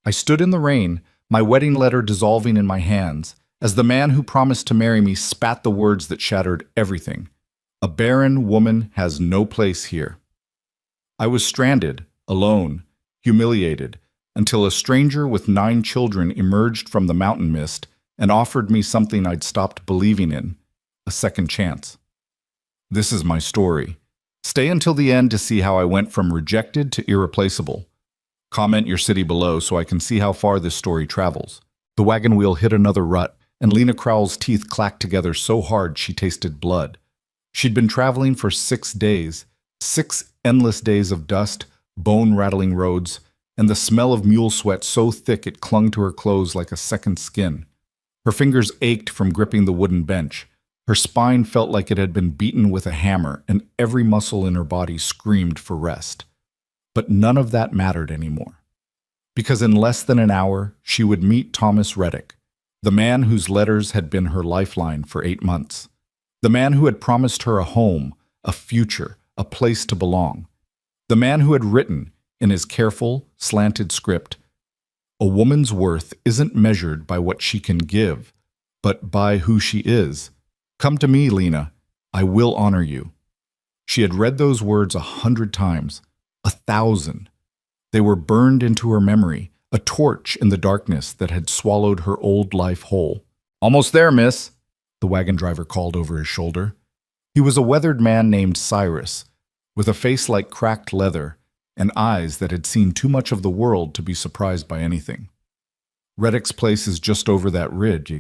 I stood in the rain, my wedding letter dissolving in my hands, as the man who promised to marry me spat the words that shattered everything. A barren woman has no place here. I was stranded, alone, humiliated, until a stranger with 9 children emerged from the mountain mist and offered me something I'd stopped believing in, a second chance. This is my story. Stay until the end to see how I went from rejected to irreplaceable. Comment your city below so I can see how far this story travels. The wagon wheel hit another rut, and Lena Crowell's teeth clacked together so hard she tasted blood. She'd been traveling for 6 days, 6 endless days of dust, bone-rattling roads, and the smell of mule sweat so thick it clung to her clothes like a second skin. Her fingers ached from gripping the wooden bench. Her spine felt like it had been beaten with a hammer, and every muscle in her body screamed for rest. But none of that mattered anymore. Because in less than an hour, she would meet Thomas Reddick, the man whose letters had been her lifeline for 8 months. The man who had promised her a home, a future, a place to belong. The man who had written, in his careful, slanted script, "A woman's worth isn't measured by what she can give, but by who she is. Come to me, Lena. I will honor you." She had read those words 100 times, 1,000. They were burned into her memory, a torch in the darkness that had swallowed her old life whole. "Almost there, miss," the wagon driver called over his shoulder. He was a weathered man named Cyrus, with a face like cracked leather and eyes that had seen too much of the world to be surprised by anything. "Reddick's place is just over that ridge."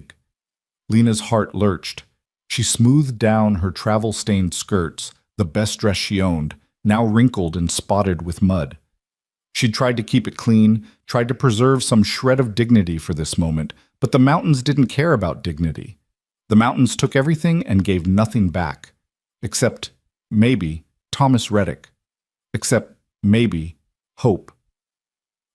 Lena's heart lurched. She smoothed down her travel-stained skirts, the best dress she owned, now wrinkled and spotted with mud. She'd tried to keep it clean, tried to preserve some shred of dignity for this moment, but the mountains didn't care about dignity. The mountains took everything and gave nothing back. Except, maybe, Thomas Reddick. Except, maybe, hope.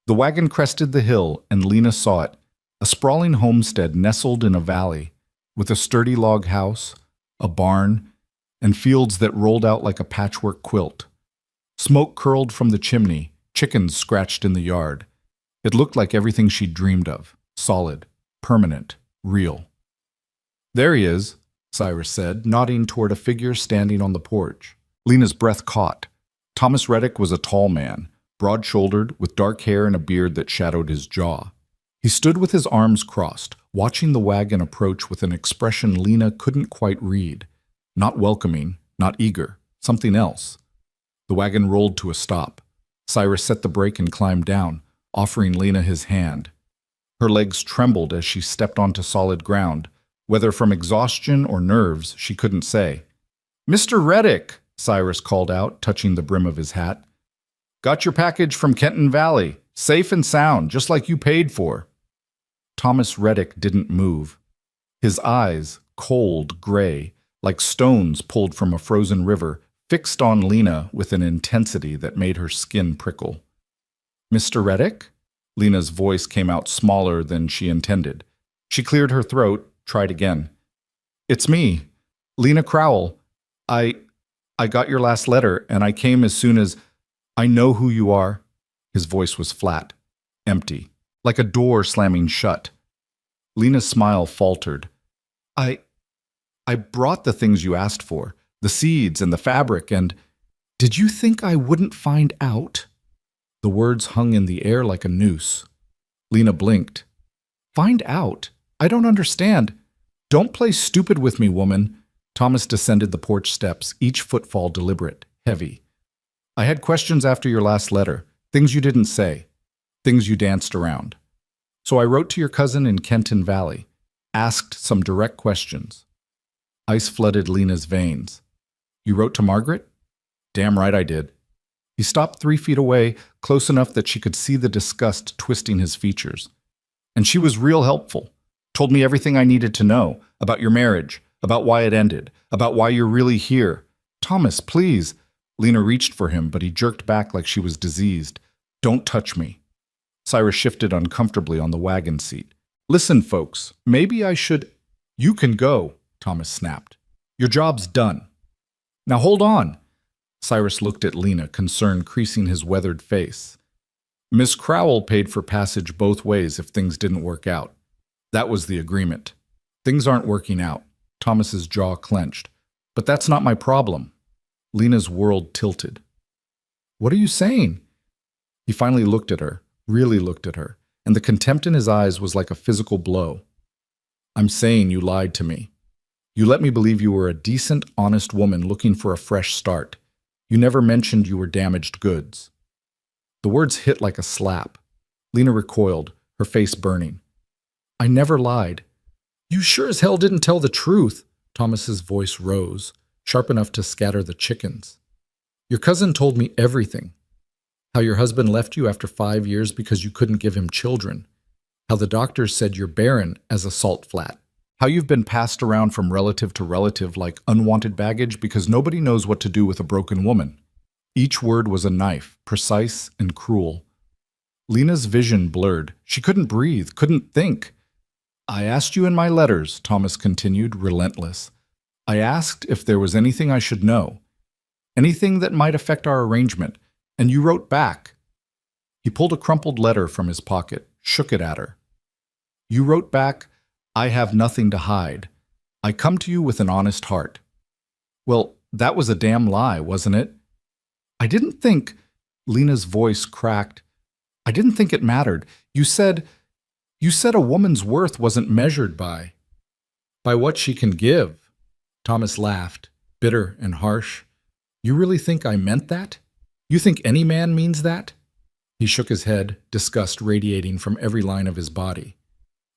The wagon crested the hill, and Lena saw it, a sprawling homestead nestled in a valley, with a sturdy log house, a barn, and fields that rolled out like a patchwork quilt. Smoke curled from the chimney, chickens scratched in the yard. It looked like everything she'd dreamed of, solid, permanent, real. "There he is," Cyrus said, nodding toward a figure standing on the porch. Lena's breath caught. Thomas Reddick was a tall man, broad-shouldered, with dark hair and a beard that shadowed his jaw. He stood with his arms crossed, watching the wagon approach with an expression Lena couldn't quite read. Not welcoming, not eager, something else. The wagon rolled to a stop. Cyrus set the brake and climbed down, offering Lena his hand. Her legs trembled as she stepped onto solid ground. Whether from exhaustion or nerves, she couldn't say. "Mr. Reddick," Cyrus called out, touching the brim of his hat. "Got your package from Kenton Valley, safe and sound, just like you paid for." Thomas Reddick didn't move. His eyes, cold, gray, like stones pulled from a frozen river, fixed on Lena with an intensity that made her skin prickle. "Mr. Reddick?" Lena's voice came out smaller than she intended. She cleared her throat, tried again. "It's me, Lena Crowell. I got your last letter, and I came as soon as... I know who you are." His voice was flat, empty, like a door slamming shut. Lena's smile faltered. I brought the things you asked for, the seeds and the fabric, and... Did you think I wouldn't find out?" The words hung in the air like a noose. Lena blinked. "Find out? I don't understand. Don't play stupid with me, woman." Thomas descended the porch steps, each footfall deliberate, heavy. "I had questions after your last letter, things you didn't say, things you danced around. So I wrote to your cousin in Kenton Valley, asked some direct questions." Ice flooded Lena's veins. "You wrote to Margaret?" "Damn right I did." He stopped 3 feet away, close enough that she could see the disgust twisting his features. "And she was real helpful. Told me everything I needed to know, about your marriage, about why it ended, about why you're really here. Thomas, please." Lena reached for him, but he jerked back like she was diseased. "Don't touch me." Cyrus shifted uncomfortably on the wagon seat. "Listen, folks, maybe I should..." "You can go," Thomas snapped. "Your job's done." "Now hold on." Cyrus looked at Lena, concern creasing his weathered face. Miss Crowell paid for passage both ways if things didn't work out. That was the agreement. Things aren't working out. Thomas's jaw clenched. But that's not my problem. Lena's world tilted. What are you saying? He finally looked at her, really looked at her, and the contempt in his eyes was like a physical blow. I'm saying you lied to me. You let me believe you were a decent, honest woman looking for a fresh start. You never mentioned you were damaged goods. The words hit like a slap. Lena recoiled, her face burning. I never lied. You sure as hell didn't tell the truth. Thomas's voice rose, sharp enough to scatter the chickens. Your cousin told me everything. How your husband left you after 5 years because you couldn't give him children. How the doctors said you're barren as a salt flat. How you've been passed around from relative to relative like unwanted baggage because nobody knows what to do with a broken woman. Each word was a knife, precise and cruel. Lena's vision blurred. She couldn't breathe, couldn't think. I asked you in my letters, Thomas continued, relentless. I asked if there was anything I should know, anything that might affect our arrangement, and you wrote back. He pulled a crumpled letter from his pocket, shook it at her. You wrote back, I have nothing to hide. I come to you with an honest heart. Well, that was a damn lie, wasn't it? I didn't think, Lena's voice cracked. I didn't think it mattered. You said a woman's worth wasn't measured by what she can give. Thomas laughed, bitter and harsh. You really think I meant that? You think any man means that? He shook his head, disgust radiating from every line of his body.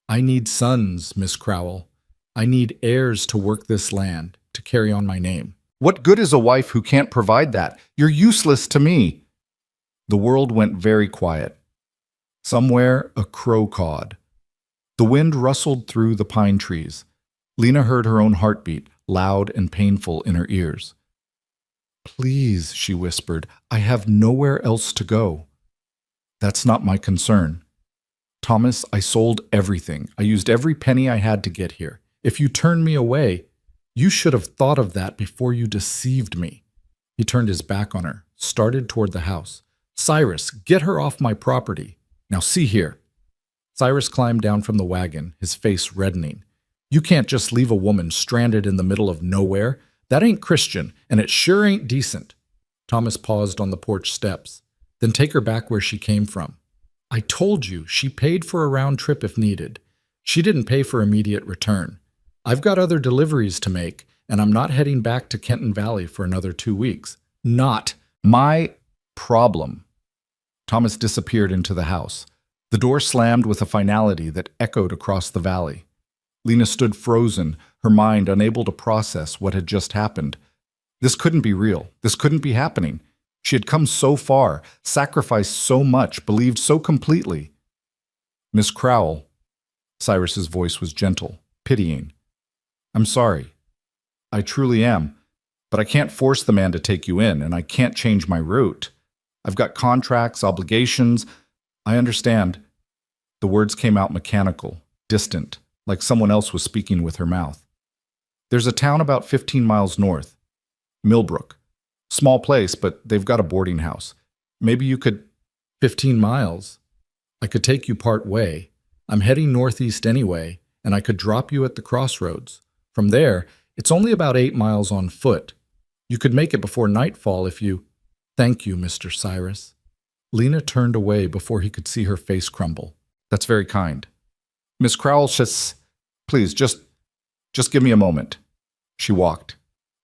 I need sons, Miss Crowell. I need heirs to work this land, to carry on my name. What good is a wife who can't provide that? You're useless to me. The world went very quiet. Somewhere a crow cawed. The wind rustled through the pine trees. Lena heard her own heartbeat, loud and painful in her ears. Please, she whispered, I have nowhere else to go. That's not my concern. Thomas, I sold everything. I used every penny I had to get here. If you turned me away, you should have thought of that before you deceived me. He turned his back on her, started toward the house. Cyrus, get her off my property. Now see here. Cyrus climbed down from the wagon, his face reddening. You can't just leave a woman stranded in the middle of nowhere. That ain't Christian, and it sure ain't decent. Thomas paused on the porch steps. Then take her back where she came from. I told you, she paid for a round trip if needed. She didn't pay for immediate return. I've got other deliveries to make, and I'm not heading back to Kenton Valley for another 2 weeks. Not my problem. Thomas disappeared into the house. The door slammed with a finality that echoed across the valley. Lena stood frozen, her mind unable to process what had just happened. This couldn't be real. This couldn't be happening. She had come so far, sacrificed so much, believed so completely. Miss Crowell, Cyrus's voice was gentle, pitying. I'm sorry. I truly am. But I can't force the man to take you in, and I can't change my route. I've got contracts, obligations. I understand. The words came out mechanical, distant, like someone else was speaking with her mouth. There's a town about 15 miles north. Millbrook. Small place, but they've got a boarding house. Maybe you could... 15 miles? I could take you part way. I'm heading northeast anyway, and I could drop you at the crossroads. From there, it's only about 8 miles on foot. You could make it before nightfall if you... Thank you, Mr. Cyrus. Lena turned away before he could see her face crumble. That's very kind. Miss Crowell, please, just give me a moment. She walked.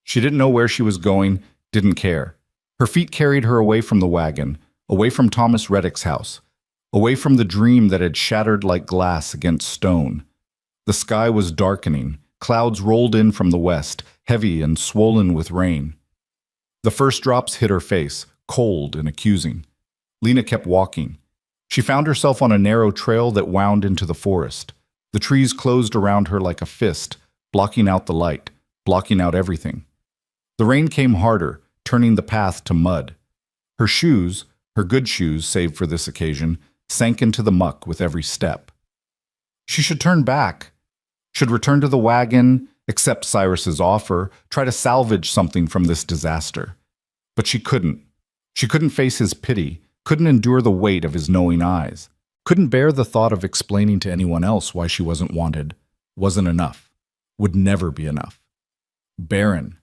She didn't know where she was going, didn't care. Her feet carried her away from the wagon, away from Thomas Reddick's house, away from the dream that had shattered like glass against stone. The sky was darkening. Clouds rolled in from the west, heavy and swollen with rain. The first drops hit her face, cold and accusing. Lena kept walking. She found herself on a narrow trail that wound into the forest. The trees closed around her like a fist, blocking out the light, blocking out everything. The rain came harder, turning the path to mud. Her shoes, her good shoes saved for this occasion, sank into the muck with every step. She should turn back, should return to the wagon, accept Cyrus's offer, try to salvage something from this disaster. But she couldn't. She couldn't face his pity, couldn't endure the weight of his knowing eyes, couldn't bear the thought of explaining to anyone else why she wasn't wanted, wasn't enough, would never be enough. Barren.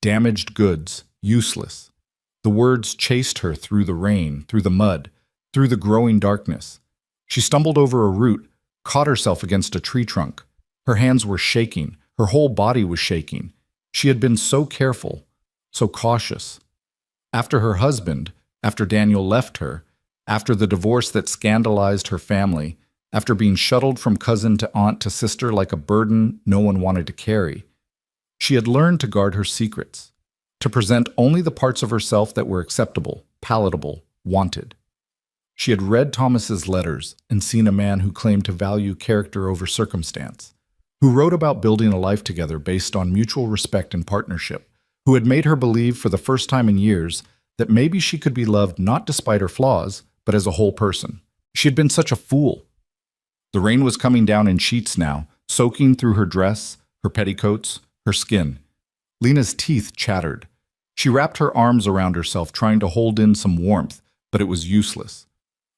Damaged goods, useless. The words chased her through the rain, through the mud, through the growing darkness. She stumbled over a root, caught herself against a tree trunk. Her hands were shaking, her whole body was shaking. She had been so careful, so cautious. After her husband, after Daniel left her, after the divorce that scandalized her family, after being shuttled from cousin to aunt to sister like a burden no one wanted to carry, she had learned to guard her secrets, to present only the parts of herself that were acceptable, palatable, wanted. She had read Thomas's letters and seen a man who claimed to value character over circumstance, who wrote about building a life together based on mutual respect and partnership, who had made her believe for the first time in years that maybe she could be loved not despite her flaws, but as a whole person. She had been such a fool. The rain was coming down in sheets now, soaking through her dress, her petticoats, her skin. Lena's teeth chattered. She wrapped her arms around herself, trying to hold in some warmth, but it was useless.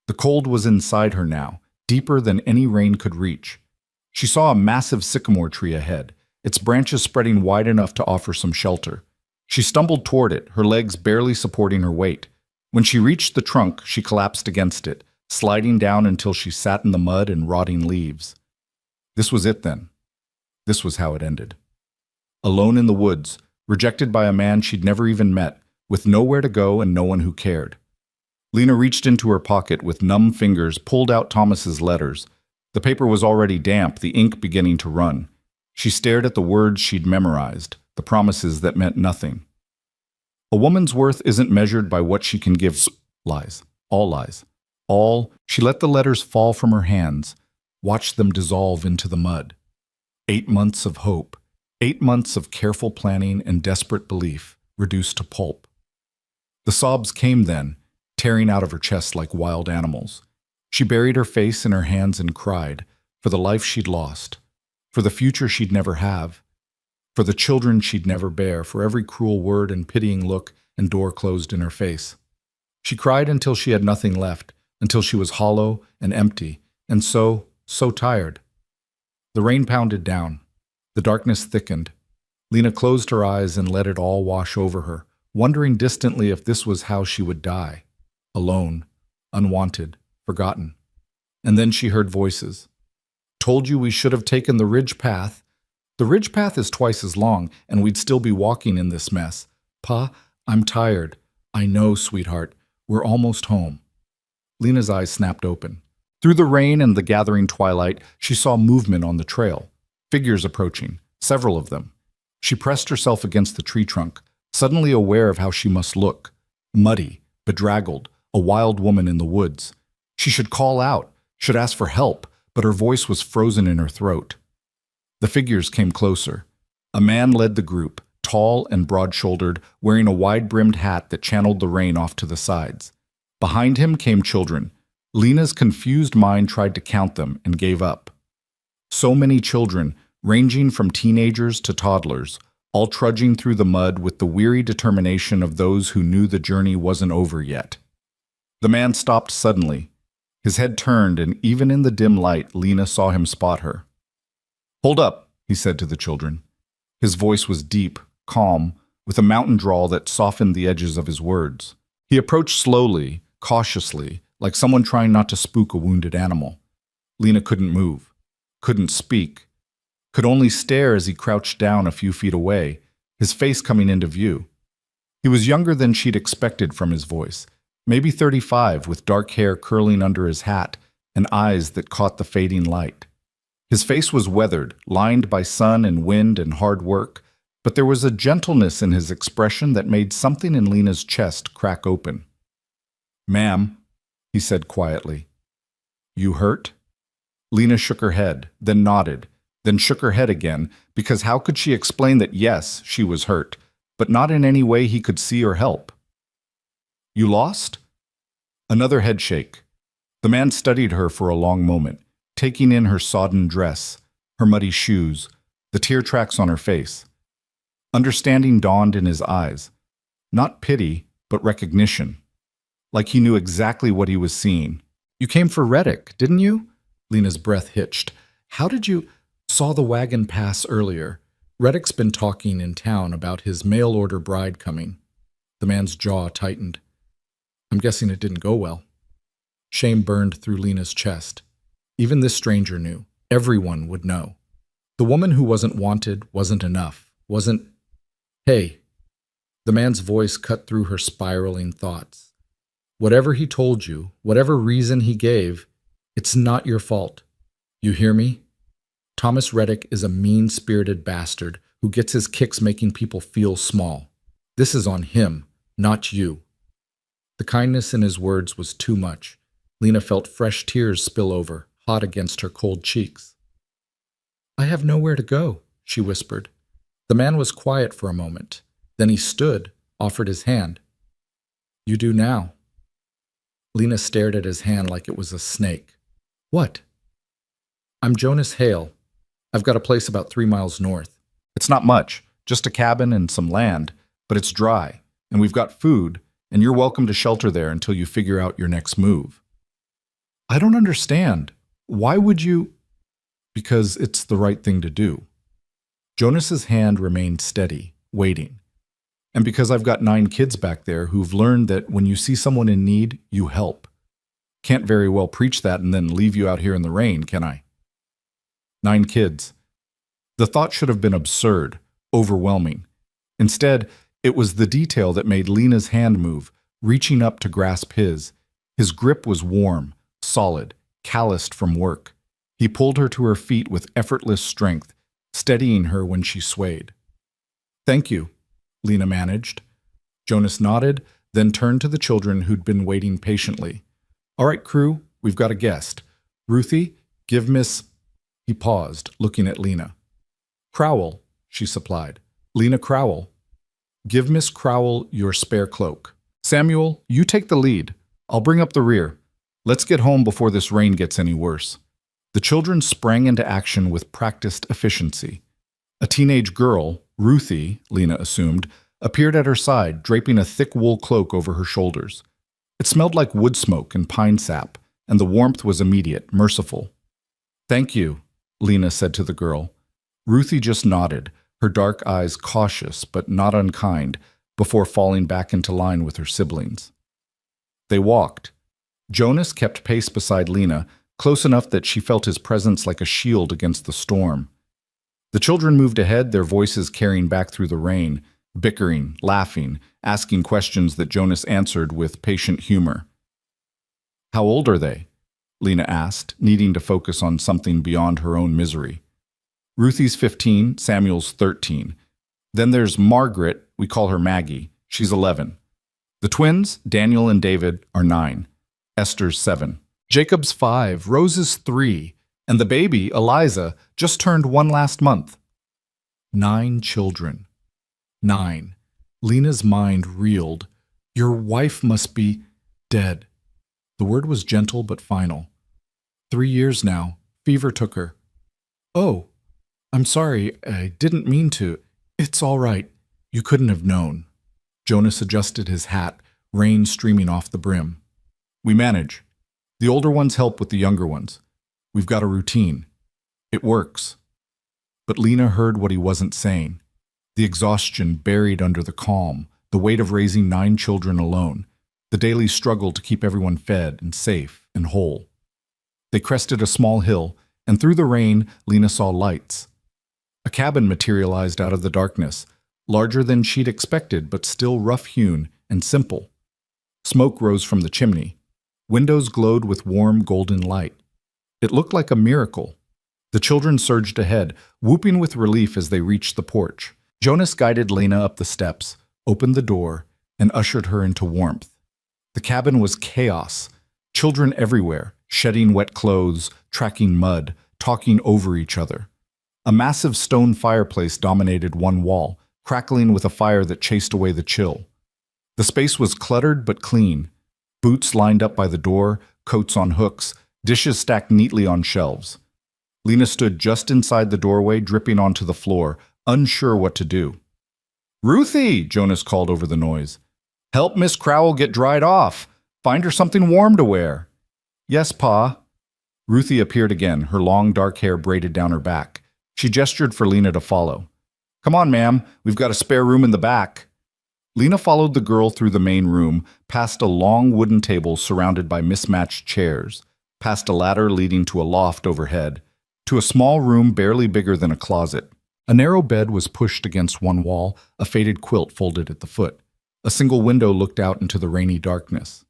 The cold was inside her now, deeper than any rain could reach. She saw a massive sycamore tree ahead, its branches spreading wide enough to offer some shelter. She stumbled toward it, her legs barely supporting her weight. When she reached the trunk, she collapsed against it, sliding down until she sat in the mud and rotting leaves. This was it then. This was how it ended. Alone in the woods, rejected by a man she'd never even met, with nowhere to go and no one who cared. Lena reached into her pocket with numb fingers, pulled out Thomas's letters. The paper was already damp, the ink beginning to run. She stared at the words she'd memorized, the promises that meant nothing. A woman's worth isn't measured by what she can give. Lies. All lies. All. She let the letters fall from her hands, watched them dissolve into the mud. 8 months of hope. 8 months of careful planning and desperate belief, reduced to pulp. The sobs came then, tearing out of her chest like wild animals. She buried her face in her hands and cried, for the life she'd lost, for the future she'd never have, for the children she'd never bear, for every cruel word and pitying look and door closed in her face. She cried until she had nothing left, until she was hollow and empty, and so tired. The rain pounded down. The darkness thickened. Lena closed her eyes and let it all wash over her, wondering distantly if this was how she would die. Alone, unwanted, forgotten. And then she heard voices. Told you we should have taken the ridge path. The ridge path is twice as long, and we'd still be walking in this mess. Pa, I'm tired. I know, sweetheart. We're almost home. Lena's eyes snapped open. Through the rain and the gathering twilight, she saw movement on the trail. Figures approaching, several of them. She pressed herself against the tree trunk, suddenly aware of how she must look. Muddy, bedraggled, a wild woman in the woods. She should call out, should ask for help, but her voice was frozen in her throat. The figures came closer. A man led the group, tall and broad-shouldered, wearing a wide-brimmed hat that channeled the rain off to the sides. Behind him came children. Lena's confused mind tried to count them and gave up. So many children, ranging from teenagers to toddlers, all trudging through the mud with the weary determination of those who knew the journey wasn't over yet. The man stopped suddenly. His head turned, and even in the dim light, Lena saw him spot her. "Hold up," he said to the children. His voice was deep, calm, with a mountain drawl that softened the edges of his words. He approached slowly, cautiously, like someone trying not to spook a wounded animal. Lena couldn't move, couldn't speak, could only stare as he crouched down a few feet away, his face coming into view. He was younger than she'd expected from his voice, maybe 35, with dark hair curling under his hat and eyes that caught the fading light. His face was weathered, lined by sun and wind and hard work, but there was a gentleness in his expression that made something in Lena's chest crack open. "Ma'am," he said quietly. "You hurt?" Lena shook her head, then nodded, then shook her head again, because how could she explain that yes, she was hurt, but not in any way he could see or help? "You lost?" Another head shake. The man studied her for a long moment, taking in her sodden dress, her muddy shoes, the tear tracks on her face. Understanding dawned in his eyes. Not pity, but recognition. like he knew exactly what he was seeing. "You came for Reddick, didn't you?" Lena's breath hitched. "How did you—" "Saw the wagon pass earlier. Reddick's been talking in town about his mail-order bride coming." The man's jaw tightened. "I'm guessing it didn't go well." Shame burned through Lena's chest. Even this stranger knew. Everyone would know. The woman who wasn't wanted wasn't enough. Wasn't— "Hey." The man's voice cut through her spiraling thoughts. "Whatever he told you, whatever reason he gave, it's not your fault. You hear me? Thomas Reddick is a mean-spirited bastard who gets his kicks making people feel small. This is on him, not you." The kindness in his words was too much. Lena felt fresh tears spill over, hot against her cold cheeks. "I have nowhere to go," she whispered. The man was quiet for a moment. Then he stood, offered his hand. "You do now." Lena stared at his hand like it was a snake. "What?" "I'm Jonas Hale. I've got a place about 3 miles north." "It's not much, just a cabin and some land, but it's dry, and we've got food, and you're welcome to shelter there until you figure out your next move." "I don't understand. Why would you—" "Because it's the right thing to do." Jonas's hand remained steady, waiting. "And because I've got 9 kids back there who've learned that when you see someone in need, you help. Can't very well preach that and then leave you out here in the rain, can I?" 9 kids. The thought should have been absurd, overwhelming. Instead, it was the detail that made Lena's hand move, reaching up to grasp his. His grip was warm, solid, calloused from work. He pulled her to her feet with effortless strength, steadying her when she swayed. "Thank you," Lena managed. Jonas nodded, then turned to the children who'd been waiting patiently. "All right, crew, we've got a guest. Ruthie, give Miss—" He paused, looking at Lena. "Crowell," she supplied. "Lena Crowell. Give Miss Crowell your spare cloak. Samuel, you take the lead. I'll bring up the rear. Let's get home before this rain gets any worse." The children sprang into action with practiced efficiency. A teenage girl, Ruthie, Lena assumed, appeared at her side, draping a thick wool cloak over her shoulders. It smelled like wood smoke and pine sap, and the warmth was immediate, merciful. "Thank you," Lena said to the girl. Ruthie just nodded, her dark eyes cautious but not unkind, before falling back into line with her siblings. They walked. Jonas kept pace beside Lena, close enough that she felt his presence like a shield against the storm. The children moved ahead, their voices carrying back through the rain, bickering, laughing, asking questions that Jonas answered with patient humor. "How old are they?" Lena asked, needing to focus on something beyond her own misery. "Ruthie's 15, Samuel's 13. Then there's Margaret, we call her Maggie, she's 11. The twins, Daniel and David, are 9. Esther's 7. Jacob's 5, Rose's 3, and the baby, Eliza, just turned 1 last month." 9 children. 9. Lena's mind reeled. "Your wife must be dead." The word was gentle but final. 3 years now. Fever took her." "Oh, I'm sorry. I didn't mean to." "It's all right. You couldn't have known." Jonas adjusted his hat, rain streaming off the brim. "We manage. The older ones help with the younger ones. We've got a routine. It works." But Lena heard what he wasn't saying. The exhaustion buried under the calm, the weight of raising 9 children alone, the daily struggle to keep everyone fed and safe and whole. They crested a small hill, and through the rain, Lena saw lights. A cabin materialized out of the darkness, larger than she'd expected but still rough-hewn and simple. Smoke rose from the chimney. Windows glowed with warm golden light. It looked like a miracle. The children surged ahead, whooping with relief as they reached the porch. Jonas guided Lena up the steps, opened the door, and ushered her into warmth. The cabin was chaos. Children everywhere, shedding wet clothes, tracking mud, talking over each other. A massive stone fireplace dominated one wall, crackling with a fire that chased away the chill. The space was cluttered but clean. Boots lined up by the door, coats on hooks, dishes stacked neatly on shelves. Lena stood just inside the doorway, dripping onto the floor, unsure what to do. "Ruthie!" Jonas called over the noise. "Help Miss Crowell get dried off. Find her something warm to wear. Yes, Pa. Ruthie appeared again, her long dark hair braided down her back. She gestured for Lena to follow. Come on, ma'am. We've got a spare room in the back. Lena followed the girl through the main room, past a long wooden table surrounded by mismatched chairs, past a ladder leading to a loft overhead, to a small room barely bigger than a closet. A narrow bed was pushed against one wall, a faded quilt folded at the foot. A single window looked out into the rainy darkness.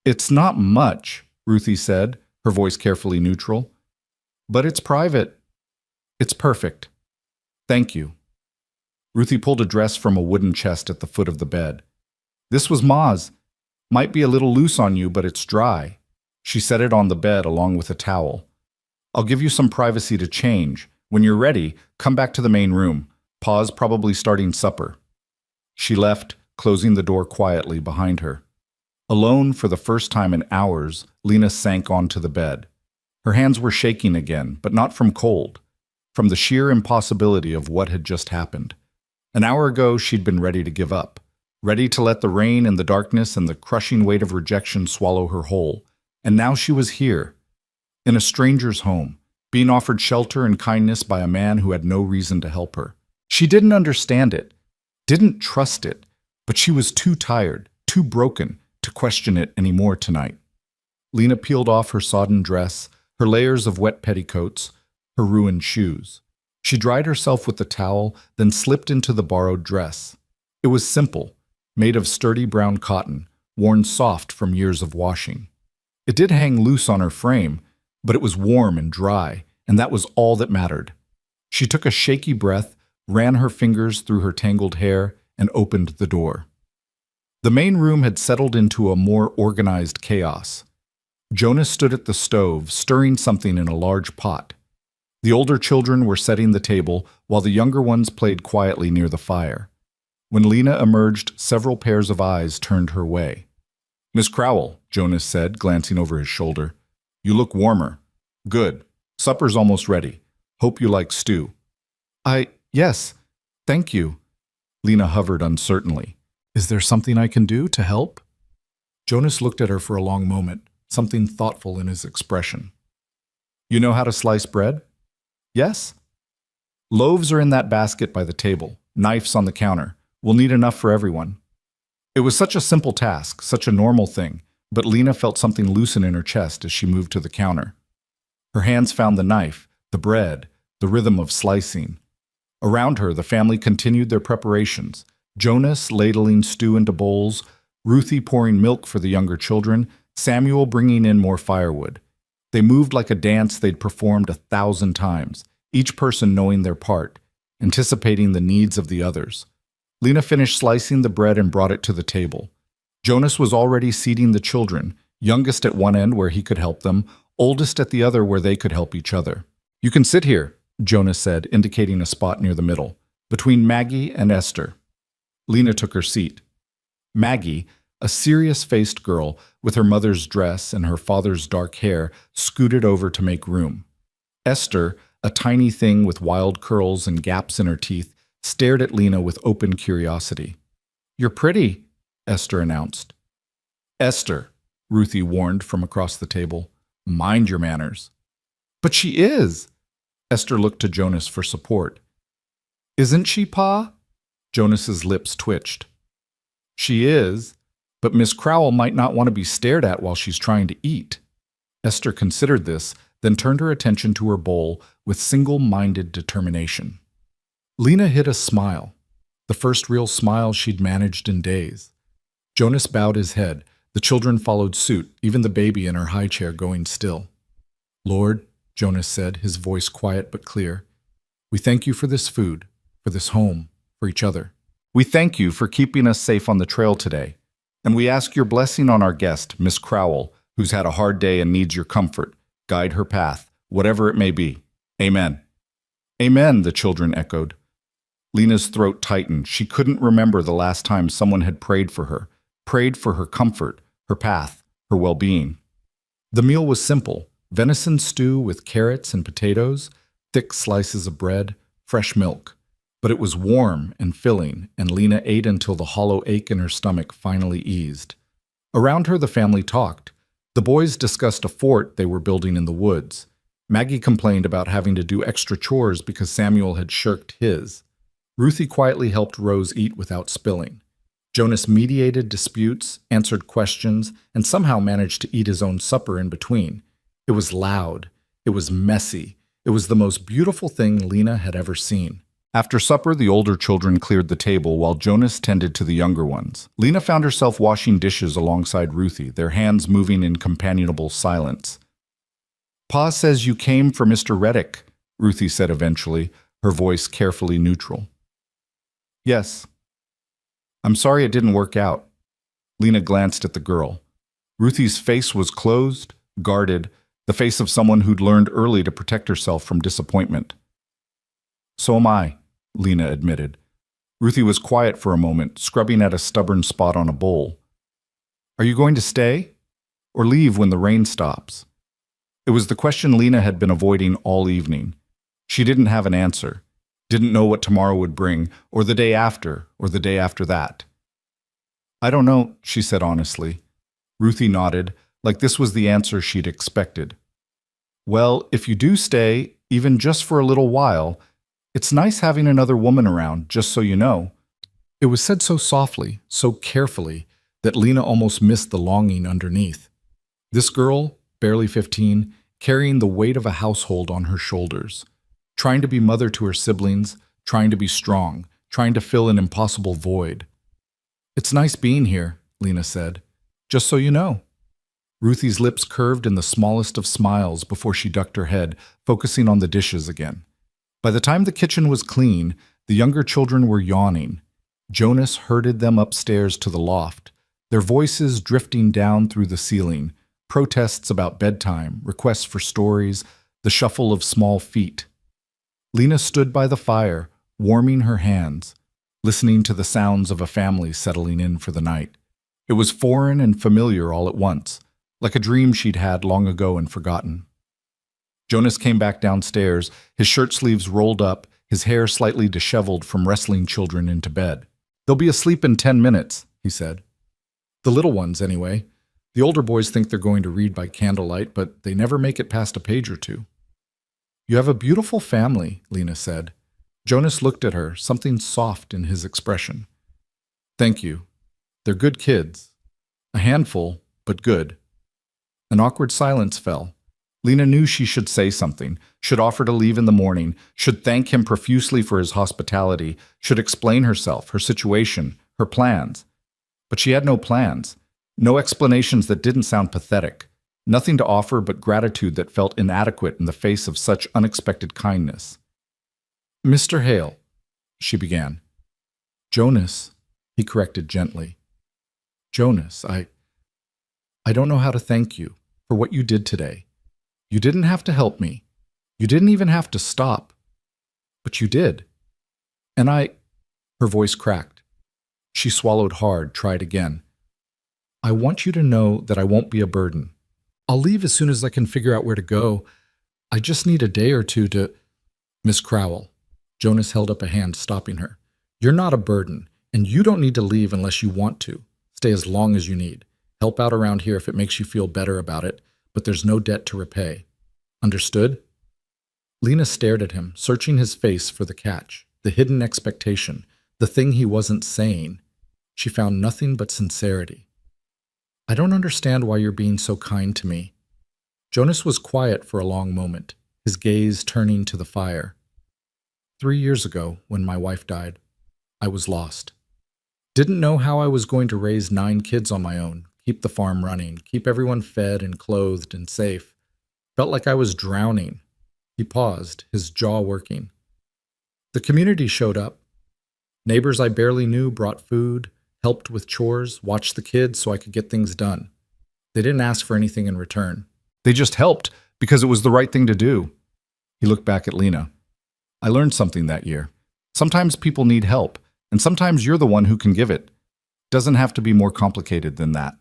It's not much, Ruthie said, her voice carefully neutral. But it's private. It's perfect. Thank you. Ruthie pulled a dress from a wooden chest at the foot of the bed. This was Ma's. Might be a little loose on you, but it's dry. She set it on the bed along with a towel. I'll give you some privacy to change. When you're ready, come back to the main room. Pa's probably starting supper. She left, closing the door quietly behind her. Alone for the first time in hours, Lena sank onto the bed. Her hands were shaking again, but not from cold, from the sheer impossibility of what had just happened. An hour ago, she'd been ready to give up, ready to let the rain and the darkness and the crushing weight of rejection swallow her whole. And now she was here, in a stranger's home, being offered shelter and kindness by a man who had no reason to help her. She didn't understand it, didn't trust it, but she was too tired, too broken to question it anymore tonight. Lena peeled off her sodden dress, her layers of wet petticoats, her ruined shoes. She dried herself with the towel, then slipped into the borrowed dress. It was simple, made of sturdy brown cotton, worn soft from years of washing. It did hang loose on her frame, but it was warm and dry, and that was all that mattered. She took a shaky breath, ran her fingers through her tangled hair, and opened the door. The main room had settled into a more organized chaos. Jonas stood at the stove, stirring something in a large pot. The older children were setting the table, while the younger ones played quietly near the fire. When Lena emerged, several pairs of eyes turned her way. Miss Crowell, Jonas said, glancing over his shoulder. You look warmer. Good. Supper's almost ready. Hope you like stew. Yes, thank you. Lena hovered uncertainly. Is there something I can do to help? Jonas looked at her for a long moment, something thoughtful in his expression. You know how to slice bread? Yes? Loaves are in that basket by the table, knives on the counter. We'll need enough for everyone. It was such a simple task, such a normal thing, but Lena felt something loosen in her chest as she moved to the counter. Her hands found the knife, the bread, the rhythm of slicing. Around her, the family continued their preparations, Jonas ladling stew into bowls, Ruthie pouring milk for the younger children, Samuel bringing in more firewood. They moved like a dance they'd performed 1,000 times, each person knowing their part, anticipating the needs of the others. Lena finished slicing the bread and brought it to the table. Jonas was already seating the children, youngest at one end where he could help them, oldest at the other where they could help each other. You can sit here, Jonas said, indicating a spot near the middle, between Maggie and Esther. Lena took her seat. Maggie, a serious-faced girl with her mother's dress and her father's dark hair, scooted over to make room. Esther, a tiny thing with wild curls and gaps in her teeth, stared at Lena with open curiosity. You're pretty, Esther announced. Esther, Ruthie warned from across the table. Mind your manners. But she is. Esther looked to Jonas for support. Isn't she, Pa? Jonas's lips twitched. She is, but Miss Crowell might not want to be stared at while she's trying to eat. Esther considered this, then turned her attention to her bowl with single-minded determination. Lena hid a smile, the first real smile she'd managed in days. Jonas bowed his head. The children followed suit, even the baby in her high chair going still. Lord, Jonas said, his voice quiet but clear, we thank you for this food, for this home, for each other. We thank you for keeping us safe on the trail today, and we ask your blessing on our guest, Miss Crowell, who's had a hard day and needs your comfort. Guide her path, whatever it may be. Amen. Amen, the children echoed. Lena's throat tightened. She couldn't remember the last time someone had prayed for her comfort, her path, her well-being. The meal was simple: venison stew with carrots and potatoes, thick slices of bread, fresh milk. But it was warm and filling, and Lena ate until the hollow ache in her stomach finally eased. Around her, the family talked. The boys discussed a fort they were building in the woods. Maggie complained about having to do extra chores because Samuel had shirked his. Ruthie quietly helped Rose eat without spilling. Jonas mediated disputes, answered questions, and somehow managed to eat his own supper in between. It was loud. It was messy. It was the most beautiful thing Lena had ever seen. After supper, the older children cleared the table while Jonas tended to the younger ones. Lena found herself washing dishes alongside Ruthie, their hands moving in companionable silence. "Pa says you came for Mr. Reddick," Ruthie said eventually, her voice carefully neutral. "Yes. I'm sorry it didn't work out." Lena glanced at the girl. Ruthie's face was closed, guarded, the face of someone who'd learned early to protect herself from disappointment. "So am I," Lena admitted. Ruthie was quiet for a moment, scrubbing at a stubborn spot on a bowl. "Are you going to stay? Or leave when the rain stops?" It was the question Lena had been avoiding all evening. She didn't have an answer, didn't know what tomorrow would bring, or the day after, or the day after that. "I don't know," she said honestly. Ruthie nodded, like this was the answer she'd expected. "Well, if you do stay, even just for a little while, it's nice having another woman around, just so you know." It was said so softly, so carefully, that Lena almost missed the longing underneath. This girl, barely 15, carrying the weight of a household on her shoulders, trying to be mother to her siblings, trying to be strong, trying to fill an impossible void. "It's nice being here," Lena said. "Just so you know." Ruthie's lips curved in the smallest of smiles before she ducked her head, focusing on the dishes again. By the time the kitchen was clean, the younger children were yawning. Jonas herded them upstairs to the loft, their voices drifting down through the ceiling, protests about bedtime, requests for stories, the shuffle of small feet. Lena stood by the fire, warming her hands, listening to the sounds of a family settling in for the night. It was foreign and familiar all at once, like a dream she'd had long ago and forgotten. Jonas came back downstairs, his shirt sleeves rolled up, his hair slightly disheveled from wrestling children into bed. "They'll be asleep in 10 minutes, he said. "The little ones, anyway. The older boys think they're going to read by candlelight, but they never make it past a page or two." "You have a beautiful family," Lena said. Jonas looked at her, something soft in his expression. "Thank you. They're good kids. A handful, but good." An awkward silence fell. Lena knew she should say something, should offer to leave in the morning, should thank him profusely for his hospitality, should explain herself, her situation, her plans. But she had no plans. No explanations that didn't sound pathetic. Nothing to offer but gratitude that felt inadequate in the face of such unexpected kindness. "Mr. Hale," she began. "Jonas," he corrected gently. "Jonas, I don't know how to thank you for what you did today. You didn't have to help me. You didn't even have to stop. But you did. And her voice cracked. She swallowed hard, tried again. "I want you to know that I won't be a burden. I'll leave as soon as I can figure out where to go. I just need a day or two to—" "Miss Crowell," Jonas held up a hand, stopping her. "You're not a burden, and you don't need to leave unless you want to. Stay as long as you need. Help out around here if it makes you feel better about it, but there's no debt to repay. Understood?" Lena stared at him, searching his face for the catch, the hidden expectation, the thing he wasn't saying. She found nothing but sincerity. "I don't understand why you're being so kind to me." Jonas was quiet for a long moment, his gaze turning to the fire. 3 years ago, when my wife died, I was lost. Didn't know how I was going to raise 9 kids on my own, keep the farm running, keep everyone fed and clothed and safe. Felt like I was drowning. He paused, his jaw working. The community showed up. Neighbors I barely knew brought food, helped with chores, watched the kids so I could get things done. They didn't ask for anything in return. They just helped because it was the right thing to do. He looked back at Lena. "I learned something that year. Sometimes people need help, and sometimes you're the one who can give it. Doesn't have to be more complicated than that."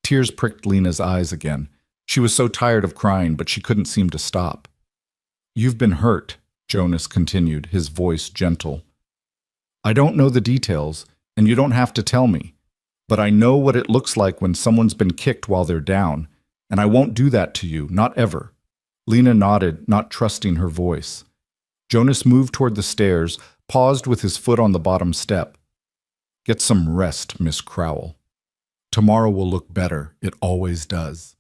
Tears pricked Lena's eyes again. She was so tired of crying, but she couldn't seem to stop. "You've been hurt," Jonas continued, his voice gentle. "I don't know the details, and you don't have to tell me. But I know what it looks like when someone's been kicked while they're down, and I won't do that to you, not ever." Lena nodded, not trusting her voice. Jonas moved toward the stairs, paused with his foot on the bottom step. "Get some rest, Miss Crowell. Tomorrow will look better. It always does."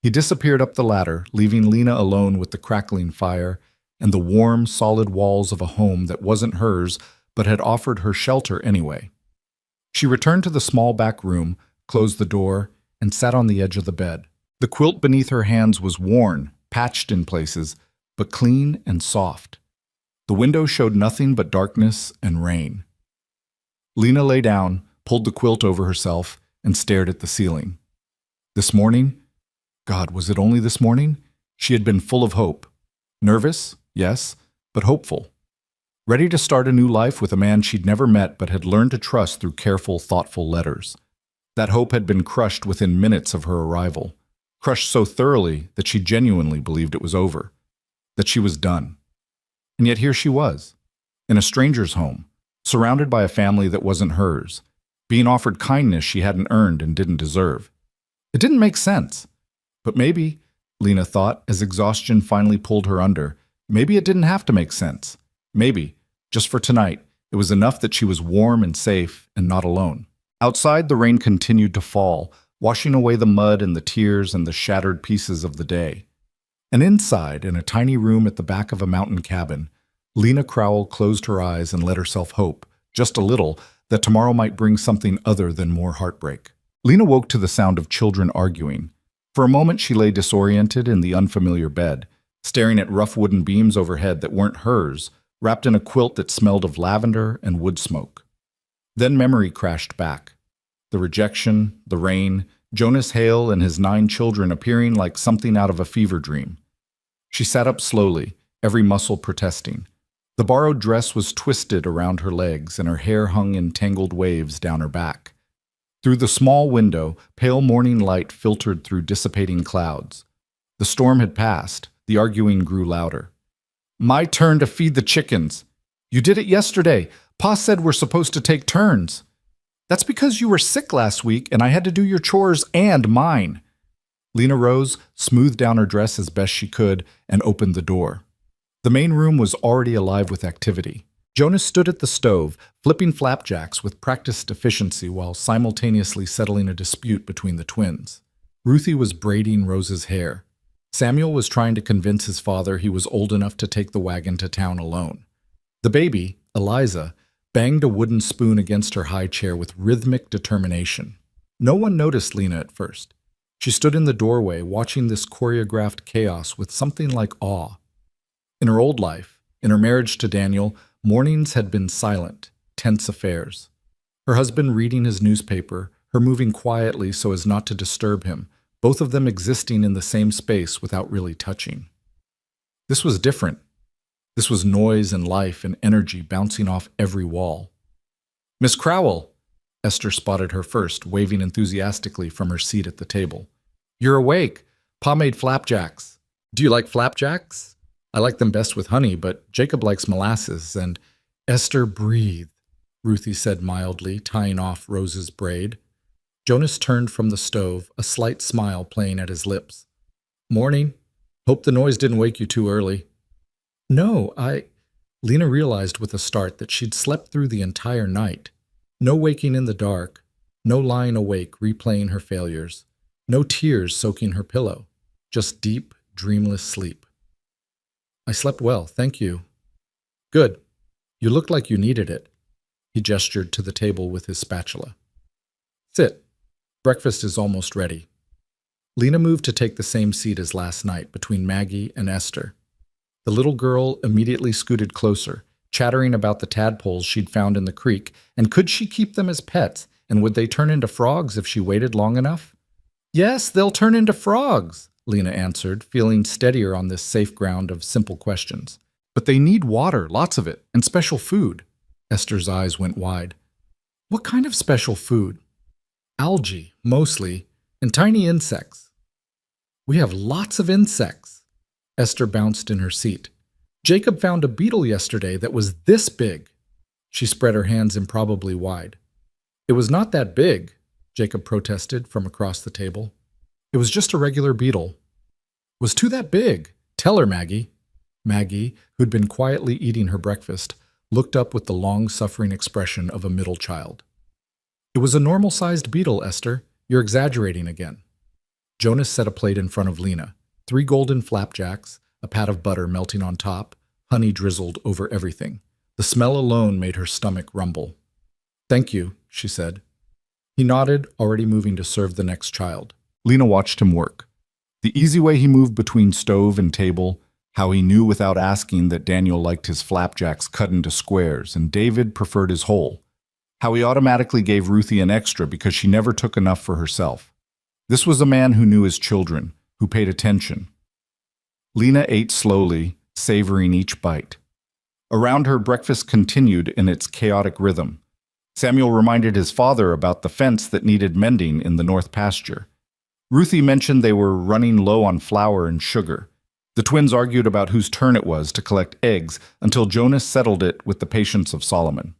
He disappeared up the ladder, leaving Lena alone with the crackling fire and the warm, solid walls of a home that wasn't hers but had offered her shelter anyway. She returned to the small back room, closed the door, and sat on the edge of the bed. The quilt beneath her hands was worn, patched in places, but clean and soft. The window showed nothing but darkness and rain. Lena lay down, pulled the quilt over herself, and stared at the ceiling. This morning, God, was it only this morning? She had been full of hope. Nervous, yes, but hopeful. Ready to start a new life with a man she'd never met but had learned to trust through careful, thoughtful letters. That hope had been crushed within minutes of her arrival, crushed so thoroughly that she genuinely believed it was over, that she was done. And yet here she was, in a stranger's home, surrounded by a family that wasn't hers, being offered kindness she hadn't earned and didn't deserve. It didn't make sense. But maybe, Lena thought as exhaustion finally pulled her under, maybe it didn't have to make sense. Maybe, just for tonight, it was enough that she was warm and safe and not alone. Outside, the rain continued to fall, washing away the mud and the tears and the shattered pieces of the day. And inside, in a tiny room at the back of a mountain cabin, Lena Crowell closed her eyes and let herself hope, just a little, that tomorrow might bring something other than more heartbreak. Lena woke to the sound of children arguing. For a moment she lay disoriented in the unfamiliar bed, staring at rough wooden beams overhead that weren't hers, wrapped in a quilt that smelled of lavender and wood smoke. Then memory crashed back. The rejection, the rain, Jonas Hale and his 9 children appearing like something out of a fever dream. She sat up slowly, every muscle protesting. The borrowed dress was twisted around her legs and her hair hung in tangled waves down her back. Through the small window, pale morning light filtered through dissipating clouds. The storm had passed. The arguing grew louder. "My turn to feed the chickens. You did it yesterday. Pa said we're supposed to take turns." "That's because you were sick last week and I had to do your chores and mine." Lena rose, smoothed down her dress as best she could, and opened the door. The main room was already alive with activity. Jonas stood at the stove, flipping flapjacks with practiced efficiency while simultaneously settling a dispute between the twins. Ruthie was braiding Rose's hair. Samuel was trying to convince his father he was old enough to take the wagon to town alone. The baby, Eliza, banged a wooden spoon against her high chair with rhythmic determination. No one noticed Lena at first. She stood in the doorway watching this choreographed chaos with something like awe. In her old life, in her marriage to Daniel, mornings had been silent, tense affairs. Her husband reading his newspaper, her moving quietly so as not to disturb him, both of them existing in the same space without really touching. This was different. This was noise and life and energy bouncing off every wall. "Miss Crowell!" Esther spotted her first, waving enthusiastically from her seat at the table. "You're awake. Pa made flapjacks. Do you like flapjacks? I like them best with honey, but Jacob likes molasses, and—" "Esther, breathe," Ruthie said mildly, tying off Rose's braid. Jonas turned from the stove, a slight smile playing at his lips. "Morning. Hope the noise didn't wake you too early." "No, Lena realized with a start that she'd slept through the entire night. No waking in the dark, no lying awake replaying her failures, no tears soaking her pillow, just deep, dreamless sleep. "I slept well, thank you." "Good. You looked like you needed it." He gestured to the table with his spatula. "Sit. Breakfast is almost ready." Lena moved to take the same seat as last night between Maggie and Esther. The little girl immediately scooted closer, chattering about the tadpoles she'd found in the creek, and could she keep them as pets, and would they turn into frogs if she waited long enough? "Yes, they'll turn into frogs," Lena answered, feeling steadier on this safe ground of simple questions. "But they need water, lots of it, and special food." Esther's eyes went wide. "What kind of special food?" "Algae, mostly, and tiny insects." "We have lots of insects." Esther bounced in her seat. "Jacob found a beetle yesterday that was this big." She spread her hands improbably wide. "It was not that big." Jacob protested from across the table. It was just a regular beetle. Was too that big. Tell her, Maggie. Maggie, who'd been quietly eating her breakfast, looked up with the long-suffering expression of a middle child. It was a normal-sized beetle, Esther. You're exaggerating again. Jonas set a plate in front of Lena. 3 golden flapjacks, a pat of butter melting on top, honey drizzled over everything. The smell alone made her stomach rumble. Thank you, she said. He nodded, already moving to serve the next child. Lena watched him work. The easy way he moved between stove and table, how he knew without asking that Daniel liked his flapjacks cut into squares and David preferred his whole. How he automatically gave Ruthie an extra because she never took enough for herself. This was a man who knew his children, who paid attention. Lena ate slowly, savoring each bite. Around her, breakfast continued in its chaotic rhythm. Samuel reminded his father about the fence that needed mending in the north pasture. Ruthie mentioned they were running low on flour and sugar. The twins argued about whose turn it was to collect eggs until Jonas settled it with the patience of Solomon.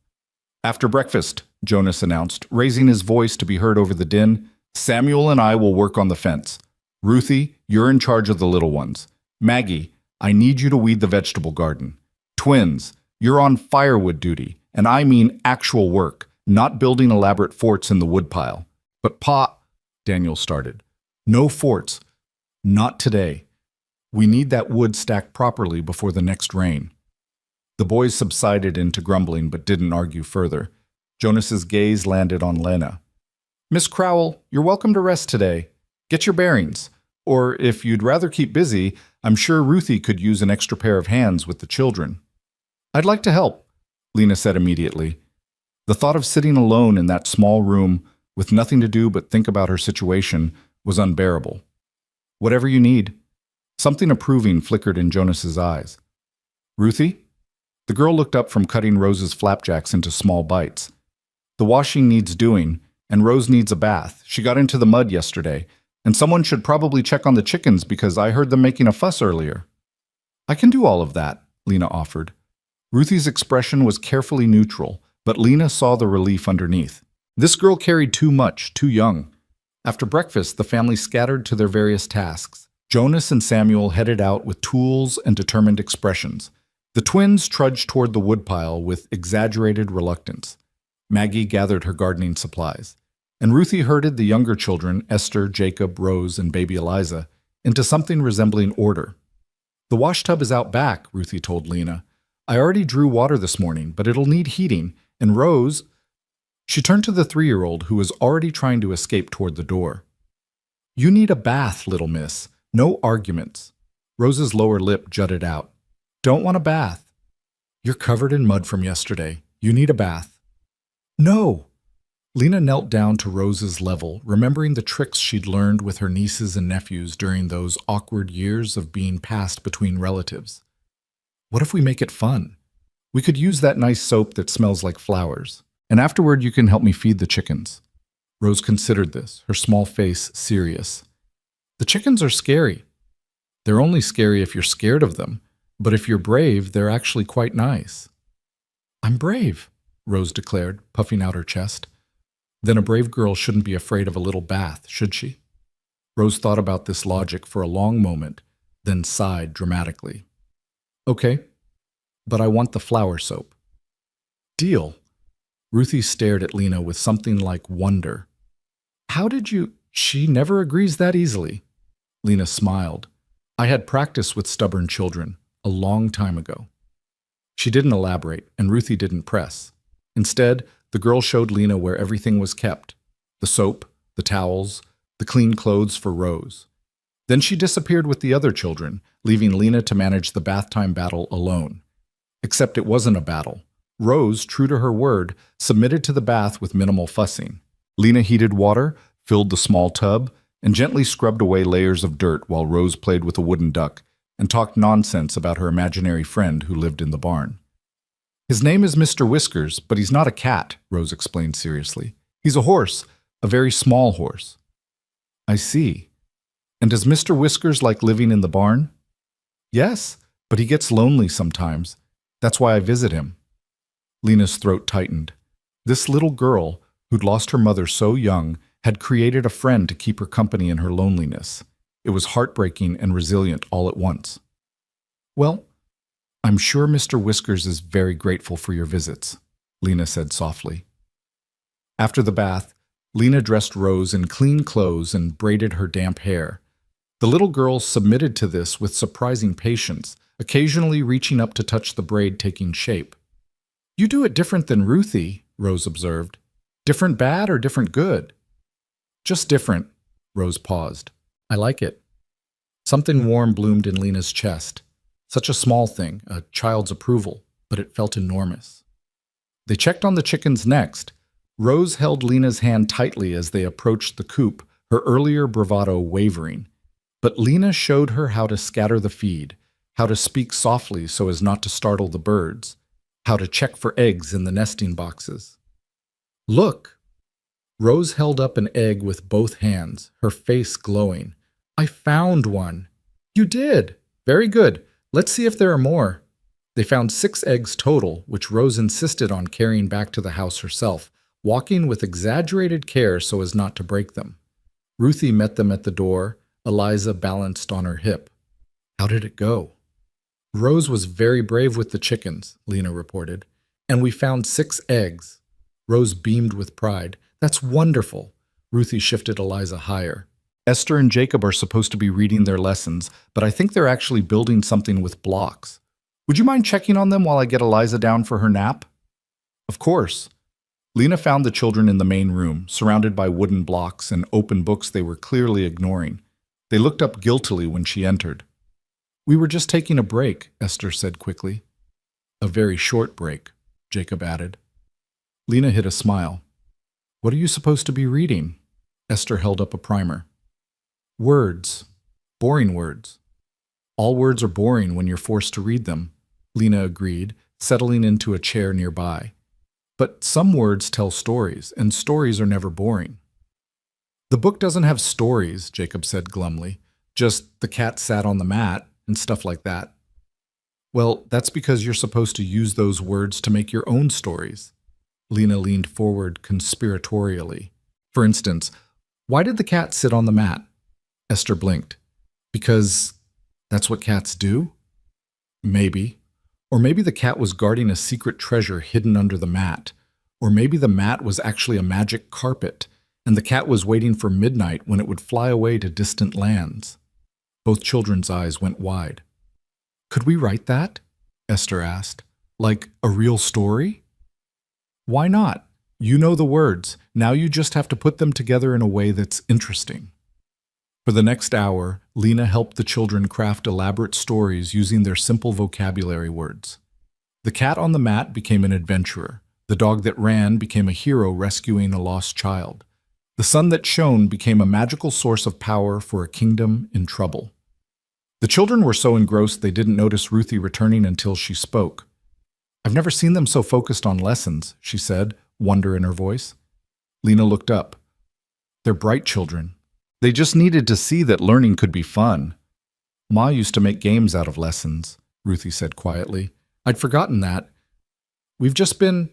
After breakfast, Jonas announced, raising his voice to be heard over the din, Samuel and I will work on the fence. Ruthie, you're in charge of the little ones. Maggie, I need you to weed the vegetable garden. Twins, you're on firewood duty, and I mean actual work, not building elaborate forts in the woodpile. But Pa, Daniel started. No forts. Not today. We need that wood stacked properly before the next rain. The boys subsided into grumbling but didn't argue further. Jonas's gaze landed on Lena. Miss Crowell, you're welcome to rest today. Get your bearings. Or if you'd rather keep busy, I'm sure Ruthie could use an extra pair of hands with the children. I'd like to help, Lena said immediately. The thought of sitting alone in that small room with nothing to do but think about her situation was unbearable. Whatever you need. Something approving flickered in Jonas's eyes. Ruthie? The girl looked up from cutting Rose's flapjacks into small bites. The washing needs doing, and Rose needs a bath. She got into the mud yesterday, and someone should probably check on the chickens because I heard them making a fuss earlier. I can do all of that, Lena offered. Ruthie's expression was carefully neutral, but Lena saw the relief underneath. This girl carried too much, too young. After breakfast, the family scattered to their various tasks. Jonas and Samuel headed out with tools and determined expressions. The twins trudged toward the woodpile with exaggerated reluctance. Maggie gathered her gardening supplies, and Ruthie herded the younger children, Esther, Jacob, Rose, and baby Eliza, into something resembling order. The washtub is out back, Ruthie told Lena. I already drew water this morning, but it'll need heating, and Rose... She turned to the 3-year-old who was already trying to escape toward the door. You need a bath, little miss. No arguments. Rose's lower lip jutted out. Don't want a bath. You're covered in mud from yesterday. You need a bath. No! Lena knelt down to Rose's level, remembering the tricks she'd learned with her nieces and nephews during those awkward years of being passed between relatives. What if we make it fun? We could use that nice soap that smells like flowers. And afterward you can help me feed the chickens. Rose considered this, her small face serious. The chickens are scary. They're only scary if you're scared of them, but if you're brave, they're actually quite nice. I'm brave, Rose declared, puffing out her chest. Then a brave girl shouldn't be afraid of a little bath, should she? Rose thought about this logic for a long moment, then sighed dramatically. Okay, but I want the flower soap. Deal. Ruthie stared at Lena with something like wonder. How did you... She never agrees that easily. Lena smiled. I had practice with stubborn children a long time ago. She didn't elaborate, and Ruthie didn't press. Instead, the girl showed Lena where everything was kept. The soap, the towels, the clean clothes for Rose. Then she disappeared with the other children, leaving Lena to manage the bath time battle alone. Except it wasn't a battle. Rose, true to her word, submitted to the bath with minimal fussing. Lena heated water, filled the small tub, and gently scrubbed away layers of dirt while Rose played with a wooden duck and talked nonsense about her imaginary friend who lived in the barn. His name is Mr. Whiskers, but he's not a cat, Rose explained seriously. He's a horse, a very small horse. I see. And does Mr. Whiskers like living in the barn? Yes, but he gets lonely sometimes. That's why I visit him. Lena's throat tightened. This little girl, who'd lost her mother so young had created a friend to keep her company in her loneliness. It was heartbreaking and resilient all at once. "Well, I'm sure Mr. Whiskers is very grateful for your visits," Lena said softly. After the bath, Lena dressed Rose in clean clothes and braided her damp hair. The little girl submitted to this with surprising patience, occasionally reaching up to touch the braid taking shape. "You do it different than Ruthie," Rose observed. "Different bad or different good?" "Just different," Rose paused. "I like it." Something warm bloomed in Lena's chest. Such a small thing, a child's approval, but it felt enormous. They checked on the chickens next. Rose held Lena's hand tightly as they approached the coop, her earlier bravado wavering. But Lena showed her how to scatter the feed, how to speak softly so as not to startle the birds, how to check for eggs in the nesting boxes. "Look!" Rose held up an egg with both hands, her face glowing. "I found one." "You did? Very good. Let's see if there are more." They found 6 eggs total, which Rose insisted on carrying back to the house herself, walking with exaggerated care so as not to break them. Ruthie met them at the door, Eliza balanced on her hip. "How did it go?" "Rose was very brave with the chickens," Lena reported. "And we found 6 eggs." Rose beamed with pride. "That's wonderful." Ruthie shifted Eliza higher. "Esther and Jacob are supposed to be reading their lessons, but I think they're actually building something with blocks. Would you mind checking on them while I get Eliza down for her nap?" "Of course." Lena found the children in the main room, surrounded by wooden blocks and open books they were clearly ignoring. They looked up guiltily when she entered. "We were just taking a break," Esther said quickly. "A very short break," Jacob added. Lena hid a smile. "What are you supposed to be reading?" Esther held up a primer. "Words. Boring words." "All words are boring when you're forced to read them," Lena agreed, settling into a chair nearby. "But some words tell stories, and stories are never boring." "The book doesn't have stories," Jacob said glumly. "Just the cat sat on the mat and stuff like that." "Well, that's because you're supposed to use those words to make your own stories." Lena leaned forward conspiratorially. "For instance, why did the cat sit on the mat?" Esther blinked. "Because that's what cats do?" "Maybe. Or maybe the cat was guarding a secret treasure hidden under the mat. Or maybe the mat was actually a magic carpet, and the cat was waiting for midnight when it would fly away to distant lands." Both children's eyes went wide. "Could we write that?" Esther asked. "Like a real story?" "Why not? You know the words. Now you just have to put them together in a way that's interesting." For the next hour, Lena helped the children craft elaborate stories using their simple vocabulary words. The cat on the mat became an adventurer. The dog that ran became a hero rescuing a lost child. The sun that shone became a magical source of power for a kingdom in trouble. The children were so engrossed they didn't notice Ruthie returning until she spoke. "I've never seen them so focused on lessons," she said, wonder in her voice. Lena looked up. "They're bright children. They just needed to see that learning could be fun." "Ma used to make games out of lessons," Ruthie said quietly. "I'd forgotten that. We've just been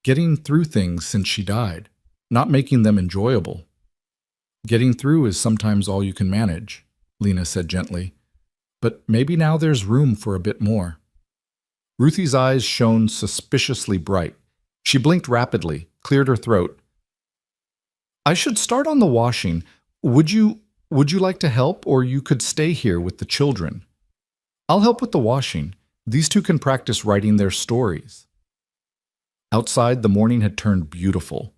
getting through things since she died, not making them enjoyable." "Getting through is sometimes all you can manage," Lena said gently. "But maybe now there's room for a bit more." Ruthie's eyes shone suspiciously bright. She blinked rapidly, cleared her throat. "I should start on the washing. Would you like to help, or you could stay here with the children?" "I'll help with the washing. These two can practice writing their stories." Outside, the morning had turned beautiful.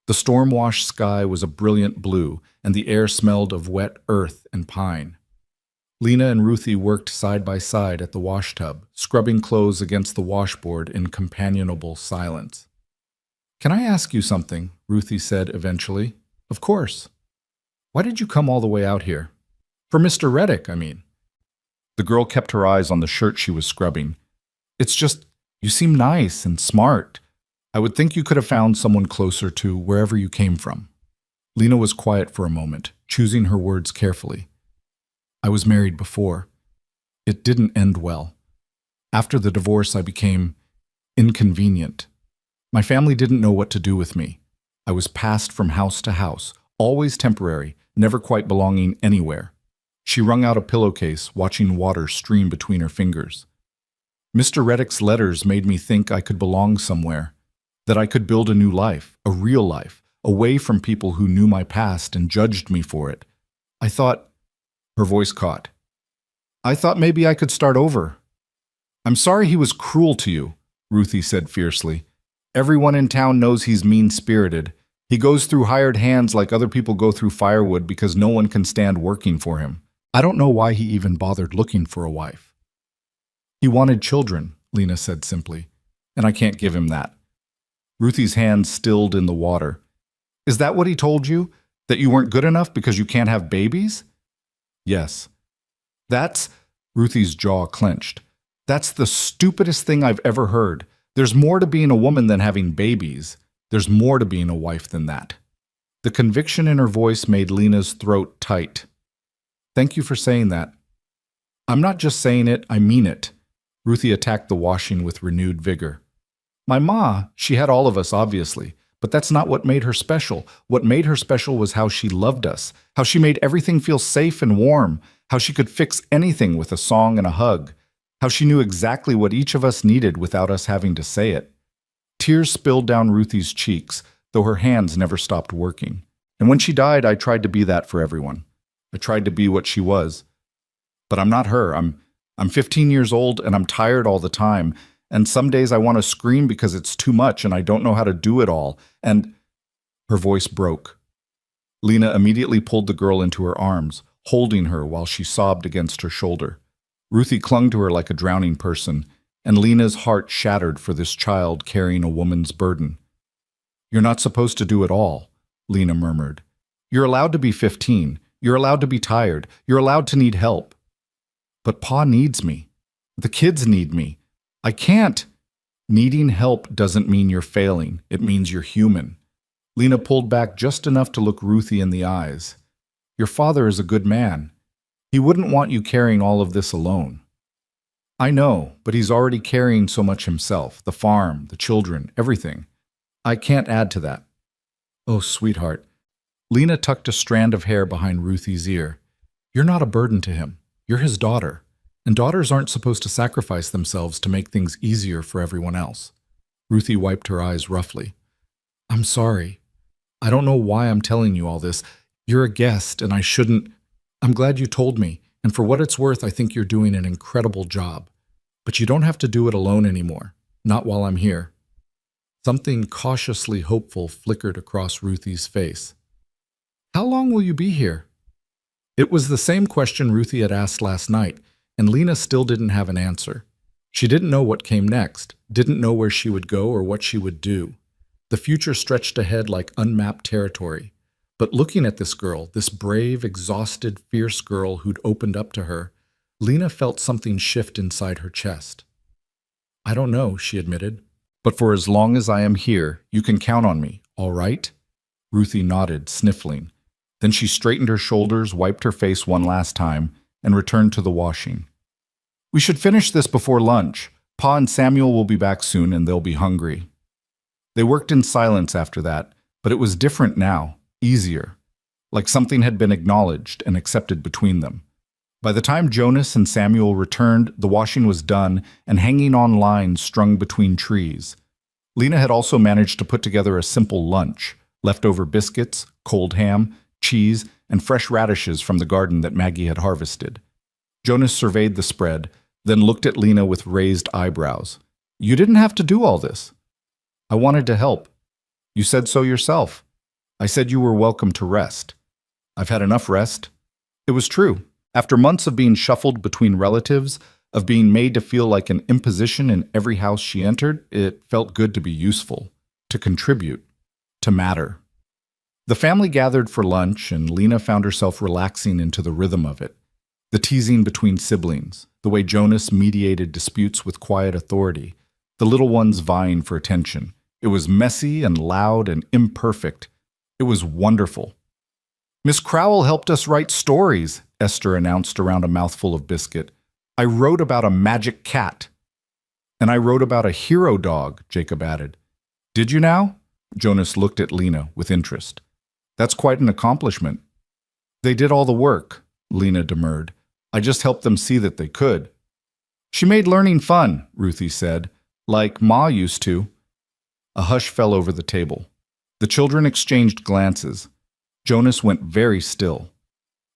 The storm-washed sky was a brilliant blue, and the air smelled of wet earth and pine. Lena and Ruthie worked side by side at the washtub, scrubbing clothes against the washboard in companionable silence. "Can I ask you something?" Ruthie said eventually. "Of course." "Why did you come all the way out here?" "For Mr. Reddick, I mean." The girl kept her eyes on the shirt she was scrubbing. "It's just, you seem nice and smart. I would think you could have found someone closer to wherever you came from." Lena was quiet for a moment, choosing her words carefully. "I was married before. It didn't end well. After the divorce, I became inconvenient. My family didn't know what to do with me. I was passed from house to house, always temporary, never quite belonging anywhere. She wrung out a pillowcase, watching water stream between her fingers. Mr. Reddick's letters made me think I could belong somewhere, that I could build a new life, a real life, away from people who knew my past and judged me for it. I thought, her voice caught. I thought maybe I could start over. I'm sorry he was cruel to you, Ruthie said fiercely. Everyone in town knows he's mean-spirited. He goes through hired hands like other people go through firewood because no one can stand working for him. I don't know why he even bothered looking for a wife. He wanted children, Lena said simply, and I can't give him that. Ruthie's hands stilled in the water. Is that what he told you? That you weren't good enough because you can't have babies? Yes. Ruthie's jaw clenched. That's the stupidest thing I've ever heard. There's more to being a woman than having babies. There's more to being a wife than that. The conviction in her voice made Lena's throat tight. Thank you for saying that. I'm not just saying it, I mean it. Ruthie attacked the washing with renewed vigor. My ma, she had all of us, obviously, but that's not what made her special. What made her special was how she loved us, how she made everything feel safe and warm, how she could fix anything with a song and a hug, how she knew exactly what each of us needed without us having to say it. Tears spilled down Ruthie's cheeks, though her hands never stopped working. And when she died, I tried to be that for everyone. I tried to be what she was. But I'm not her. I'm 15 years old and I'm tired all the time. And some days I want to scream because it's too much and I don't know how to do it all. And her voice broke. Lena immediately pulled the girl into her arms, holding her while she sobbed against her shoulder. Ruthie clung to her like a drowning person, and Lena's heart shattered for this child carrying a woman's burden. You're not supposed to do it all, Lena murmured. You're allowed to be 15. You're allowed to be tired. You're allowed to need help. But Pa needs me. The kids need me. I can't. Needing help doesn't mean you're failing. It means you're human. Lena pulled back just enough to look Ruthie in the eyes. Your father is a good man. He wouldn't want you carrying all of this alone. I know, but he's already carrying so much himself, the farm, the children, everything. I can't add to that. Oh, sweetheart. Lena tucked a strand of hair behind Ruthie's ear. You're not a burden to him. You're his daughter. And daughters aren't supposed to sacrifice themselves to make things easier for everyone else. Ruthie wiped her eyes roughly. I'm sorry. I don't know why I'm telling you all this. You're a guest, and I shouldn't. I'm glad you told me, and for what it's worth, I think you're doing an incredible job. But you don't have to do it alone anymore. Not while I'm here. Something cautiously hopeful flickered across Ruthie's face. How long will you be here? It was the same question Ruthie had asked last night, and Lena still didn't have an answer. She didn't know what came next, didn't know where she would go or what she would do. The future stretched ahead like unmapped territory. But looking at this girl, this brave, exhausted, fierce girl who'd opened up to her, Lena felt something shift inside her chest. I don't know, she admitted. But for as long as I am here, you can count on me, all right? Ruthie nodded, sniffling. Then she straightened her shoulders, wiped her face one last time, and returned to the washing. We should finish this before lunch. Pa and Samuel will be back soon, and they'll be hungry. They worked in silence after that, but it was different now. Easier, like something had been acknowledged and accepted between them. By the time Jonas and Samuel returned, the washing was done and hanging on lines strung between trees. Lena had also managed to put together a simple lunch, leftover biscuits, cold ham, cheese, and fresh radishes from the garden that Maggie had harvested. Jonas surveyed the spread, then looked at Lena with raised eyebrows. You didn't have to do all this. I wanted to help. You said so yourself. I said you were welcome to rest. I've had enough rest. It was true. After months of being shuffled between relatives, of being made to feel like an imposition in every house she entered, it felt good to be useful, to contribute, to matter. The family gathered for lunch, and Lena found herself relaxing into the rhythm of it. The teasing between siblings, the way Jonas mediated disputes with quiet authority, the little ones vying for attention. It was messy and loud and imperfect. It was wonderful. Miss Crowell helped us write stories, Esther announced around a mouthful of biscuit. I wrote about a magic cat. And I wrote about a hero dog, Jacob added. Did you now? Jonas looked at Lena with interest. That's quite an accomplishment. They did all the work, Lena demurred. I just helped them see that they could. She made learning fun, Ruthie said, like Ma used to. A hush fell over the table. The children exchanged glances. Jonas went very still.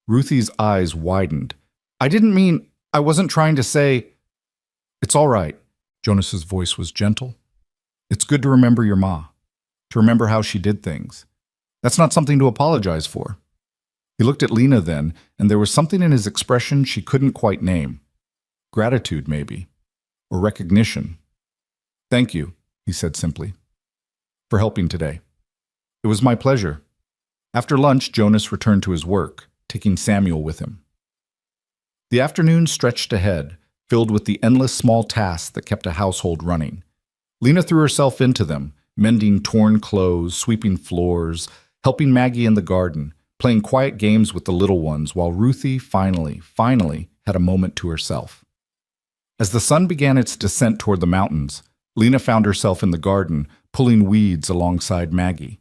Ruthie's eyes widened. I wasn't trying to say. It's all right. Jonas's voice was gentle. It's good to remember your Ma, to remember how she did things. That's not something to apologize for. He looked at Lena then, and there was something in his expression she couldn't quite name. Gratitude, maybe, or recognition. Thank you, he said simply, for helping today. It was my pleasure. After lunch, Jonas returned to his work, taking Samuel with him. The afternoon stretched ahead, filled with the endless small tasks that kept a household running. Lena threw herself into them, mending torn clothes, sweeping floors, helping Maggie in the garden, playing quiet games with the little ones, while Ruthie finally had a moment to herself. As the sun began its descent toward the mountains, Lena found herself in the garden, pulling weeds alongside Maggie.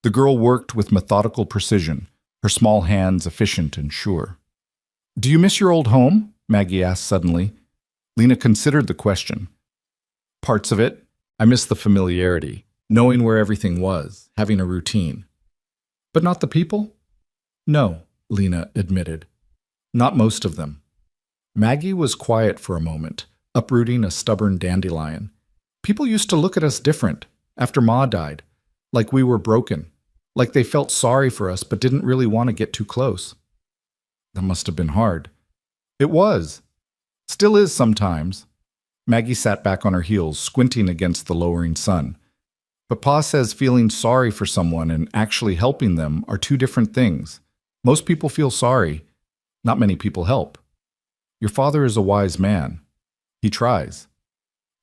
The girl worked with methodical precision, her small hands efficient and sure. Do you miss your old home? Maggie asked suddenly. Lena considered the question. Parts of it. I miss the familiarity, knowing where everything was, having a routine. But not the people? No, Lena admitted. Not most of them. Maggie was quiet for a moment, uprooting a stubborn dandelion. People used to look at us different after Ma died, like we were broken, like they felt sorry for us but didn't really want to get too close. That must have been hard. It was. Still is sometimes. Maggie sat back on her heels, squinting against the lowering sun. But Pa says feeling sorry for someone and actually helping them are two different things. Most people feel sorry. Not many people help. Your father is a wise man. He tries.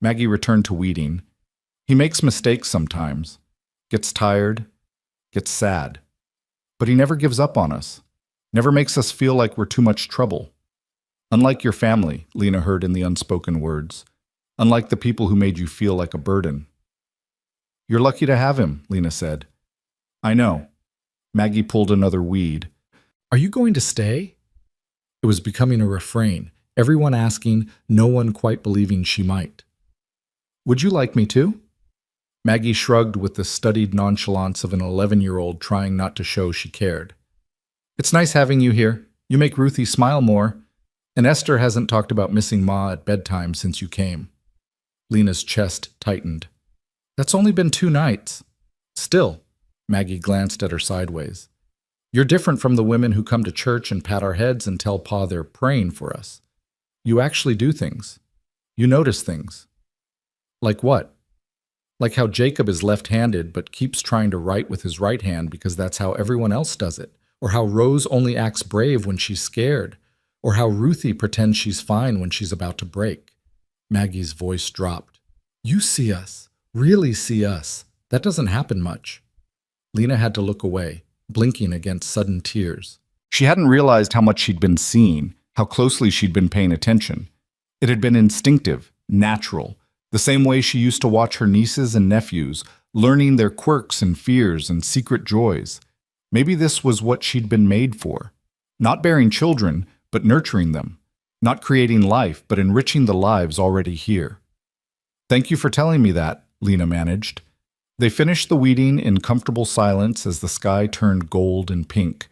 Maggie returned to weeding. He makes mistakes sometimes, gets tired, gets sad. But he never gives up on us, never makes us feel like we're too much trouble. Unlike your family, Lena heard in the unspoken words. Unlike the people who made you feel like a burden. You're lucky to have him, Lena said. I know. Maggie pulled another weed. Are you going to stay? It was becoming a refrain, everyone asking, no one quite believing she might. Would you like me to? Maggie shrugged with the studied nonchalance of an 11-year-old trying not to show she cared. It's nice having you here. You make Ruthie smile more. And Esther hasn't talked about missing Ma at bedtime since you came. Lena's chest tightened. That's only been 2 nights. Still, Maggie glanced at her sideways. You're different from the women who come to church and pat our heads and tell Pa they're praying for us. You actually do things. You notice things. Like what? Like how Jacob is left-handed but keeps trying to write with his right hand because that's how everyone else does it. Or how Rose only acts brave when she's scared. Or how Ruthie pretends she's fine when she's about to break. Maggie's voice dropped. You see us. Really see us. That doesn't happen much. Lena had to look away, blinking against sudden tears. She hadn't realized how much she'd been seeing, how closely she'd been paying attention. It had been instinctive, natural, the same way she used to watch her nieces and nephews, learning their quirks and fears and secret joys. Maybe this was what she'd been made for. Not bearing children, but nurturing them. Not creating life, but enriching the lives already here. Thank you for telling me that, Lena managed. They finished the weeding in comfortable silence as the sky turned gold and pink.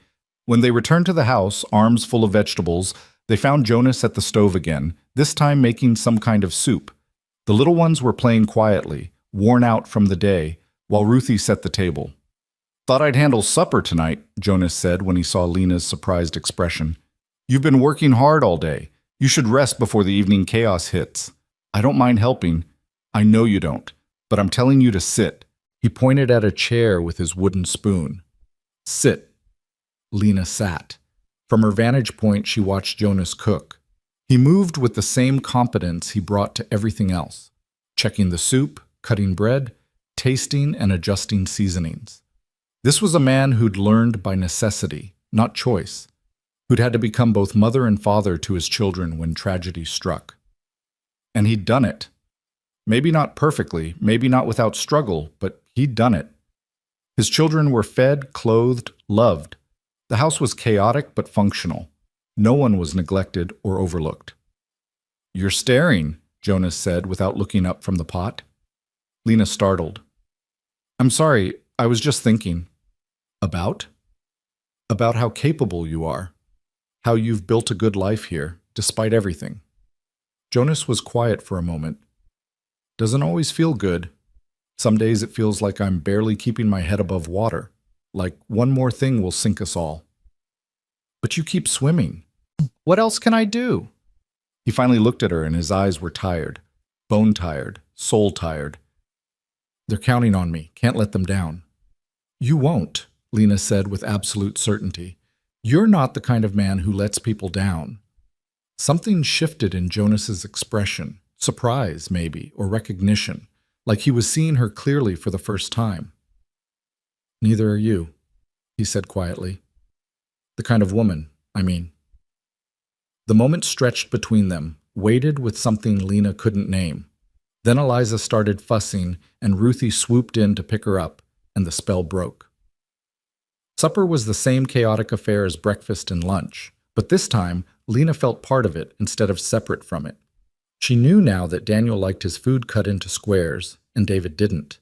When they returned to the house, arms full of vegetables, they found Jonas at the stove again, this time making some kind of soup. The little ones were playing quietly, worn out from the day, while Ruthie set the table. Thought I'd handle supper tonight, Jonas said when he saw Lena's surprised expression. You've been working hard all day. You should rest before the evening chaos hits. I don't mind helping. I know you don't, but I'm telling you to sit. He pointed at a chair with his wooden spoon. Sit. Lena sat. From her vantage point, she watched Jonas cook. He moved with the same competence he brought to everything else, checking the soup, cutting bread, tasting and adjusting seasonings. This was a man who'd learned by necessity, not choice, who'd had to become both mother and father to his children when tragedy struck. And he'd done it. Maybe not perfectly, maybe not without struggle, but he'd done it. His children were fed, clothed, loved. The house was chaotic but functional. No one was neglected or overlooked. "You're staring," Jonas said without looking up from the pot. Lena startled. "I'm sorry, I was just thinking." "About?" "About how capable you are. How you've built a good life here, despite everything." Jonas was quiet for a moment. "Doesn't always feel good. Some days it feels like I'm barely keeping my head above water, like one more thing will sink us all." "But you keep swimming. What else can I do?" He finally looked at her and his eyes were tired, bone tired, soul tired. "They're counting on me. Can't let them down." "You won't," Lena said with absolute certainty. "You're not the kind of man who lets people down." Something shifted in Jonas's expression, surprise maybe, or recognition, like he was seeing her clearly for the first time. "Neither are you," he said quietly. "The kind of woman, I mean." The moment stretched between them, weighted with something Lena couldn't name. Then Eliza started fussing, and Ruthie swooped in to pick her up, and the spell broke. Supper was the same chaotic affair as breakfast and lunch, but this time Lena felt part of it instead of separate from it. She knew now that Daniel liked his food cut into squares, and David didn't.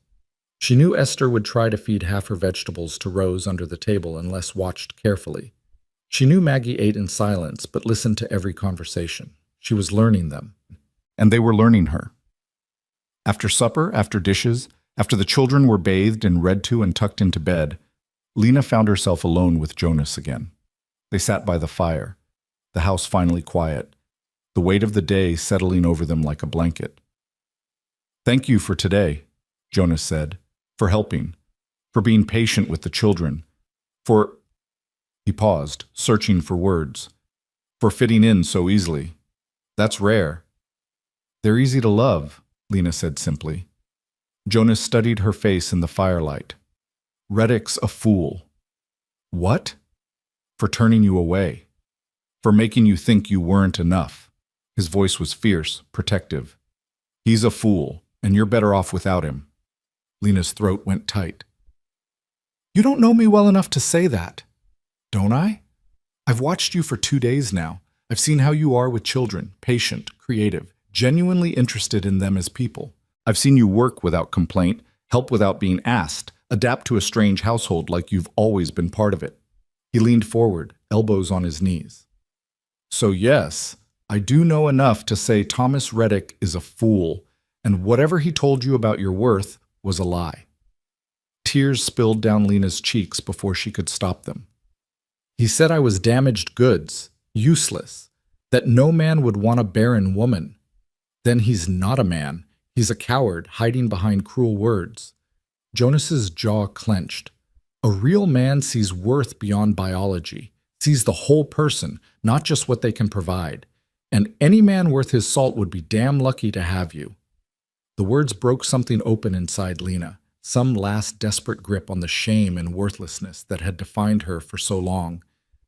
She knew Esther would try to feed half her vegetables to Rose under the table unless watched carefully. She knew Maggie ate in silence but listened to every conversation. She was learning them. And they were learning her. After supper, after dishes, after the children were bathed and read to and tucked into bed, Lena found herself alone with Jonas again. They sat by the fire, the house finally quiet, the weight of the day settling over them like a blanket. "Thank you for today," Jonas said, "for helping, for being patient with the children, for—" He paused, searching for words. "For fitting in so easily. That's rare." "They're easy to love," Lena said simply. Jonas studied her face in the firelight. "Reddick's a fool." "What?" "For turning you away. For making you think you weren't enough." His voice was fierce, protective. "He's a fool, and you're better off without him." Lena's throat went tight. "You don't know me well enough to say that." "Don't I? I've watched you for 2 days now. I've seen how you are with children, patient, creative, genuinely interested in them as people. I've seen you work without complaint, help without being asked, adapt to a strange household like you've always been part of it." He leaned forward, elbows on his knees. "So yes, I do know enough to say Thomas Reddick is a fool, and whatever he told you about your worth was a lie." Tears spilled down Lena's cheeks before she could stop them. "He said I was damaged goods, useless, that no man would want a barren woman. Then he's not a man. He's a coward, hiding behind cruel words." Jonas's jaw clenched. A real man sees worth beyond biology, sees the whole person, not just what they can provide. And any man worth his salt would be damn lucky to have you. The words broke something open inside Lena, some last desperate grip on the shame and worthlessness that had defined her for so long.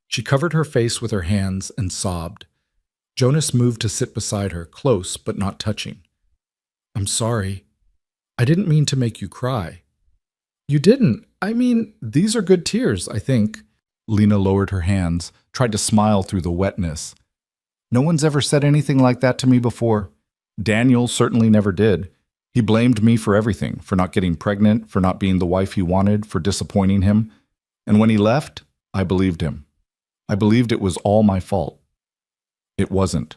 She covered her face with her hands and sobbed. Jonas moved to sit beside her, close but not touching. "I'm sorry. I didn't mean to make you cry." "You didn't. I mean, these are good tears, I think." Lena lowered her hands, tried to smile through the wetness. "No one's ever said anything like that to me before. Daniel certainly never did. He blamed me for everything, for not getting pregnant, for not being the wife he wanted, for disappointing him. And when he left, I believed him. I believed it was all my fault. It wasn't.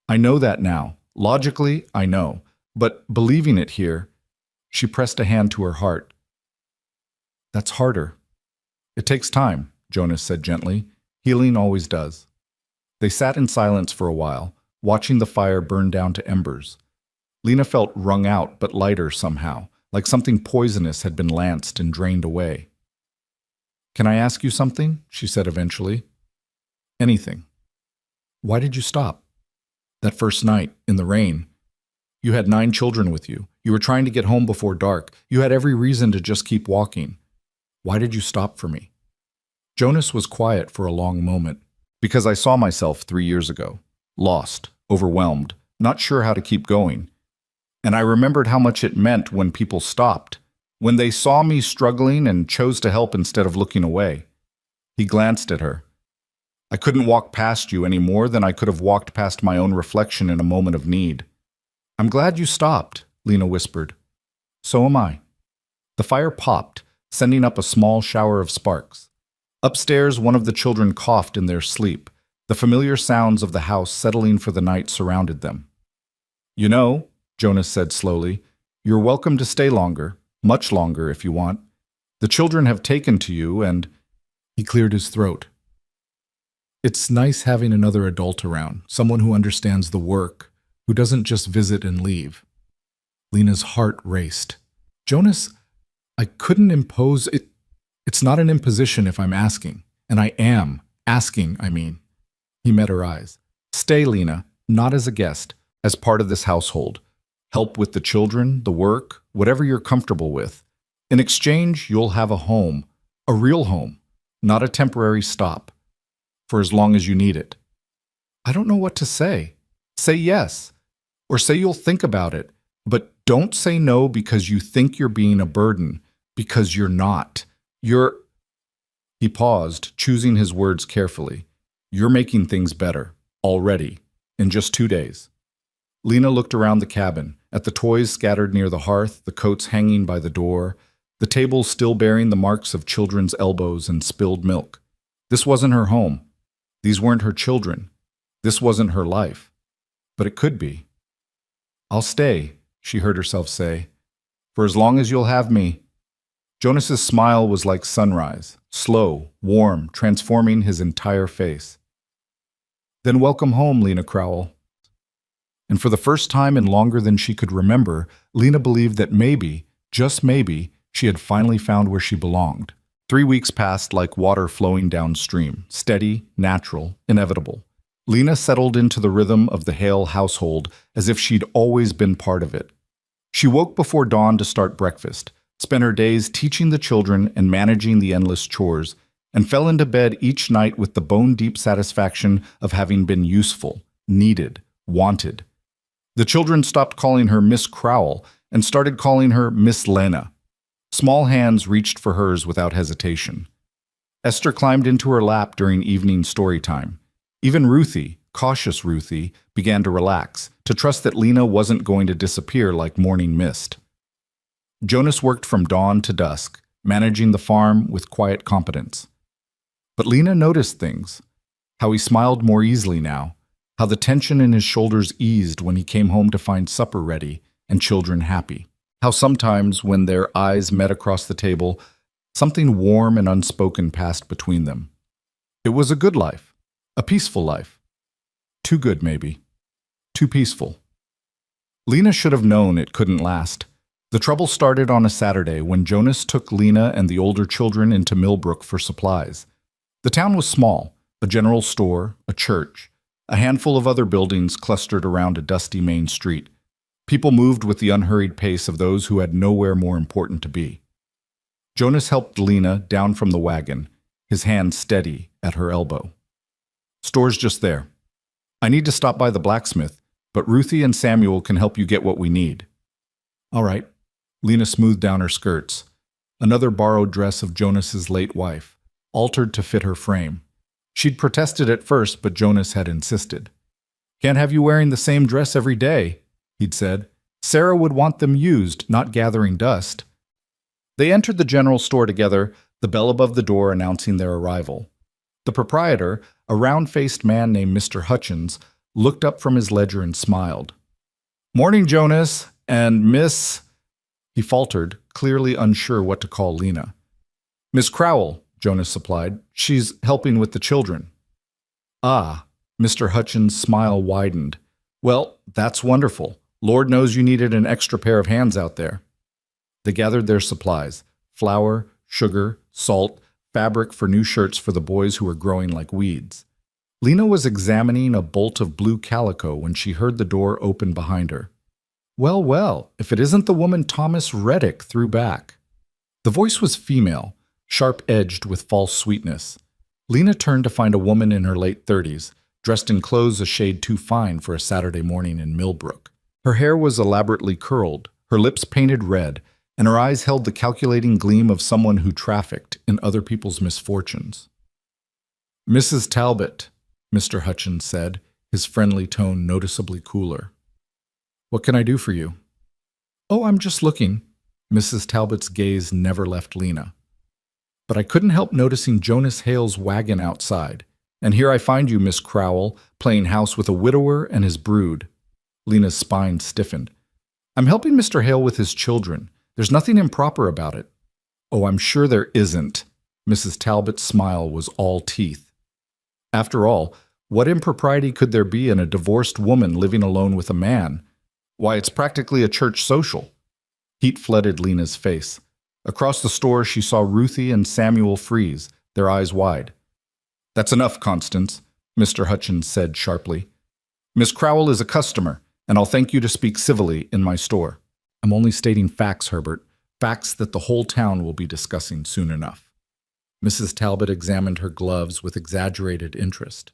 I know that now. Logically, I know. But believing it here," she pressed a hand to her heart. "That's harder." "It takes time," Jonas said gently. "Healing always does." They sat in silence for a while, watching the fire burn down to embers. Lena felt wrung out but lighter somehow, like something poisonous had been lanced and drained away. "Can I ask you something?" she said eventually. "Anything." "Why did you stop? That first night, in the rain. You had 9 children with you. You were trying to get home before dark. You had every reason to just keep walking. Why did you stop for me?" Jonas was quiet for a long moment. "Because I saw myself 3 years ago. Lost, overwhelmed, not sure how to keep going. And I remembered how much it meant when people stopped. When they saw me struggling and chose to help instead of looking away. He glanced at her. I couldn't walk past you any more than I could have walked past my own reflection in a moment of need. I'm glad you stopped, Lena whispered. So am I. The fire popped, sending up a small shower of sparks. Upstairs, one of the children coughed in their sleep. The familiar sounds of the house settling for the night surrounded them. You know, Jonas said slowly, you're welcome to stay longer, much longer if you want. The children have taken to you and… He cleared his throat. It's nice having another adult around, someone who understands the work, who doesn't just visit and leave. Lena's heart raced. Jonas, I couldn't impose it. It's not an imposition if I'm asking. And I am asking, I mean. He met her eyes. Stay, Lena, not as a guest, as part of this household. Help with the children, the work, whatever you're comfortable with. In exchange, you'll have a home, a real home, not a temporary stop, for as long as you need it. I don't know what to say. Say yes, or say you'll think about it, but don't say no because you think you're being a burden, because you're not. You're… He paused, choosing his words carefully. You're making things better, already, in just 2 days. Lena looked around the cabin, at the toys scattered near the hearth, the coats hanging by the door, the table still bearing the marks of children's elbows and spilled milk. This wasn't her home. These weren't her children. This wasn't her life. But it could be. I'll stay, she heard herself say, for as long as you'll have me. Jonas's smile was like sunrise, slow, warm, transforming his entire face. Then welcome home, Lena Crowell. And for the first time in longer than she could remember, Lena believed that maybe, just maybe, she had finally found where she belonged. 3 weeks passed like water flowing downstream, steady, natural, inevitable. Lena settled into the rhythm of the Hale household as if she'd always been part of it. She woke before dawn to start breakfast, spent her days teaching the children and managing the endless chores, and fell into bed each night with the bone-deep satisfaction of having been useful, needed, wanted. The children stopped calling her Miss Crowell and started calling her Miss Lena. Small hands reached for hers without hesitation. Esther climbed into her lap during evening story time. Even Ruthie, cautious Ruthie, began to relax, to trust that Lena wasn't going to disappear like morning mist. Jonas worked from dawn to dusk, managing the farm with quiet competence. But Lena noticed things, how he smiled more easily now, how the tension in his shoulders eased when he came home to find supper ready and children happy, how sometimes when their eyes met across the table, something warm and unspoken passed between them. It was a good life, a peaceful life. Too good, maybe. Too peaceful. Lena should have known it couldn't last. The trouble started on a Saturday when Jonas took Lena and the older children into Millbrook for supplies. The town was small, a general store, a church, a handful of other buildings clustered around a dusty main street. People moved with the unhurried pace of those who had nowhere more important to be. Jonas helped Lena down from the wagon, his hand steady at her elbow. Store's just there. I need to stop by the blacksmith, but Ruthie and Samuel can help you get what we need. All right. Lena smoothed down her skirts. Another borrowed dress of Jonas's late wife, altered to fit her frame. She'd protested at first, but Jonas had insisted. Can't have you wearing the same dress every day, he'd said. Sarah would want them used, not gathering dust. They entered the general store together, the bell above the door announcing their arrival. The proprietor, a round-faced man named Mr. Hutchins, looked up from his ledger and smiled. Morning, Jonas, and Miss… He faltered, clearly unsure what to call Lena. Miss Crowell, Jonas supplied. She's helping with the children. Ah, Mr. Hutchins' smile widened. Well, that's wonderful. Lord knows you needed an extra pair of hands out there. They gathered their supplies, flour, sugar, salt, fabric for new shirts for the boys who were growing like weeds. Lena was examining a bolt of blue calico when she heard the door open behind her. Well, well, if it isn't the woman Thomas Reddick threw back. The voice was female, sharp-edged with false sweetness. Lena turned to find a woman in her late 30s, dressed in clothes a shade too fine for a Saturday morning in Millbrook. Her hair was elaborately curled, her lips painted red, and her eyes held the calculating gleam of someone who trafficked in other people's misfortunes. "Mrs. Talbot," Mr. Hutchins said, his friendly tone noticeably cooler. "What can I do for you?" "Oh, I'm just looking." Mrs. Talbot's gaze never left Lena. "But I couldn't help noticing Jonas Hale's wagon outside. And here I find you, Miss Crowell, playing house with a widower and his brood." Lena's spine stiffened. "I'm helping Mr. Hale with his children. There's nothing improper about it." "Oh, I'm sure there isn't." Mrs. Talbot's smile was all teeth. "After all, what impropriety could there be in a divorced woman living alone with a man? Why, it's practically a church social." Heat flooded Lena's face. Across the store, she saw Ruthie and Samuel freeze, their eyes wide. "That's enough, Constance," Mr. Hutchins said sharply. "Miss Crowell is a customer, and I'll thank you to speak civilly in my store." "I'm only stating facts, Herbert, facts that the whole town will be discussing soon enough." Mrs. Talbot examined her gloves with exaggerated interest.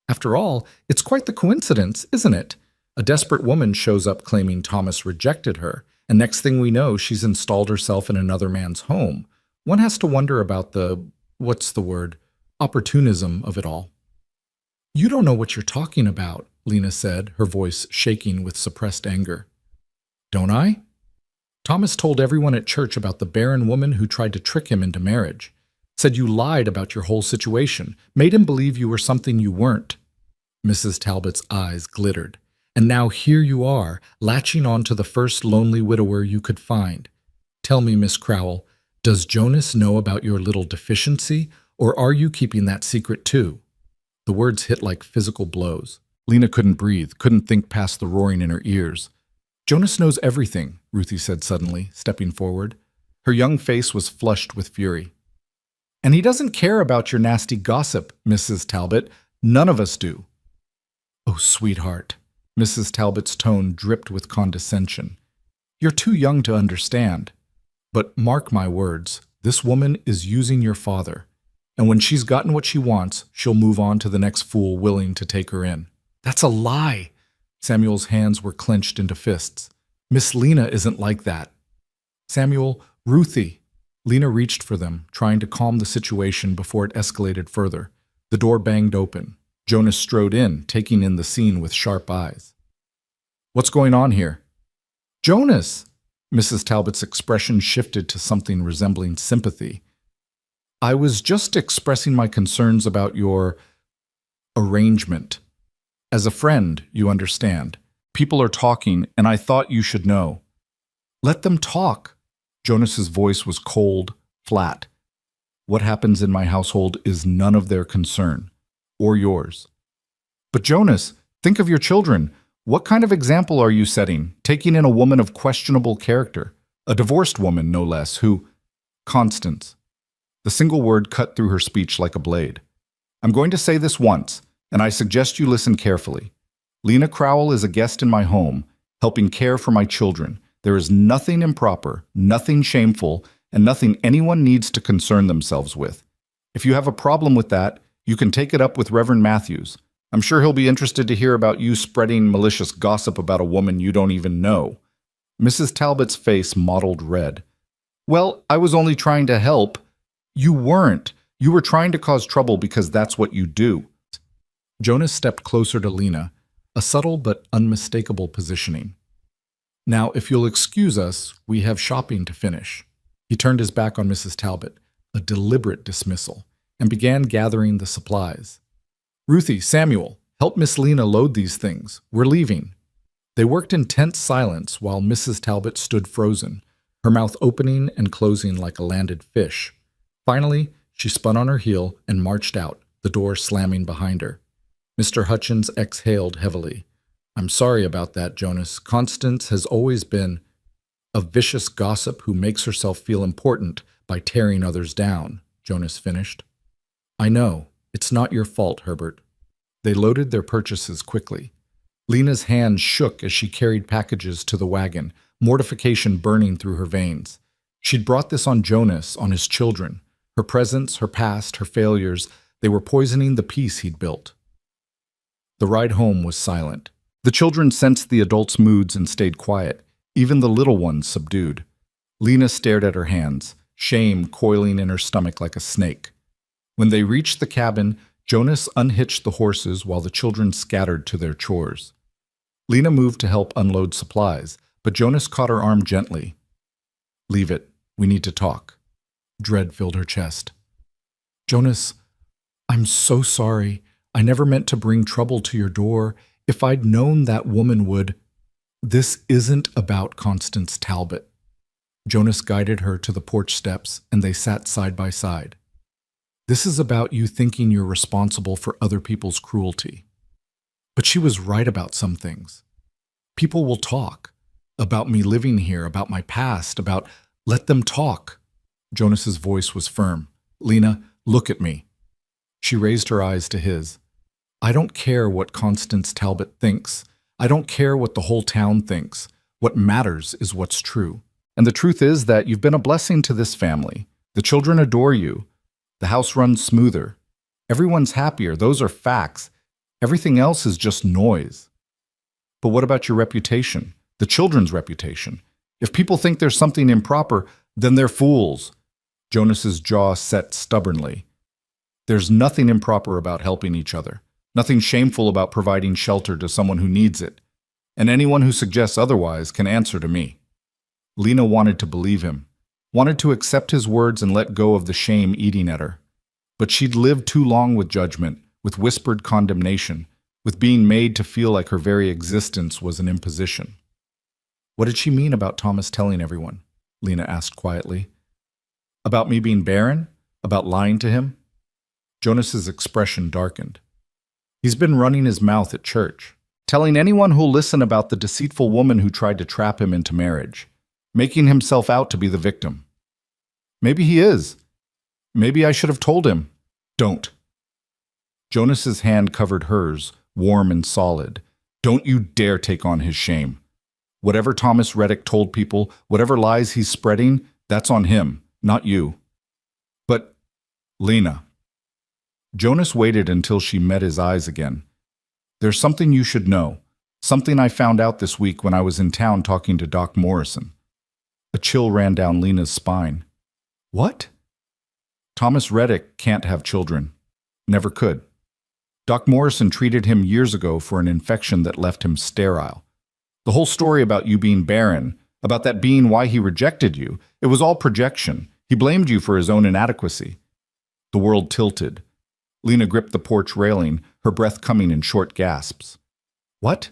"After all, it's quite the coincidence, isn't it? A desperate woman shows up claiming Thomas rejected her, and next thing we know, she's installed herself in another man's home. One has to wonder about opportunism of it all." "You don't know what you're talking about," Lena said, her voice shaking with suppressed anger. "Don't I? Thomas told everyone at church about the Barren woman who tried to trick him into marriage. Said you lied about your whole situation, made him believe you were something you weren't." Mrs. Talbot's eyes glittered. "And now here you are, latching on to the first lonely widower you could find. Tell me, Miss Crowell, does Jonas know about your little deficiency, or are you keeping that secret too?" The words hit like physical blows. Lena couldn't breathe, couldn't think past the roaring in her ears. "Jonas knows everything," Ruthie said suddenly, stepping forward. Her young face was flushed with fury. "And he doesn't care about your nasty gossip, Mrs. Talbot. None of us do." "Oh, sweetheart." Mrs. Talbot's tone dripped with condescension. "You're too young to understand. But mark my words, this woman is using your father. And when she's gotten what she wants, she'll move on to the next fool willing to take her in." "That's a lie." Samuel's hands were clenched into fists. "Miss Lena isn't like that." "Samuel, Ruthie." Lena reached for them, trying to calm the situation before it escalated further. The door banged open. Jonas strode in, taking in the scene with sharp eyes. "What's going on here?" "Jonas!" Mrs. Talbot's expression shifted to something resembling sympathy. "I was just expressing my concerns about your arrangement. As a friend, you understand. People are talking, and I thought you should know." "Let them talk." Jonas's voice was cold, flat. "What happens in my household is none of their concern. Or yours." "But Jonas, think of your children. What kind of example are you setting, taking in a woman of questionable character? A divorced woman, no less, who—" "Constance." The single word cut through her speech like a blade. "I'm going to say this once, and I suggest you listen carefully. Lena Crowell is a guest in my home, helping care for my children. There is nothing improper, nothing shameful, and nothing anyone needs to concern themselves with. If you have a problem with that, you can take it up with Reverend Matthews. I'm sure he'll be interested to hear about you spreading malicious gossip about a woman you don't even know." Mrs. Talbot's face mottled red. "Well, I was only trying to help." "You weren't. You were trying to cause trouble because that's what you do." Jonas stepped closer to Lena, a subtle but unmistakable positioning. "Now, if you'll excuse us, we have shopping to finish." He turned his back on Mrs. Talbot, a deliberate dismissal, and began gathering the supplies. "Ruthie, Samuel, help Miss Lena load these things. We're leaving." They worked in tense silence while Mrs. Talbot stood frozen, her mouth opening and closing like a landed fish. Finally, she spun on her heel and marched out, the door slamming behind her. Mr. Hutchins exhaled heavily. "I'm sorry about that, Jonas. Constance has always been a vicious gossip who makes herself feel important by tearing others down," Jonas finished. "I know. It's not your fault, Herbert." They loaded their purchases quickly. Lena's hands shook as she carried packages to the wagon, mortification burning through her veins. She'd brought this on Jonas, on his children. Her presence, her past, her failures, they were poisoning the peace he'd built. The ride home was silent. The children sensed the adults' moods and stayed quiet, even the little ones subdued. Lena stared at her hands, shame coiling in her stomach like a snake. When they reached the cabin, Jonas unhitched the horses while the children scattered to their chores. Lena moved to help unload supplies, but Jonas caught her arm gently. "Leave it. We need to talk." Dread filled her chest. "Jonas, I'm so sorry. I never meant to bring trouble to your door. If I'd known that woman would—" "This isn't about Constance Talbot." Jonas guided her to the porch steps, and they sat side by side. "This is about you thinking you're responsible for other people's cruelty." But she was right about some things. People will talk. About me living here, about my past, about— Let them talk. Jonas's voice was firm. "Lena, look at me." She raised her eyes to his. "I don't care what Constance Talbot thinks. I don't care what the whole town thinks. What matters is what's true. And the truth is that you've been a blessing to this family. The children adore you. The house runs smoother. Everyone's happier. Those are facts. Everything else is just noise." "But what about your reputation? The children's reputation? If people think there's something improper, then they're fools." Jonas's jaw set stubbornly. "There's nothing improper about helping each other. Nothing shameful about providing shelter to someone who needs it. And anyone who suggests otherwise can answer to me." Lena wanted to believe him, wanted to accept his words and let go of the shame eating at her. But she'd lived too long with judgment, with whispered condemnation, with being made to feel like her very existence was an imposition. "What did she mean about Thomas telling everyone?" Lena asked quietly. "About me being barren? About lying to him?" Jonas's expression darkened. "He's been running his mouth at church, telling anyone who'll listen about the deceitful woman who tried to trap him into marriage, making himself out to be the victim. Maybe he is. Maybe I should have told him." "Don't." Jonas's hand covered hers, warm and solid. "Don't you dare take on his shame. Whatever Thomas Reddick told people, whatever lies he's spreading, that's on him, not you." "But, Lena." Jonas waited until she met his eyes again. "There's something you should know, something I found out this week when I was in town talking to Doc Morrison." A chill ran down Lena's spine. "What?" "Thomas Reddick can't have children. Never could. Doc Morrison treated him years ago for an infection that left him sterile. The whole story about you being barren, about that being why he rejected you, it was all projection. He blamed you for his own inadequacy." The world tilted. Lena gripped the porch railing, her breath coming in short gasps. "What?"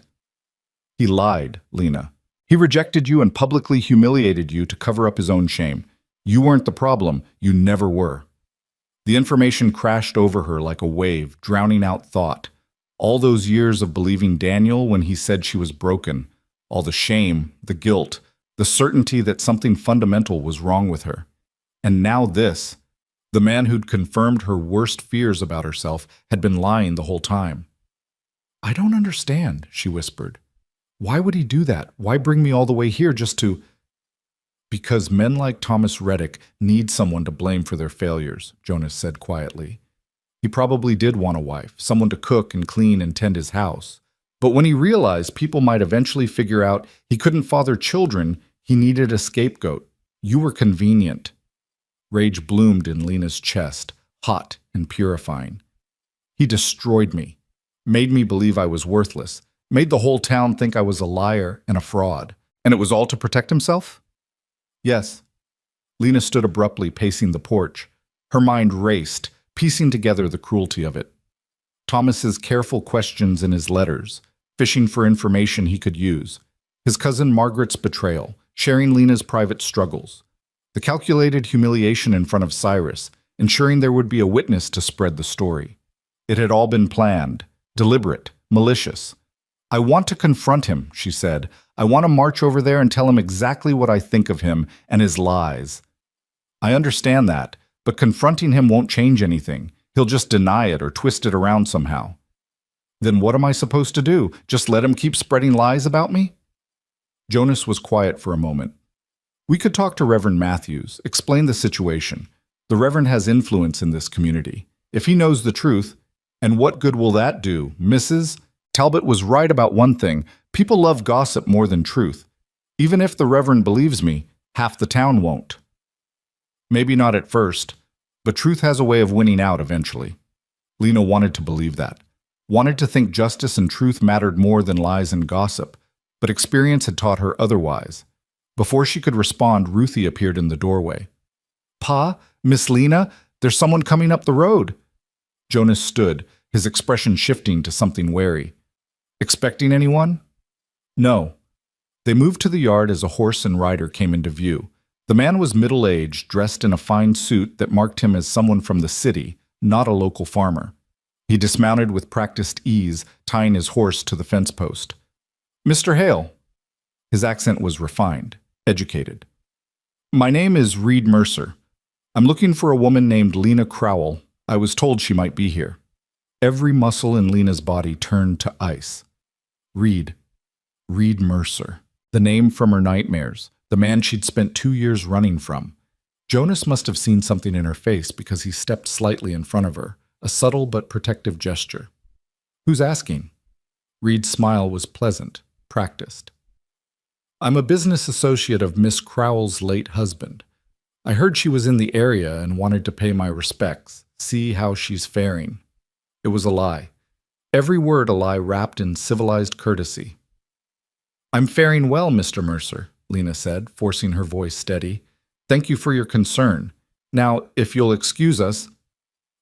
"He lied, Lena. He rejected you and publicly humiliated you to cover up his own shame. You weren't the problem. You never were." The information crashed over her like a wave, drowning out thought. All those years of believing Daniel when he said she was broken, all the shame, the guilt, the certainty that something fundamental was wrong with her. And now this. The man who'd confirmed her worst fears about herself had been lying the whole time. "I don't understand," she whispered. "Why would he do that? Why bring me all the way here just to—" "Because men like Thomas Reddick need someone to blame for their failures," Jonas said quietly. "He probably did want a wife, someone to cook and clean and tend his house. But when he realized people might eventually figure out he couldn't father children, he needed a scapegoat. You were convenient." Rage bloomed in Lena's chest, hot and purifying. "He destroyed me, made me believe I was worthless, made the whole town think I was a liar and a fraud. And it was all to protect himself?" "Yes." Lena stood abruptly, pacing the porch. Her mind raced, piecing together the cruelty of it. Thomas's careful questions in his letters, fishing for information he could use. His cousin Margaret's betrayal, sharing Lena's private struggles. The calculated humiliation in front of Cyrus, ensuring there would be a witness to spread the story. It had all been planned, deliberate, malicious. "I want to confront him," she said. "I want to march over there and tell him exactly what I think of him and his lies." "I understand that, but confronting him won't change anything. He'll just deny it or twist it around somehow." "Then what am I supposed to do? Just let him keep spreading lies about me?" Jonas was quiet for a moment. "We could talk to Reverend Matthews, explain the situation. The Reverend has influence in this community. If he knows the truth, and what good will that do, Mrs.? Talbot was right about one thing. People love gossip more than truth. Even if the Reverend believes me, half the town won't. Maybe not at first, but truth has a way of winning out eventually. Lena wanted to believe that, wanted to think justice and truth mattered more than lies and gossip, but experience had taught her otherwise. Before she could respond, Ruthie appeared in the doorway. "Pa, Miss Lena, there's someone coming up the road." Jonas stood, his expression shifting to something wary. "Expecting anyone?" "No." They moved to the yard as a horse and rider came into view. The man was middle-aged, dressed in a fine suit that marked him as someone from the city, not a local farmer. He dismounted with practiced ease, tying his horse to the fence post. "Mr. Hale." His accent was refined, educated. "My name is Reed Mercer. I'm looking for a woman named Lena Crowell. I was told she might be here." Every muscle in Lena's body turned to ice. Reed Mercer. The name from her nightmares, the man she'd spent 2 years running from. Jonas must have seen something in her face because he stepped slightly in front of her, a subtle but protective gesture. "Who's asking?" Reed's smile was pleasant, practiced. "I'm a business associate of Miss Crowell's late husband. I heard she was in the area and wanted to pay my respects, see how she's faring." It was a lie. Every word a lie wrapped in civilized courtesy. "I'm faring well, Mr. Mercer," Lena said, forcing her voice steady. "Thank you for your concern. Now, if you'll excuse us,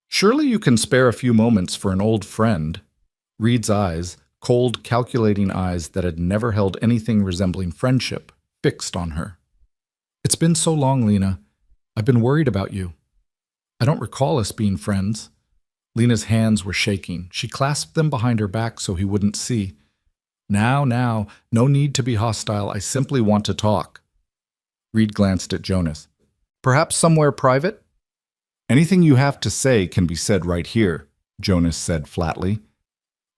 surely you can spare a few moments for an old friend." Reed's eyes, cold, calculating eyes that had never held anything resembling friendship, fixed on her. "It's been so long, Lena. I've been worried about you. I don't recall us being friends." Lena's hands were shaking. She clasped them behind her back so he wouldn't see. Now, no need to be hostile. I simply want to talk." Reed glanced at Jonas. "Perhaps somewhere private?" "Anything you have to say can be said right here," Jonas said flatly.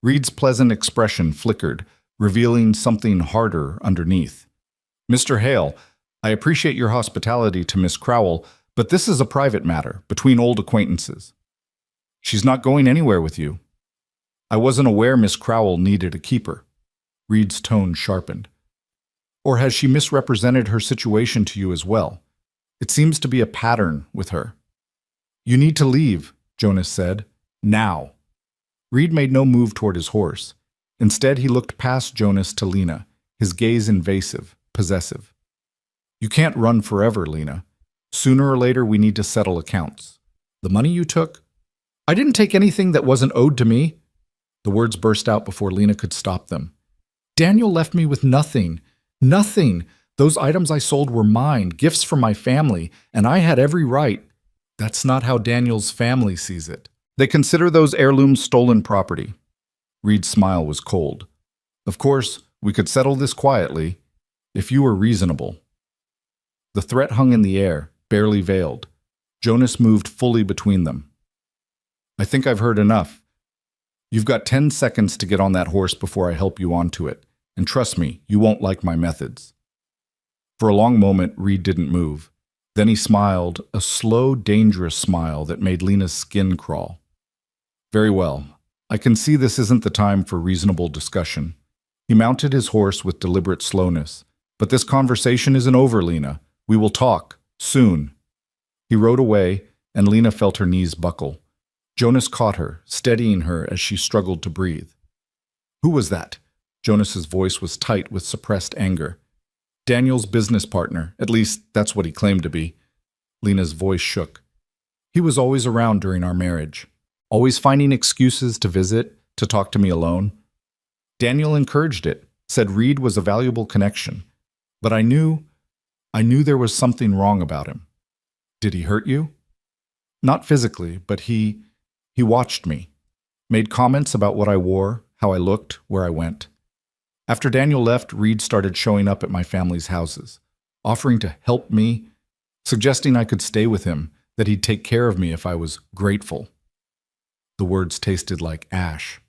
Reed's pleasant expression flickered, revealing something harder underneath. "Mr. Hale, I appreciate your hospitality to Miss Crowell, but this is a private matter, between old acquaintances. She's not going anywhere with you. I wasn't aware Miss Crowell needed a keeper." Reed's tone sharpened. "Or has she misrepresented her situation to you as well? It seems to be a pattern with her." "You need to leave," Jonas said. "Now." Reed made no move toward his horse. Instead, he looked past Jonas to Lena, his gaze invasive, possessive. "You can't run forever, Lena. Sooner or later, we need to settle accounts. The money you took—" "I didn't take anything that wasn't owed to me." The words burst out before Lena could stop them. "Daniel left me with nothing. Nothing. Those items I sold were mine, gifts from my family, and I had every right." "That's not how Daniel's family sees it. They consider those heirlooms stolen property." Reed's smile was cold. "Of course, we could settle this quietly, if you were reasonable." The threat hung in the air, barely veiled. Jonas moved fully between them. "I think I've heard enough. You've got 10 seconds to get on that horse before I help you onto it. And trust me, you won't like my methods." For a long moment, Reed didn't move. Then he smiled, a slow, dangerous smile that made Lena's skin crawl. "Very well. I can see this isn't the time for reasonable discussion." He mounted his horse with deliberate slowness. "But this conversation isn't over, Lena. We will talk, soon." He rode away, and Lena felt her knees buckle. Jonas caught her, steadying her as she struggled to breathe. "Who was that?" Jonas's voice was tight with suppressed anger. "Daniel's business partner. At least, that's what he claimed to be." Lena's voice shook. "He was always around during our marriage, always finding excuses to visit, to talk to me alone. Daniel encouraged it, said Reed was a valuable connection. But I knew there was something wrong about him." "Did he hurt you?" "Not physically, but he watched me, made comments about what I wore, how I looked, where I went. After Daniel left, Reed started showing up at my family's houses, offering to help me, suggesting I could stay with him, that he'd take care of me if I was grateful." The words tasted like ash.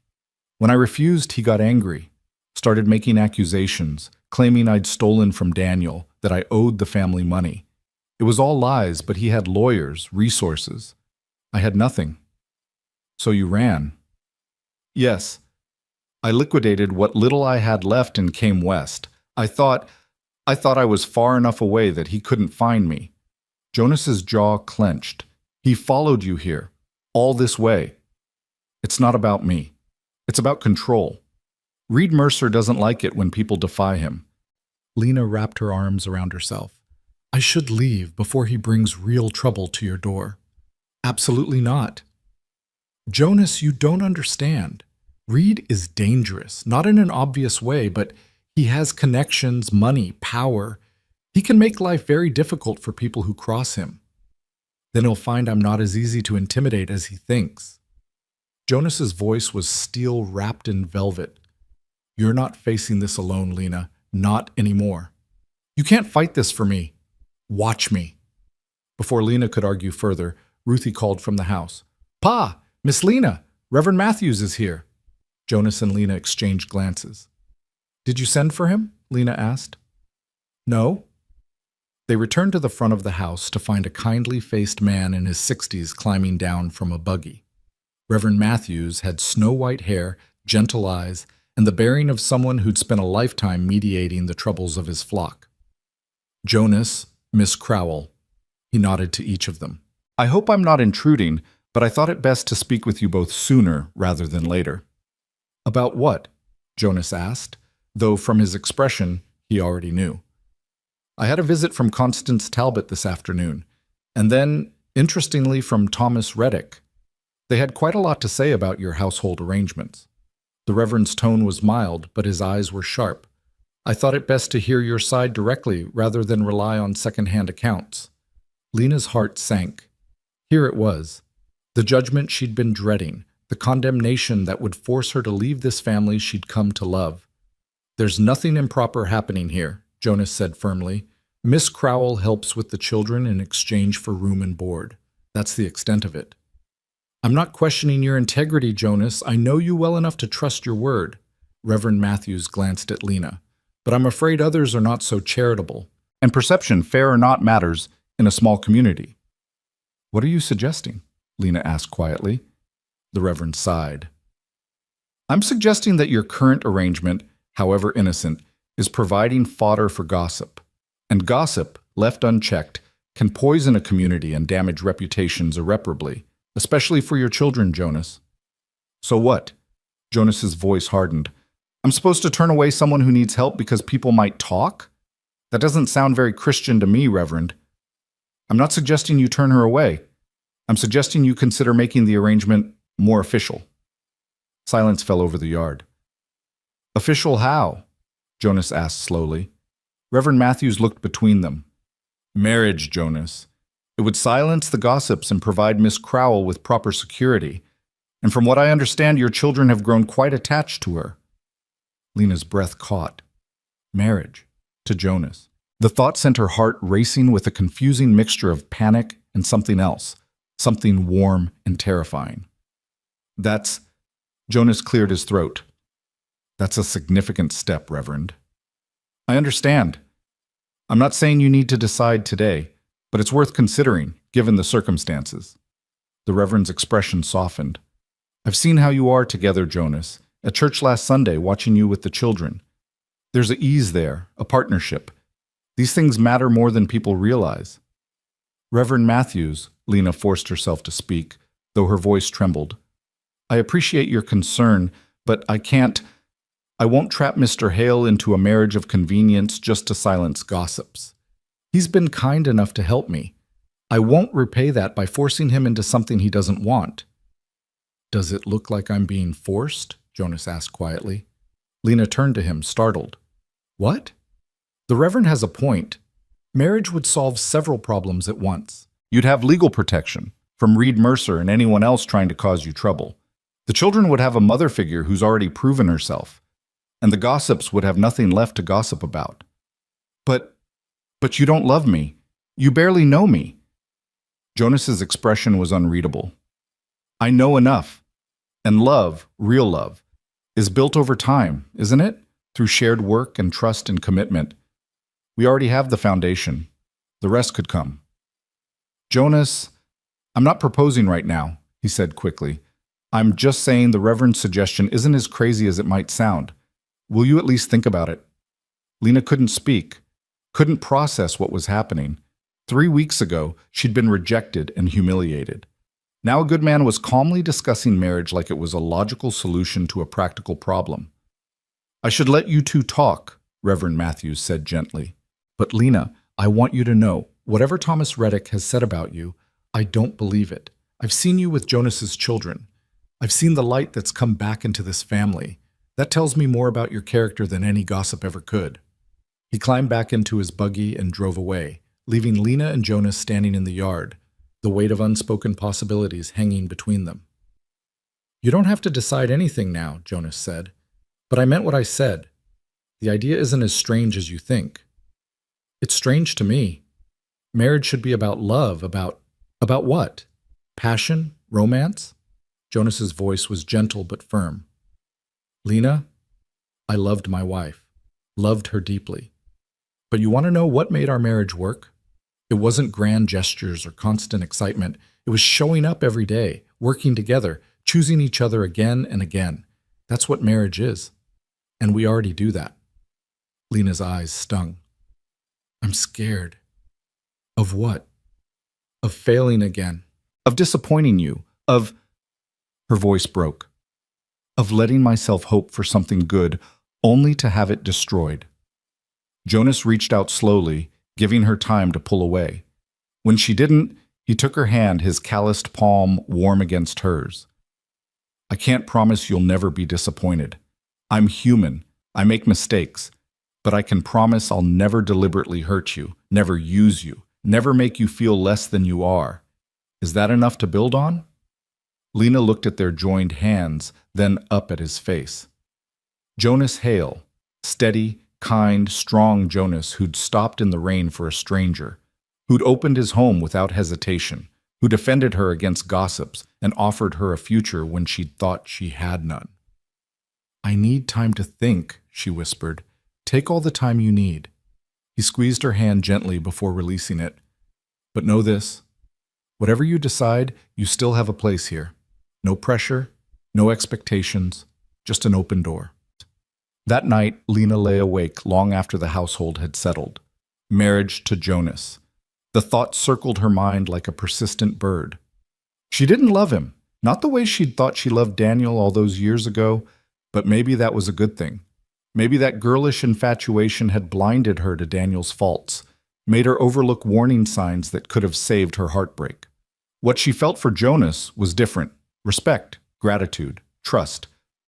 "When I refused, he got angry, started making accusations, claiming I'd stolen from Daniel, that I owed the family money. It was all lies, but he had lawyers, resources. I had nothing." "So you ran?" "Yes. I liquidated what little I had left and came west. I thought I thought I was far enough away that he couldn't find me. Jonas's jaw clenched. He followed you here, all this way. It's not about me. It's about control. Reed Mercer doesn't like it when people defy him. Lena wrapped her arms around herself. I should leave before he brings real trouble to your door. Absolutely not. Jonas, you don't understand. Reed is dangerous, not in an obvious way, but he has connections, money, power. He can make life very difficult for people who cross him. Then he'll find I'm not as easy to intimidate as he thinks. Jonas's voice was steel wrapped in velvet. You're not facing this alone, Lena. Not anymore. You can't fight this for me. Watch me. Before Lena could argue further, Ruthie called from the house. Pa! Miss Lena! Reverend Matthews is here. Jonas and Lena exchanged glances. Did you send for him? Lena asked. No. They returned to the front of the house to find a kindly-faced man in his 60s climbing down from a buggy. Reverend Matthews had snow-white hair, gentle eyes, and the bearing of someone who'd spent a lifetime mediating the troubles of his flock. Jonas, Miss Crowell. He nodded to each of them. I hope I'm not intruding, but I thought it best to speak with you both sooner rather than later. About what? Jonas asked, though from his expression he already knew. I had a visit from Constance Talbot this afternoon, and then, interestingly, from Thomas Reddick. They had quite a lot to say about your household arrangements. The Reverend's tone was mild, but his eyes were sharp. I thought it best to hear your side directly rather than rely on second-hand accounts. Lena's heart sank. Here it was. The judgment she'd been dreading, the condemnation that would force her to leave this family she'd come to love. There's nothing improper happening here, Jonas said firmly. Miss Crowell helps with the children in exchange for room and board. That's the extent of it. I'm not questioning your integrity, Jonas. I know you well enough to trust your word. Reverend Matthews glanced at Lena. But I'm afraid others are not so charitable. And perception, fair or not, matters in a small community. What are you suggesting? Lena asked quietly. The Reverend sighed. I'm suggesting that your current arrangement, however innocent, is providing fodder for gossip. And gossip, left unchecked, can poison a community and damage reputations irreparably, especially for your children, Jonas. So what? Jonas's voice hardened. I'm supposed to turn away someone who needs help because people might talk? That doesn't sound very Christian to me, Reverend. I'm not suggesting you turn her away. I'm suggesting you consider making the arrangement more official. Silence fell over the yard. Official how? Jonas asked slowly. Reverend Matthews looked between them. Marriage, Jonas. It would silence the gossips and provide Miss Crowell with proper security. And from what I understand, your children have grown quite attached to her. Lena's breath caught. Marriage. To Jonas. The thought sent her heart racing with a confusing mixture of panic and something else. Something warm and terrifying. That's... Jonas cleared his throat. That's a significant step, Reverend. I understand. I'm not saying you need to decide today, but it's worth considering, given the circumstances. The Reverend's expression softened. I've seen how you are together, Jonas, at church last Sunday, watching you with the children. There's an ease there, a partnership. These things matter more than people realize. Reverend Matthews, Lena forced herself to speak, though her voice trembled. I appreciate your concern, but I won't trap Mr. Hale into a marriage of convenience just to silence gossips. He's been kind enough to help me. I won't repay that by forcing him into something he doesn't want. Does it look like I'm being forced? Jonas asked quietly. Lena turned to him, startled. What? The Reverend has a point. Marriage would solve several problems at once. You'd have legal protection from Reed Mercer and anyone else trying to cause you trouble. The children would have a mother figure who's already proven herself. And the gossips would have nothing left to gossip about. But you don't love me. You barely know me. Jonas's expression was unreadable. I know enough. And love, real love, is built over time, isn't it? Through shared work and trust and commitment. We already have the foundation. The rest could come. Jonas, I'm not proposing right now, he said quickly. I'm just saying the Reverend's suggestion isn't as crazy as it might sound. Will you at least think about it? Lena couldn't speak. couldn't process what was happening. 3 weeks ago, she'd been rejected and humiliated. Now a good man was calmly discussing marriage like it was a logical solution to a practical problem. "I should let you two talk," Reverend Matthews said gently. "But Lena, I want you to know, whatever Thomas Reddick has said about you, I don't believe it. I've seen you with Jonas's children. I've seen the light that's come back into this family. That tells me more about your character than any gossip ever could." He climbed back into his buggy and drove away, leaving Lena and Jonas standing in the yard, the weight of unspoken possibilities hanging between them. "You don't have to decide anything now," Jonas said. "But I meant what I said. The idea isn't as strange as you think. It's strange to me. Marriage should be about love, about what? Passion? Romance?" Jonas's voice was gentle but firm. "Lena, I loved my wife, loved her deeply. But you want to know what made our marriage work? It wasn't grand gestures or constant excitement. It was showing up every day, working together, choosing each other again and again. That's what marriage is. And we already do that." Lena's eyes stung. "I'm scared." "Of what?" "Of failing again. Of disappointing you. Of—" Her voice broke. "Of letting myself hope for something good, only to have it destroyed." Jonas reached out slowly, giving her time to pull away. When she didn't, he took her hand, his calloused palm warm against hers. "I can't promise you'll never be disappointed. I'm human. I make mistakes. But I can promise I'll never deliberately hurt you, never use you, never make you feel less than you are. Is that enough to build on?" Lena looked at their joined hands, then up at his face. Jonas Hale, steady, kind, strong Jonas who'd stopped in the rain for a stranger, who'd opened his home without hesitation, who defended her against gossips and offered her a future when she'd thought she had none. "I need time to think," she whispered. "Take all the time you need." He squeezed her hand gently before releasing it. "But know this. Whatever you decide, you still have a place here. No pressure, no expectations, just an open door." That night, Lena lay awake long after the household had settled. Marriage to Jonas. The thought circled her mind like a persistent bird. She didn't love him, not the way she'd thought she loved Daniel all those years ago, but maybe that was a good thing. Maybe that girlish infatuation had blinded her to Daniel's faults, made her overlook warning signs that could have saved her heartbreak. What she felt for Jonas was different. Respect, gratitude, trust.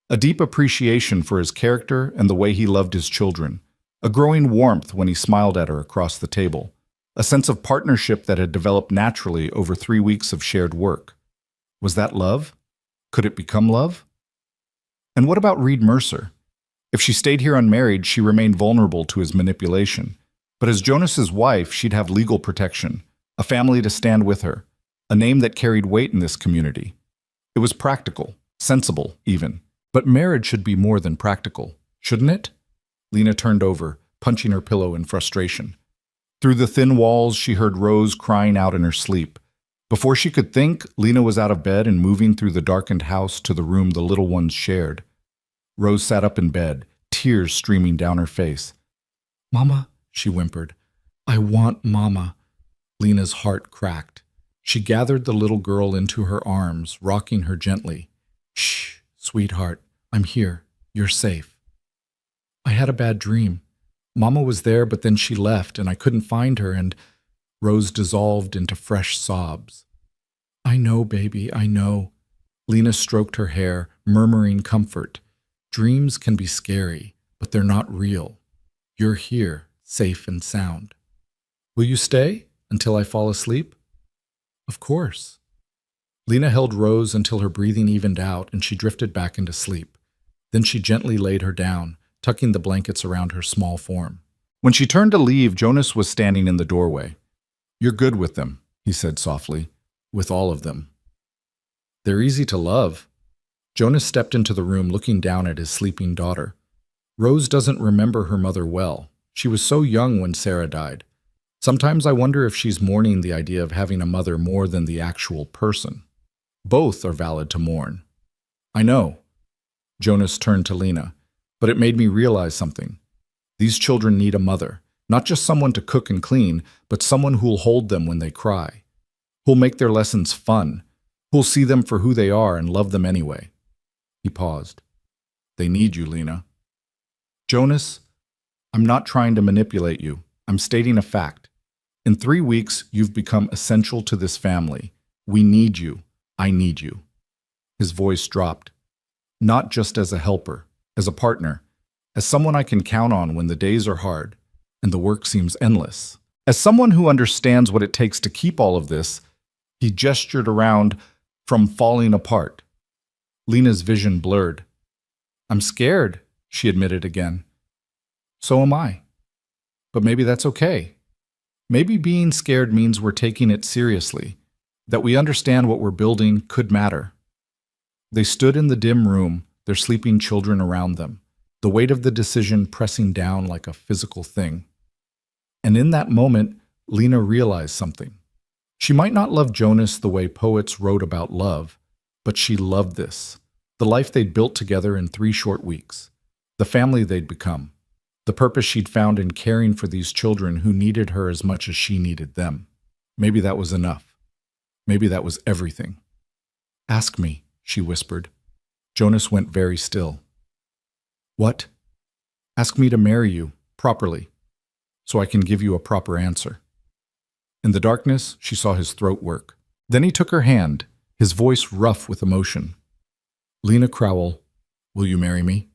A deep appreciation for his character and the way he loved his children. A growing warmth when he smiled at her across the table. A sense of partnership that had developed naturally over 3 weeks of shared work. Was that love? Could it become love? And what about Reed Mercer? If she stayed here unmarried, she remained vulnerable to his manipulation. But as Jonas's wife, she'd have legal protection, a family to stand with her, a name that carried weight in this community. It was practical, sensible even. But marriage should be more than practical, shouldn't it? Lena turned over, punching her pillow in frustration. Through the thin walls, she heard Rose crying out in her sleep. Before she could think, Lena was out of bed and moving through the darkened house to the room the little ones shared. Rose sat up in bed, tears streaming down her face. "Mama," she whimpered. "I want Mama." Lena's heart cracked. She gathered the little girl into her arms, rocking her gently. "Shh, sweetheart, I'm here. You're safe." "I had a bad dream. Mama was there, but then she left, and I couldn't find her, and—" Rose dissolved into fresh sobs. "I know, baby, I know." Lena stroked her hair, murmuring comfort. "Dreams can be scary, but they're not real. You're here, safe and sound. Will you stay until I fall asleep?" "Of course." Lena held Rose until her breathing evened out and she drifted back into sleep. Then she gently laid her down, tucking the blankets around her small form. When she turned to leave, Jonas was standing in the doorway. "You're good with them," he said softly. "With all of them." "They're easy to love." Jonas stepped into the room looking down at his sleeping daughter. Rose doesn't remember her mother well. She was so young when Sarah died. Sometimes I wonder if she's mourning the idea of having a mother more than the actual person. Both are valid to mourn. "I know." Jonas turned to Lena, "but it made me realize something. These children need a mother, Not just someone to cook and clean, but someone who'll hold them when they cry, who'll make their lessons fun, who'll see them for who they are and love them anyway. He paused. They need you, Lena. Jonas, I'm not trying to manipulate you. I'm stating a fact. In 3 weeks, you've become essential to this family. We need you. I need you. His voice dropped. Not just as a helper, as a partner, as someone I can count on when the days are hard and the work seems endless. As someone who understands what it takes to keep all of this, he gestured around from falling apart. Lena's vision blurred. I'm scared, she admitted again. So am I. But maybe that's okay. Maybe being scared means we're taking it seriously, that we understand what we're building could matter. They stood in the dim room, their sleeping children around them, the weight of the decision pressing down like a physical thing. And in that moment, Lena realized something. She might not love Jonas the way poets wrote about love, but she loved this, the life they'd built together in 3 short weeks, the family they'd become, the purpose she'd found in caring for these children who needed her as much as she needed them. Maybe that was enough. Maybe that was everything. Ask me, she whispered. Jonas went very still. What? Ask me to marry you, properly, so I can give you a proper answer. In the darkness, she saw his throat work. Then he took her hand, his voice rough with emotion. Lena Crowell, will you marry me?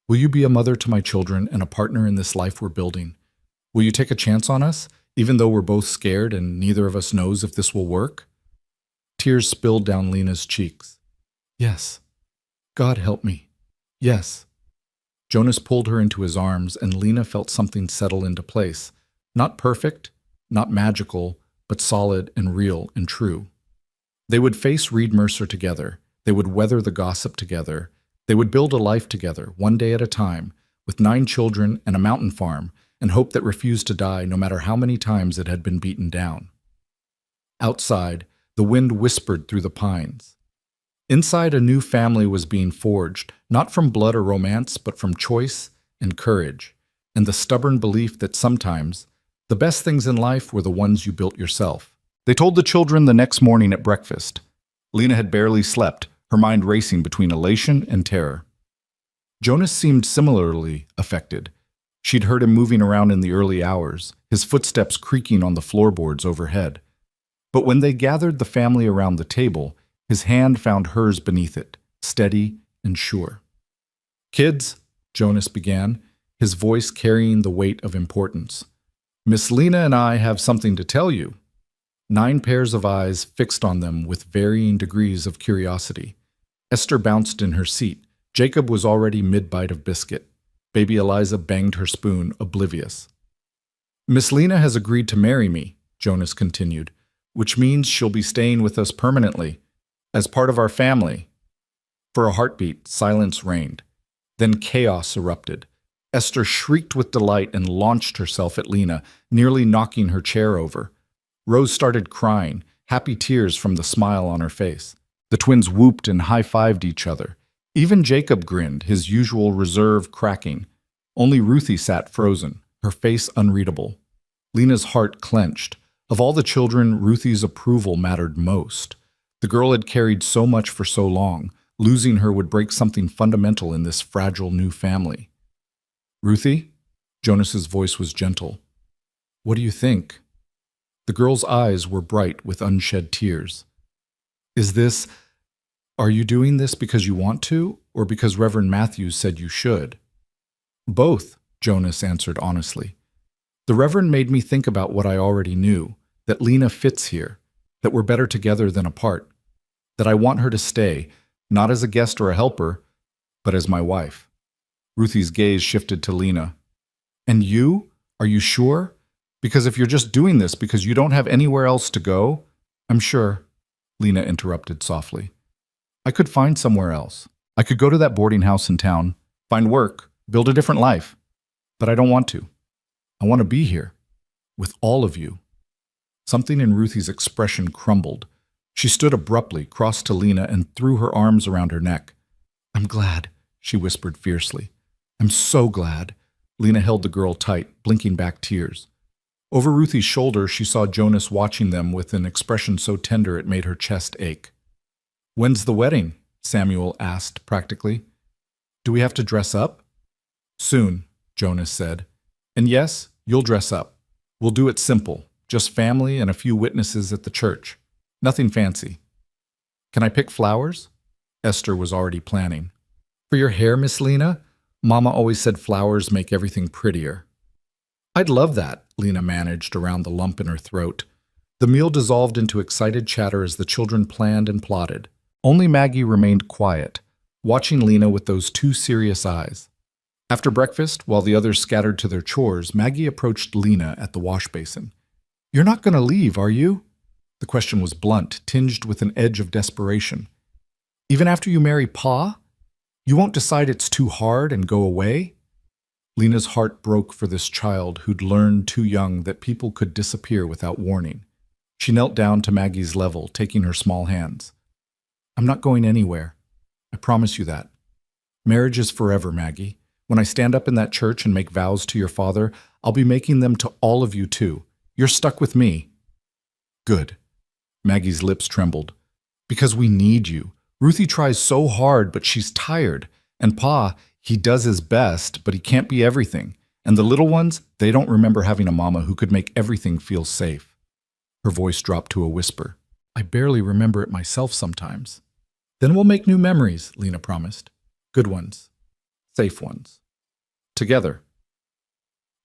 Will you be a mother to my children and a partner in this life we're building? Will you take a chance on us, even though we're both scared and neither of us knows if this will work? Tears spilled down Lena's cheeks. Yes. God help me. Yes. Jonas pulled her into his arms, and Lena felt something settle into place. Not perfect, not magical, but solid and real and true. They would face Reed Mercer together. They would weather the gossip together. They would build a life together, one day at a time, with 9 children and a mountain farm, and hope that refused to die no matter how many times it had been beaten down. Outside, the wind whispered through the pines. Inside, a new family was being forged, not from blood or romance, but from choice and courage, and the stubborn belief that sometimes the best things in life were the ones you built yourself. They told the children the next morning at breakfast. Lena had barely slept, her mind racing between elation and terror. Jonas seemed similarly affected. She'd heard him moving around in the early hours, his footsteps creaking on the floorboards overhead. But when they gathered the family around the table, his hand found hers beneath it, steady and sure. Kids, Jonas began, his voice carrying the weight of importance. Miss Lena and I have something to tell you. 9 pairs of eyes fixed on them with varying degrees of curiosity. Esther bounced in her seat. Jacob was already mid-bite of biscuit. Baby Eliza banged her spoon, oblivious. Miss Lena has agreed to marry me, Jonas continued, which means she'll be staying with us permanently, as part of our family. For a heartbeat, silence reigned. Then chaos erupted. Esther shrieked with delight and launched herself at Lena, nearly knocking her chair over. Rose started crying, happy tears from the smile on her face. The twins whooped and high-fived each other. Even Jacob grinned, his usual reserve cracking. Only Ruthie sat frozen, her face unreadable. Lena's heart clenched. Of all the children, Ruthie's approval mattered most. The girl had carried so much for so long. Losing her would break something fundamental in this fragile new family. Ruthie? Jonas's voice was gentle. What do you think? The girl's eyes were bright with unshed tears. Are you doing this because you want to, or because Reverend Matthews said you should? Both, Jonas answered honestly. The Reverend made me think about what I already knew, that Lena fits here, that we're better together than apart, that I want her to stay, not as a guest or a helper, but as my wife. Ruthie's gaze shifted to Lena. And you? Are you sure? Because if you're just doing this because you don't have anywhere else to go, I'm sure, Lena interrupted softly. I could find somewhere else. I could go to that boarding house in town, find work, build a different life. But I don't want to. I want to be here, with all of you. Something in Ruthie's expression crumbled. She stood abruptly, crossed to Lena, and threw her arms around her neck. I'm glad, she whispered fiercely. I'm so glad. Lena held the girl tight, blinking back tears. Over Ruthie's shoulder, she saw Jonas watching them with an expression so tender it made her chest ache. "When's the wedding?" Samuel asked practically. "Do we have to dress up?" "Soon," Jonas said. "And yes, you'll dress up. We'll do it simple, just family and a few witnesses at the church. Nothing fancy." "Can I pick flowers?" Esther was already planning. "For your hair, Miss Lena? Mama always said flowers make everything prettier." "I'd love that," Lena managed around the lump in her throat. The meal dissolved into excited chatter as the children planned and plotted. Only Maggie remained quiet, watching Lena with those two serious eyes. After breakfast, while the others scattered to their chores, Maggie approached Lena at the wash basin. "You're not going to leave, are you?" The question was blunt, tinged with an edge of desperation. "Even after you marry Pa? You won't decide it's too hard and go away?" Lena's heart broke for this child who'd learned too young that people could disappear without warning. She knelt down to Maggie's level, taking her small hands. "I'm not going anywhere. I promise you that. Marriage is forever, Maggie. When I stand up in that church and make vows to your father, I'll be making them to all of you too. You're stuck with me." "Good." Maggie's lips trembled. "Because we need you. Ruthie tries so hard, but she's tired. And Pa, he does his best, but he can't be everything. And the little ones, they don't remember having a mama who could make everything feel safe." Her voice dropped to a whisper. "I barely remember it myself sometimes." "Then we'll make new memories," Lena promised. "Good ones. Safe ones. Together."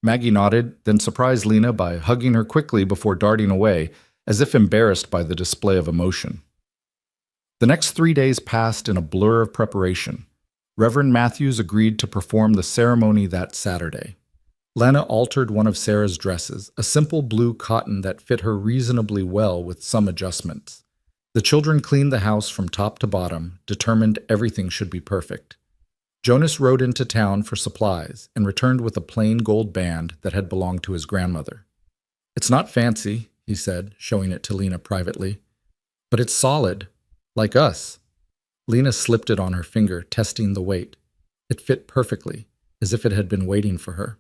Maggie nodded, then surprised Lena by hugging her quickly before darting away, as if embarrassed by the display of emotion. The next 3 days passed in a blur of preparation. Reverend Matthews agreed to perform the ceremony that Saturday. Lena altered one of Sarah's dresses, a simple blue cotton that fit her reasonably well with some adjustments. The children cleaned the house from top to bottom, determined everything should be perfect. Jonas rode into town for supplies and returned with a plain gold band that had belonged to his grandmother. "It's not fancy," he said, showing it to Lena privately, "but it's solid, like us." Lena slipped it on her finger, testing the weight. It fit perfectly, as if it had been waiting for her.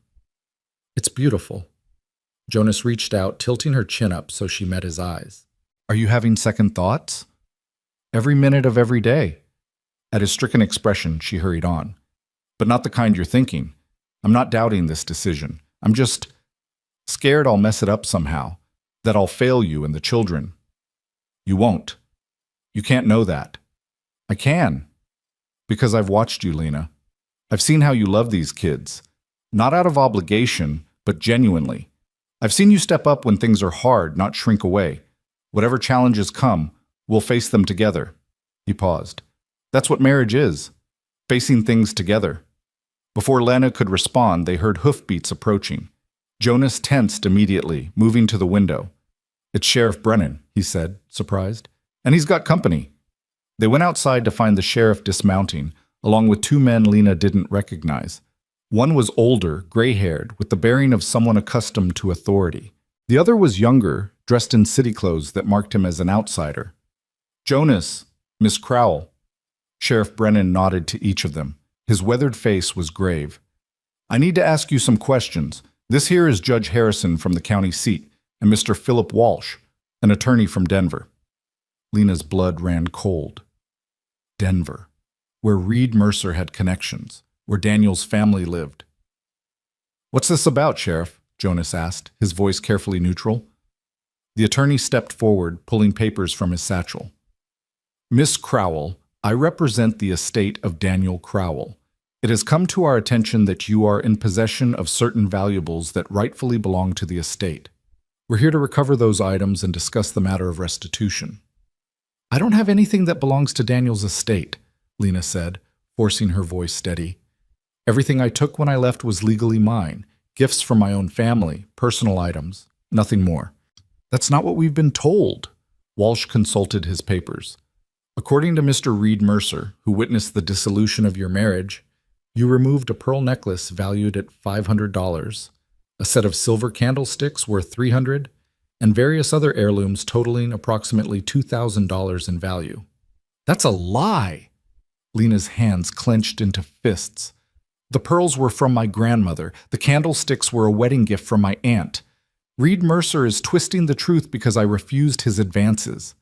"It's beautiful." Jonas reached out, tilting her chin up so she met his eyes. "Are you having second thoughts?" "Every minute of every day." At his stricken expression, she hurried on. "But not the kind you're thinking. I'm not doubting this decision. I'm just scared I'll mess it up somehow, that I'll fail you and the children." "You won't. You can't know that." "I can. Because I've watched you, Lena. I've seen how you love these kids. Not out of obligation, but genuinely. I've seen you step up when things are hard, not shrink away. Whatever challenges come, we'll face them together." He paused. "That's what marriage is. Facing things together." Before Lena could respond, they heard hoofbeats approaching. Jonas tensed immediately, moving to the window. "It's Sheriff Brennan," he said, surprised. "And he's got company." They went outside to find the sheriff dismounting, along with two men Lena didn't recognize. One was older, gray-haired, with the bearing of someone accustomed to authority. The other was younger, dressed in city clothes that marked him as an outsider. "Jonas, Miss Crowell." Sheriff Brennan nodded to each of them. His weathered face was grave. "I need to ask you some questions. This here is Judge Harrison from the county seat, and Mr. Philip Walsh, an attorney from Denver." Lena's blood ran cold. Denver, where Reed Mercer had connections, where Daniel's family lived. "What's this about, Sheriff?" Jonas asked, his voice carefully neutral. The attorney stepped forward, pulling papers from his satchel. "Miss Crowell, I represent the estate of Daniel Crowell. It has come to our attention that you are in possession of certain valuables that rightfully belong to the estate. We're here to recover those items and discuss the matter of restitution." "I don't have anything that belongs to Daniel's estate," Lena said, forcing her voice steady. "Everything I took when I left was legally mine, gifts from my own family, personal items, nothing more." "That's not what we've been told." Walsh consulted his papers. "According to Mr. Reed Mercer, who witnessed the dissolution of your marriage, you removed a pearl necklace valued at $500, a set of silver candlesticks worth $300, and various other heirlooms totaling approximately $2,000 in value." "That's a lie!" Lena's hands clenched into fists. The pearls were from my grandmother. The candlesticks were a wedding gift from my aunt. Reed Mercer is twisting the truth because I refused his advances.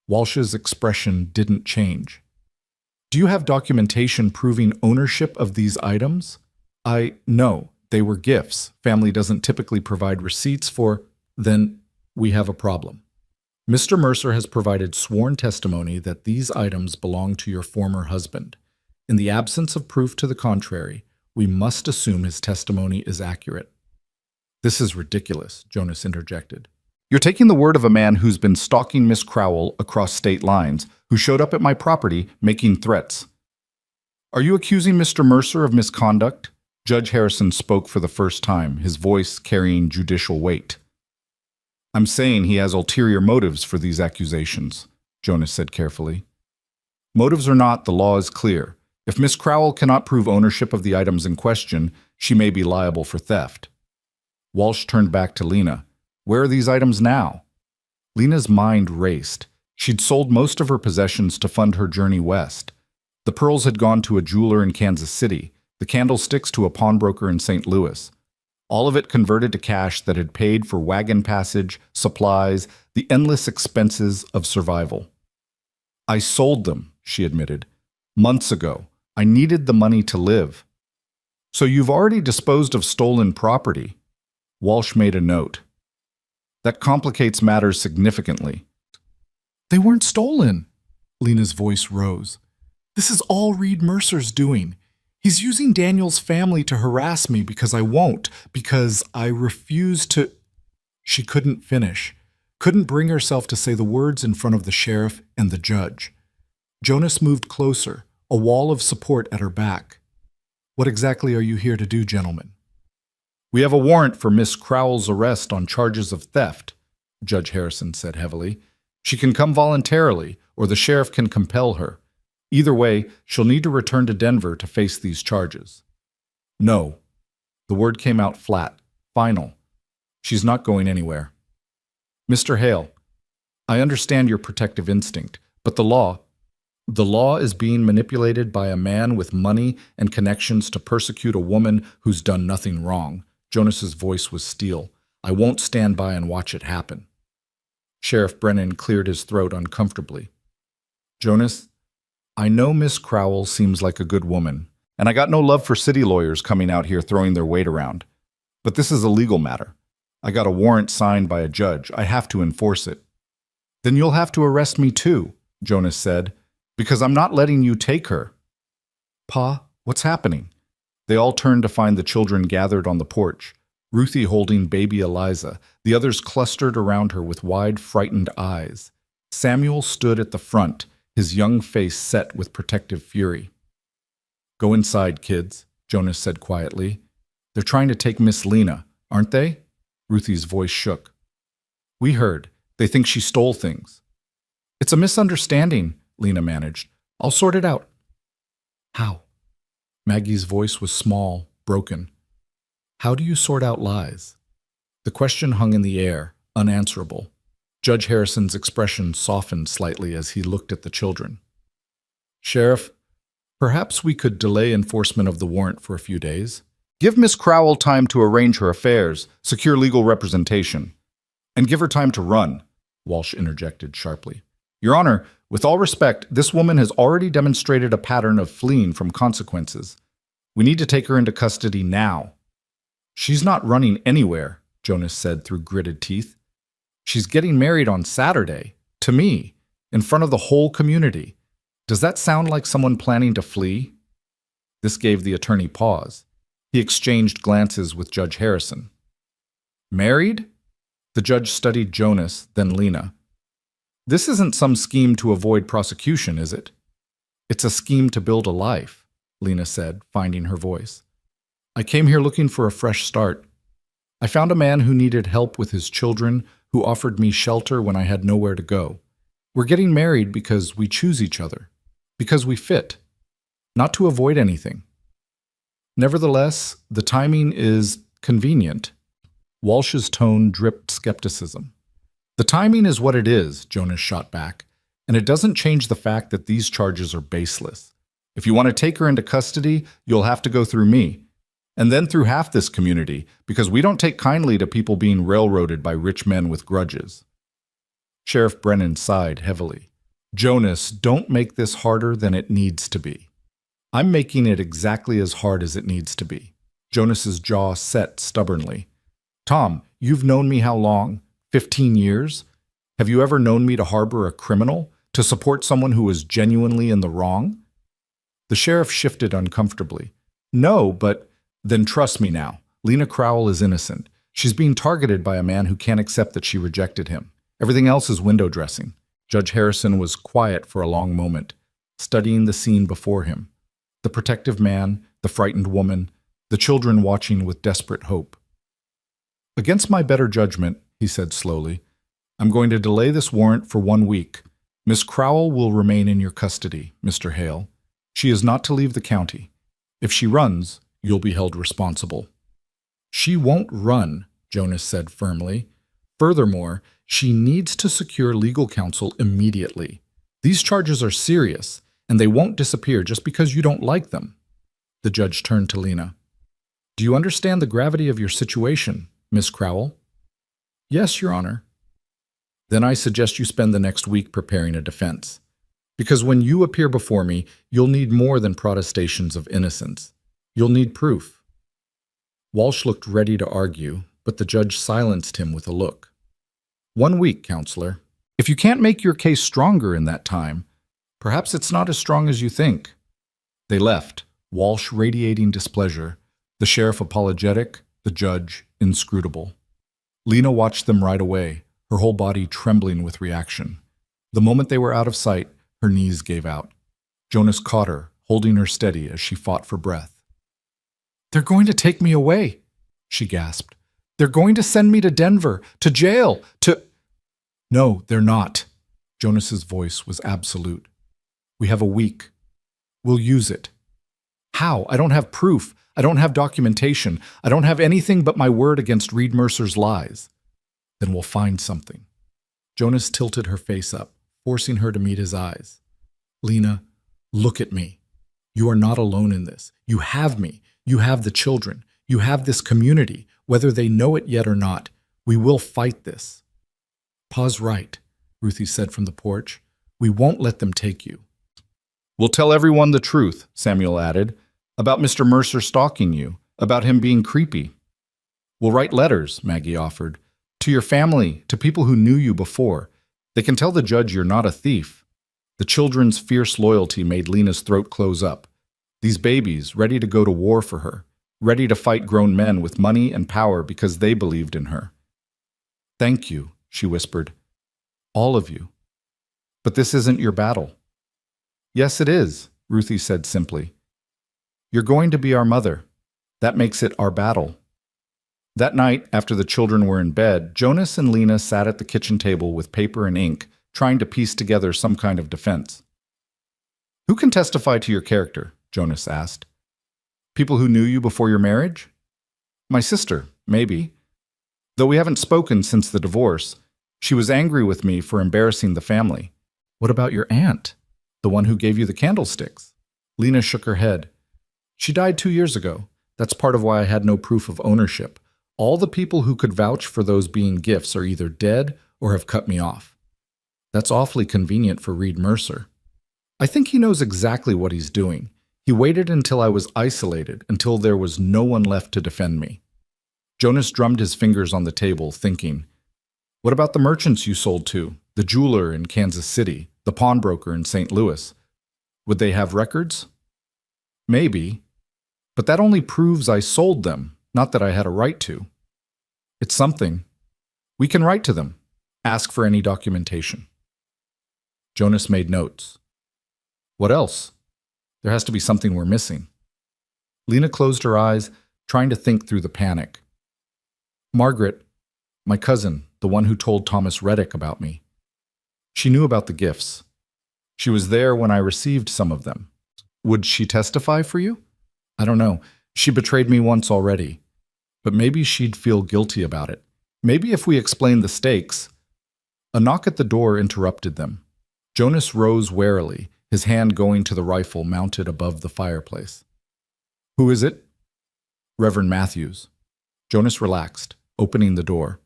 Walsh's expression didn't change. Do you have documentation proving ownership of these items? No, they were gifts. Family doesn't typically provide receipts for. Then we have a problem. Mr. Mercer has provided sworn testimony that these items belong to your former husband. In the absence of proof to the contrary, we must assume his testimony is accurate. This is ridiculous, Jonas interjected. You're taking the word of a man who's been stalking Miss Crowell across state lines, who showed up at my property making threats. Are you accusing Mr. Mercer of misconduct? Judge Harrison spoke for the first time, his voice carrying judicial weight. I'm saying he has ulterior motives for these accusations, Jonas said carefully. Motives or not, the law is clear. If Miss Crowell cannot prove ownership of the items in question, she may be liable for theft. Walsh turned back to Lena. Where are these items now? Lena's mind raced. She'd sold most of her possessions to fund her journey west. The pearls had gone to a jeweler in Kansas City, the candlesticks to a pawnbroker in St. Louis. All of it converted to cash that had paid for wagon passage, supplies, the endless expenses of survival. I sold them, she admitted. Months ago. I needed the money to live. So you've already disposed of stolen property. Walsh made a note. That complicates matters significantly. They weren't stolen. Lena's voice rose. This is all Reed Mercer's doing. He's using Daniel's family to harass me because I refuse to. She couldn't finish, couldn't bring herself to say the words in front of the sheriff and the judge. Jonas moved closer, a wall of support at her back. What exactly are you here to do, gentlemen? We have a warrant for Miss Crowell's arrest on charges of theft, Judge Harrison said heavily. She can come voluntarily, or the sheriff can compel her. Either way, she'll need to return to Denver to face these charges. No. The word came out flat, final. She's not going anywhere. Mr. Hale, I understand your protective instinct, but the law is being manipulated by a man with money and connections to persecute a woman who's done nothing wrong. Jonas's voice was steel. I won't stand by and watch it happen. Sheriff Brennan cleared his throat uncomfortably. Jonas, I know Miss Crowell seems like a good woman, and I got no love for city lawyers coming out here throwing their weight around. But this is a legal matter. I got a warrant signed by a judge. I have to enforce it. Then you'll have to arrest me too, Jonas said, because I'm not letting you take her. Pa, what's happening? They all turned to find the children gathered on the porch, Ruthie holding baby Eliza, the others clustered around her with wide, frightened eyes. Samuel stood at the front, his young face set with protective fury. Go inside, kids, Jonas said quietly. They're trying to take Miss Lena, aren't they? Ruthie's voice shook. We heard. They think she stole things. It's a misunderstanding, Lena managed. I'll sort it out. How? Maggie's voice was small, broken. How do you sort out lies? The question hung in the air, unanswerable. Judge Harrison's expression softened slightly as he looked at the children. Sheriff, perhaps we could delay enforcement of the warrant for a few days. Give Miss Crowell time to arrange her affairs, secure legal representation. And give her time to run, Walsh interjected sharply. Your Honor, with all respect, this woman has already demonstrated a pattern of fleeing from consequences. We need to take her into custody now. She's not running anywhere, Jonas said through gritted teeth. She's getting married on Saturday, to me, in front of the whole community. Does that sound like someone planning to flee? This gave the attorney pause. He exchanged glances with Judge Harrison. Married? The judge studied Jonas, then Lena. This isn't some scheme to avoid prosecution, is it? It's a scheme to build a life, Lena said, finding her voice. I came here looking for a fresh start. I found a man who needed help with his children, who offered me shelter when I had nowhere to go. We're getting married because we choose each other, because we fit, not to avoid anything. Nevertheless, the timing is convenient. Walsh's tone dripped skepticism. The timing is what it is, Jonas shot back, and it doesn't change the fact that these charges are baseless. If you want to take her into custody, you'll have to go through me. And then through half this community, because we don't take kindly to people being railroaded by rich men with grudges. Sheriff Brennan sighed heavily. Jonas, don't make this harder than it needs to be. I'm making it exactly as hard as it needs to be. Jonas's jaw set stubbornly. Tom, you've known me how long? 15 years? Have you ever known me to harbor a criminal? To support someone who was genuinely in the wrong? The sheriff shifted uncomfortably. No, but then trust me now. Lena Crowell is innocent. She's being targeted by a man who can't accept that she rejected him. Everything else is window dressing. Judge Harrison was quiet for a long moment, studying the scene before him. The protective man, the frightened woman, the children watching with desperate hope. Against my better judgment, he said slowly, I'm going to delay this warrant for 1 week. Miss Crowell will remain in your custody, Mr. Hale. She is not to leave the county. If she runs, you'll be held responsible. She won't run, Jonas said firmly. Furthermore, she needs to secure legal counsel immediately. These charges are serious, and they won't disappear just because you don't like them. The judge turned to Lena. Do you understand the gravity of your situation, Miss Crowell? Yes, Your Honor. Then I suggest you spend the next week preparing a defense. Because when you appear before me, you'll need more than protestations of innocence. You'll need proof. Walsh looked ready to argue, but the judge silenced him with a look. 1 week, counselor. If you can't make your case stronger in that time, perhaps it's not as strong as you think. They left, Walsh radiating displeasure, the sheriff apologetic, the judge inscrutable. Lena watched them ride away, her whole body trembling with reaction. The moment they were out of sight, her knees gave out. Jonas caught her, holding her steady as she fought for breath. They're going to take me away, she gasped. They're going to send me to Denver, to jail, to... No, they're not. Jonas's voice was absolute. We have a week. We'll use it. How? I don't have proof. I don't have documentation. I don't have anything but my word against Reed Mercer's lies. Then we'll find something. Jonas tilted her face up, forcing her to meet his eyes. Lena, look at me. You are not alone in this. You have me. You have the children. You have this community, whether they know it yet or not. We will fight this. Pa's right, Ruthie said from the porch. We won't let them take you. We'll tell everyone the truth, Samuel added, about Mr. Mercer stalking you, about him being creepy. We'll write letters, Maggie offered, to your family, to people who knew you before. They can tell the judge you're not a thief. The children's fierce loyalty made Lena's throat close up. These babies, ready to go to war for her, ready to fight grown men with money and power because they believed in her. Thank you, she whispered. All of you. But this isn't your battle. Yes, it is, Ruthie said simply. You're going to be our mother. That makes it our battle. That night, after the children were in bed, Jonas and Lena sat at the kitchen table with paper and ink, trying to piece together some kind of defense. Who can testify to your character? Jonas asked. People who knew you before your marriage? My sister, maybe. Though we haven't spoken since the divorce, she was angry with me for embarrassing the family. What about your aunt, the one who gave you the candlesticks? Lena shook her head. She died 2 years ago. That's part of why I had no proof of ownership. All the people who could vouch for those being gifts are either dead or have cut me off. That's awfully convenient for Reed Mercer. I think he knows exactly what he's doing. He waited until I was isolated, until there was no one left to defend me. Jonas drummed his fingers on the table, thinking, what about the merchants you sold to? The jeweler in Kansas City, the pawnbroker in St. Louis? Would they have records? Maybe. But that only proves I sold them, not that I had a right to. It's something. We can write to them. Ask for any documentation. Jonas made notes. What else? There has to be something we're missing. Lena closed her eyes, trying to think through the panic. Margaret, my cousin, the one who told Thomas Reddick about me. She knew about the gifts. She was there when I received some of them. Would she testify for you? I don't know. She betrayed me once already. But maybe she'd feel guilty about it. Maybe if we explained the stakes. A knock at the door interrupted them. Jonas rose warily, his hand going to the rifle mounted above the fireplace. "Who is it?" "Reverend Matthews." Jonas relaxed, opening the door.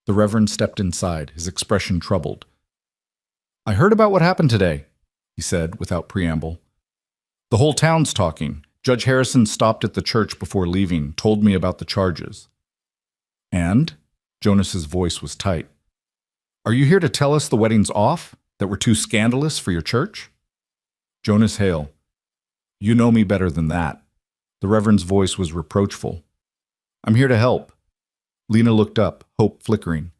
The Reverend stepped inside, his expression troubled. "I heard about what happened today," he said without preamble. "The whole town's talking. Judge Harrison stopped at the church before leaving, told me about the charges." "And?" Jonas's voice was tight. "Are you here to tell us the wedding's off? That we're too scandalous for your church?" "Jonas Hale, you know me better than that." The Reverend's voice was reproachful. "I'm here to help." Lena looked up, hope flickering.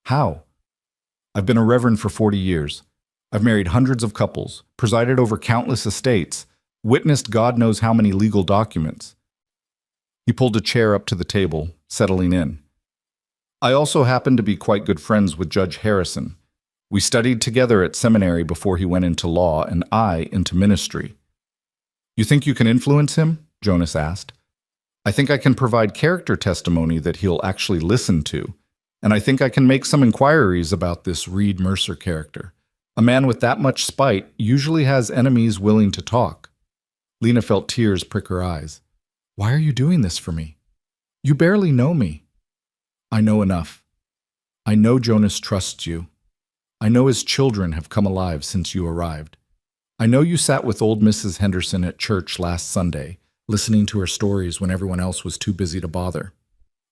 "How?" "I've been a reverend for 40 years. I've married hundreds of couples, presided over countless estates, witnessed God knows how many legal documents." He pulled a chair up to the table, settling in. "I also happen to be quite good friends with Judge Harrison. We studied together at seminary before he went into law and I into ministry." "You think you can influence him?" Jonas asked. "I think I can provide character testimony that he'll actually listen to, and I think I can make some inquiries about this Reed Mercer character. A man with that much spite usually has enemies willing to talk." Lena felt tears prick her eyes. "Why are you doing this for me? You barely know me." "I know enough. I know Jonas trusts you. I know his children have come alive since you arrived. I know you sat with old Mrs. Henderson at church last Sunday, listening to her stories when everyone else was too busy to bother."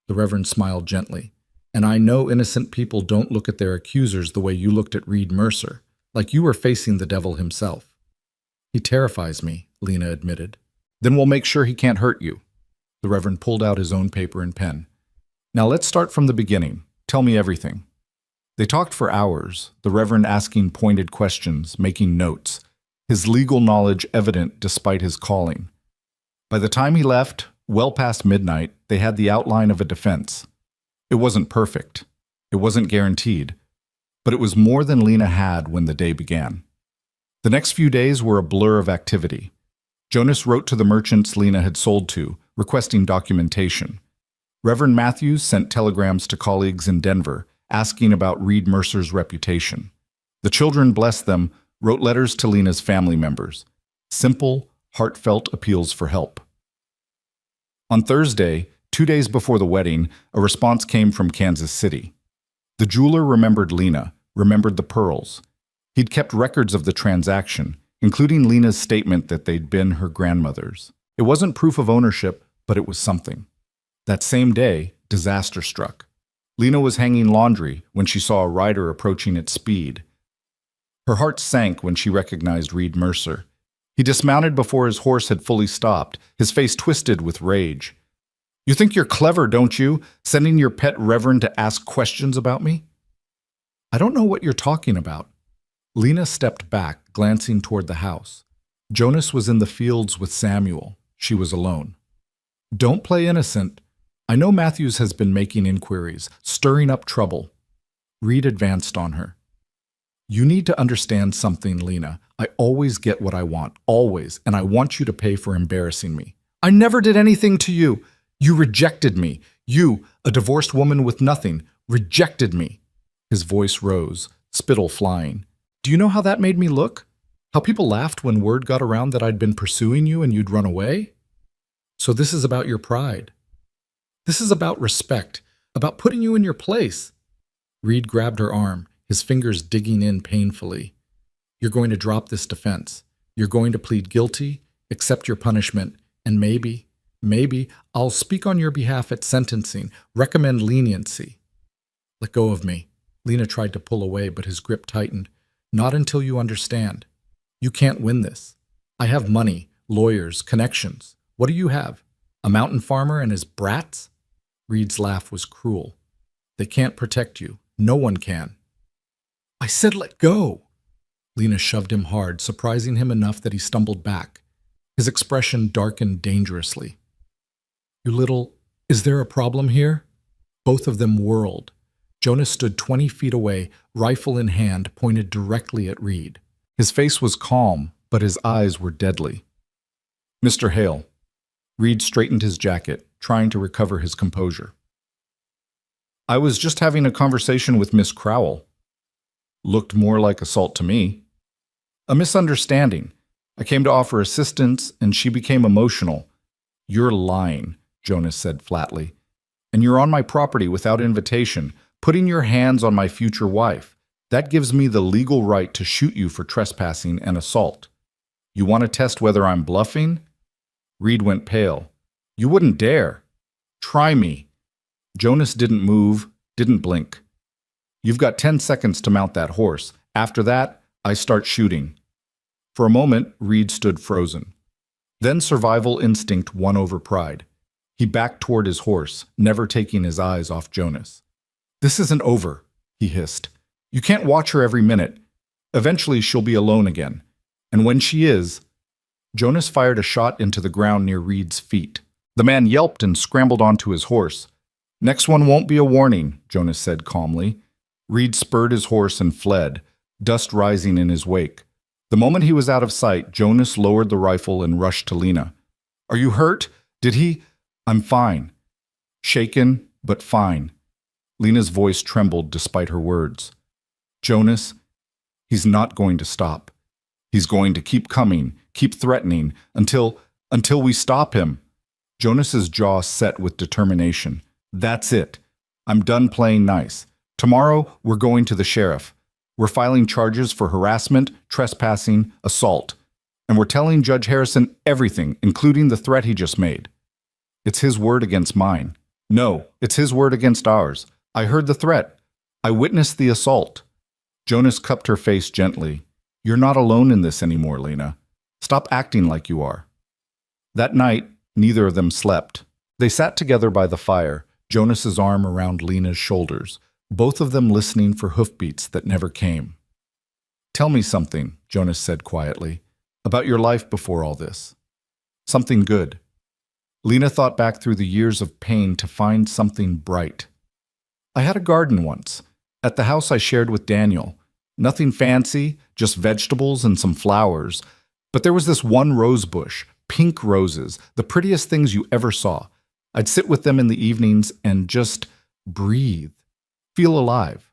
The Reverend smiled gently. "And I know innocent people don't look at their accusers the way you looked at Reed Mercer, like you were facing the devil himself." "He terrifies me," Lena admitted. "Then we'll make sure he can't hurt you." The Reverend pulled out his own paper and pen. "Now let's start from the beginning. Tell me everything." They talked for hours, the Reverend asking pointed questions, making notes, his legal knowledge evident despite his calling. By the time he left, well past midnight, they had the outline of a defense. It wasn't perfect. It wasn't guaranteed. But it was more than Lena had when the day began. The next few days were a blur of activity. Jonas wrote to the merchants Lena had sold to, requesting documentation. Reverend Matthews sent telegrams to colleagues in Denver, asking about Reed Mercer's reputation. The children, bless them, wrote letters to Lena's family members. Simple, heartfelt appeals for help. On Thursday, 2 days before the wedding, a response came from Kansas City. The jeweler remembered Lena, remembered the pearls. He'd kept records of the transaction, including Lena's statement that they'd been her grandmother's. It wasn't proof of ownership, but it was something. That same day, disaster struck. Lena was hanging laundry when she saw a rider approaching at speed. Her heart sank when she recognized Reed Mercer. He dismounted before his horse had fully stopped, his face twisted with rage. "You think you're clever, don't you, sending your pet reverend to ask questions about me?" "I don't know what you're talking about." Lena stepped back, glancing toward the house. Jonas was in the fields with Samuel. She was alone. "Don't play innocent. I know Matthews has been making inquiries, stirring up trouble." Reed advanced on her. "You need to understand something, Lena. I always get what I want, always, and I want you to pay for embarrassing me." "I never did anything to you. You rejected me. You, a divorced woman with nothing, rejected me." His voice rose, spittle flying. "Do you know how that made me look? How people laughed when word got around that I'd been pursuing you and you'd run away? So this is about your pride. This is about respect, about putting you in your place." Reed grabbed her arm, his fingers digging in painfully. "You're going to drop this defense. You're going to plead guilty, accept your punishment, and maybe I'll speak on your behalf at sentencing, recommend leniency." "Let go of me." Lena tried to pull away, but his grip tightened. "Not until you understand. You can't win this. I have money, lawyers, connections. What do you have? A mountain farmer and his brats?" Reed's laugh was cruel. "They can't protect you. No one can." "I said let go." Lena shoved him hard, surprising him enough that he stumbled back. His expression darkened dangerously. "You little, is there a problem here?" Both of them whirled. Jonas stood 20 feet away, rifle in hand, pointed directly at Reed. His face was calm, but his eyes were deadly. "Mr. Hale." Reed straightened his jacket, trying to recover his composure. "I was just having a conversation with Miss Crowell." "Looked more like assault to me." A misunderstanding. I came to offer assistance, and she became emotional. You're lying, Jonas said flatly. And you're on my property without invitation, putting your hands on my future wife. That gives me the legal right to shoot you for trespassing and assault. You want to test whether I'm bluffing? Reed went pale. You wouldn't dare. Try me. Jonas didn't move, didn't blink. You've got 10 seconds to mount that horse. After that, I start shooting. For a moment, Reed stood frozen. Then survival instinct won over pride. He backed toward his horse, never taking his eyes off Jonas. This isn't over, he hissed. You can't watch her every minute. Eventually she'll be alone again. And when she is... Jonas fired a shot into the ground near Reed's feet. The man yelped and scrambled onto his horse. Next one won't be a warning, Jonas said calmly. Reed spurred his horse and fled, dust rising in his wake. The moment he was out of sight, Jonas lowered the rifle and rushed to Lena. Are you hurt? Did he... I'm fine. Shaken, but fine. Lena's voice trembled despite her words. Jonas, he's not going to stop. He's going to keep coming, keep threatening, until we stop him. Jonas's jaw set with determination. That's it. I'm done playing nice. Tomorrow, we're going to the sheriff. We're filing charges for harassment, trespassing, assault. And we're telling Judge Harrison everything, including the threat he just made. It's his word against mine. No, it's his word against ours. I heard the threat. I witnessed the assault. Jonas cupped her face gently. You're not alone in this anymore, Lena. Stop acting like you are. That night, neither of them slept. They sat together by the fire, Jonas's arm around Lena's shoulders, both of them listening for hoofbeats that never came. Tell me something, Jonas said quietly, about your life before all this. Something good. Lena thought back through the years of pain to find something bright. I had a garden once, at the house I shared with Daniel. Nothing fancy, just vegetables and some flowers. But there was this one rose bush, pink roses, the prettiest things you ever saw. I'd sit with them in the evenings and just breathe, feel alive.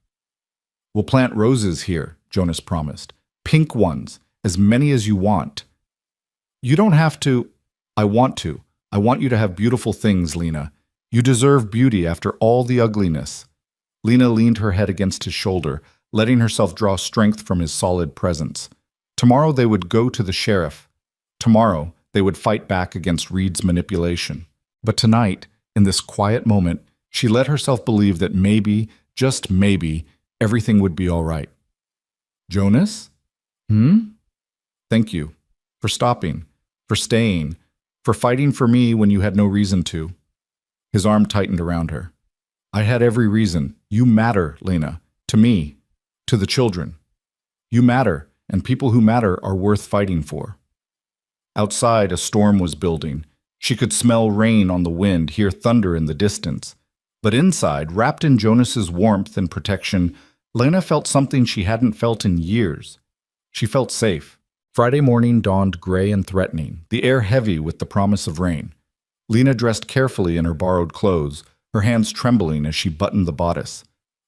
We'll plant roses here, Jonas promised. Pink ones, as many as you want. You don't have to. I want to. I want you to have beautiful things, Lena. You deserve beauty after all the ugliness. Lena leaned her head against his shoulder, letting herself draw strength from his solid presence. Tomorrow they would go to the sheriff. Tomorrow they would fight back against Reed's manipulation. But tonight, in this quiet moment, she let herself believe that maybe, just maybe, everything would be all right. Jonas? Thank you. For stopping. For staying. For fighting for me when you had no reason to. His arm tightened around her. I had every reason. You matter, Lena. To me. To the children. You matter, and people who matter are worth fighting for. Outside, a storm was building. She could smell rain on the wind, hear thunder in the distance. But inside, wrapped in Jonas's warmth and protection, Lena felt something she hadn't felt in years. She felt safe. Friday morning dawned gray and threatening, the air heavy with the promise of rain. Lena dressed carefully in her borrowed clothes, her hands trembling as she buttoned the bodice.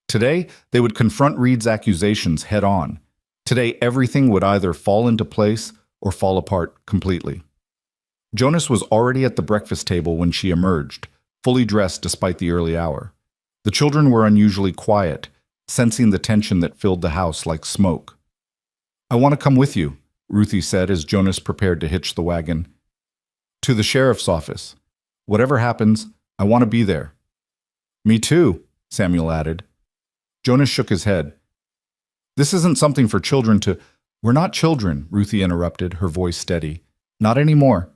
Today, they would confront Reed's accusations head-on. Today, everything would either fall into place or fall apart completely. Jonas was already at the breakfast table when she emerged, fully dressed despite the early hour. The children were unusually quiet, sensing the tension that filled the house like smoke. I want to come with you, Ruthie said as Jonas prepared to hitch the wagon. To the sheriff's office. Whatever happens, I want to be there. Me too, Samuel added. Jonas shook his head. This isn't something for children to... We're not children, Ruthie interrupted, her voice steady. Not anymore.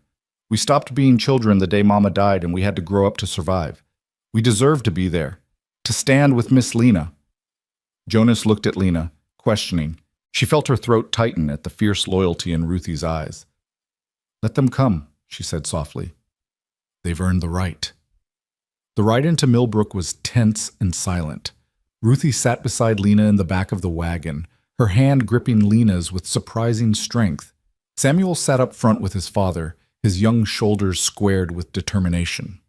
We stopped being children the day Mama died and we had to grow up to survive. We deserve to be there. To stand with Miss Lena. Jonas looked at Lena, questioning. She felt her throat tighten at the fierce loyalty in Ruthie's eyes. Let them come, she said softly. They've earned the right. The ride into Millbrook was tense and silent. Ruthie sat beside Lena in the back of the wagon, her hand gripping Lena's with surprising strength. Samuel sat up front with his father, his young shoulders squared with determination.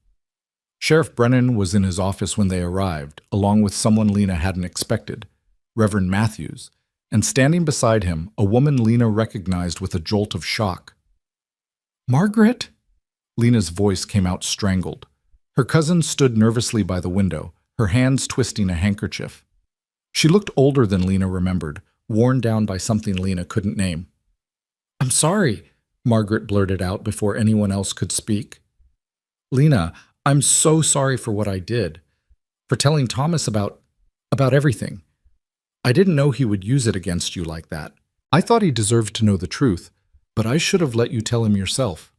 Sheriff Brennan was in his office when they arrived, along with someone Lena hadn't expected, Reverend Matthews. and standing beside him, a woman Lena recognized with a jolt of shock. "Margaret?" Lena's voice came out strangled. Her cousin stood nervously by the window, her hands twisting a handkerchief. She looked older than Lena remembered, worn down by something Lena couldn't name. "I'm sorry," Margaret blurted out before anyone else could speak. "Lena, I'm so sorry for what I did, for telling Thomas about everything. I didn't know he would use it against you like that. I thought he deserved to know the truth, but I should have let you tell him yourself."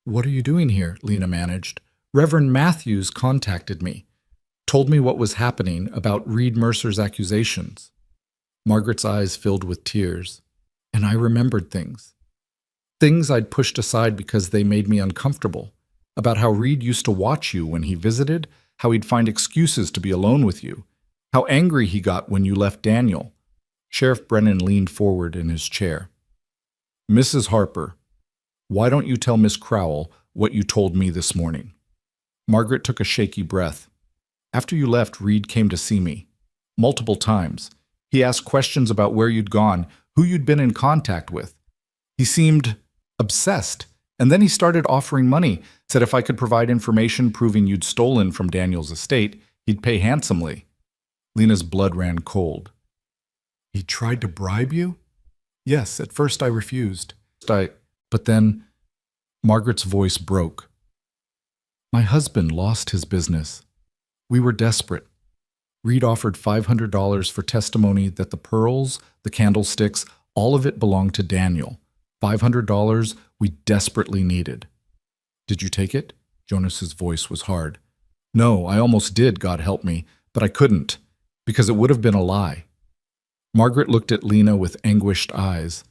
"What are you doing here?" Lena managed. "Reverend Matthews contacted me, told me what was happening about Reed Mercer's accusations." Margaret's eyes filled with tears, and I remembered things. Things I'd pushed aside because they made me uncomfortable, about how Reed used to watch you when he visited, how he'd find excuses to be alone with you, how angry he got when you left Daniel. Sheriff Brennan leaned forward in his chair. "Mrs. Harper, why don't you tell Miss Crowell what you told me this morning?" Margaret took a shaky breath. "After you left, Reed came to see me. Multiple times. He asked questions about where you'd gone, who you'd been in contact with. He seemed obsessed, and then he started offering money, said if I could provide information proving you'd stolen from Daniel's estate, he'd pay handsomely." Lena's blood ran cold. "He tried to bribe you?" "Yes, at first I refused. But then..." Margaret's voice broke. "My husband lost his business. We were desperate. Reed offered $500 for testimony that the pearls, the candlesticks, all of it belonged to Daniel. $500 we desperately needed." "Did you take it?" Jonas's voice was hard. "No, I almost did, God help me, but I couldn't, because it would have been a lie." Margaret looked at Lena with anguished eyes.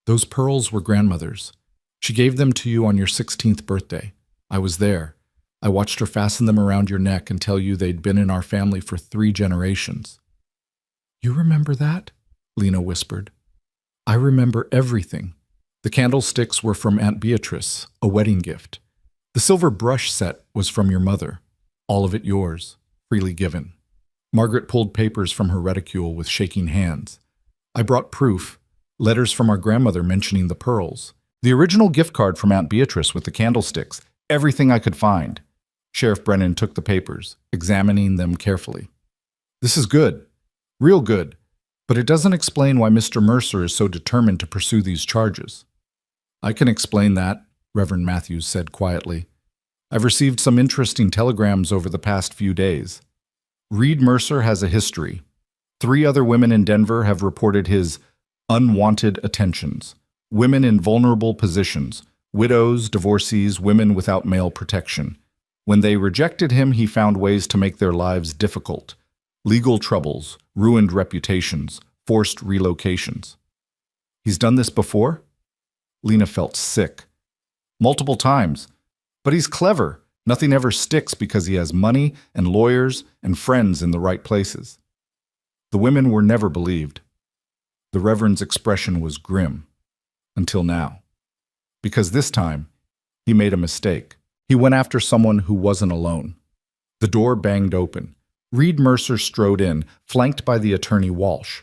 "Those pearls were grandmother's. She gave them to you on your 16th birthday. I was there. I watched her fasten them around your neck and tell you they'd been in our family for 3 generations. "You remember that?" Lena whispered. "I remember everything. The candlesticks were from Aunt Beatrice, a wedding gift. The silver brush set was from your mother. All of it yours, freely given." Margaret pulled papers from her reticule with shaking hands. "I brought proof, letters from our grandmother mentioning the pearls. The original gift card from Aunt Beatrice with the candlesticks, everything I could find." Sheriff Brennan took the papers, examining them carefully. "This is good, real good, but it doesn't explain why Mr. Mercer is so determined to pursue these charges." "I can explain that," Reverend Matthews said quietly. "I've received some interesting telegrams over the past few days. Reed Mercer has a history. 3 other women in Denver have reported his unwanted attentions. Women in vulnerable positions, widows, divorcees, women without male protection. When they rejected him, he found ways to make their lives difficult. Legal troubles, ruined reputations, forced relocations." "He's done this before?" Lena felt sick. "Multiple times. But he's clever. Nothing ever sticks because he has money and lawyers and friends in the right places." The women were never believed. The Reverend's expression was grim. Until now. Because this time, he made a mistake. He went after someone who wasn't alone. The door banged open. Reed Mercer strode in, flanked by the attorney Walsh.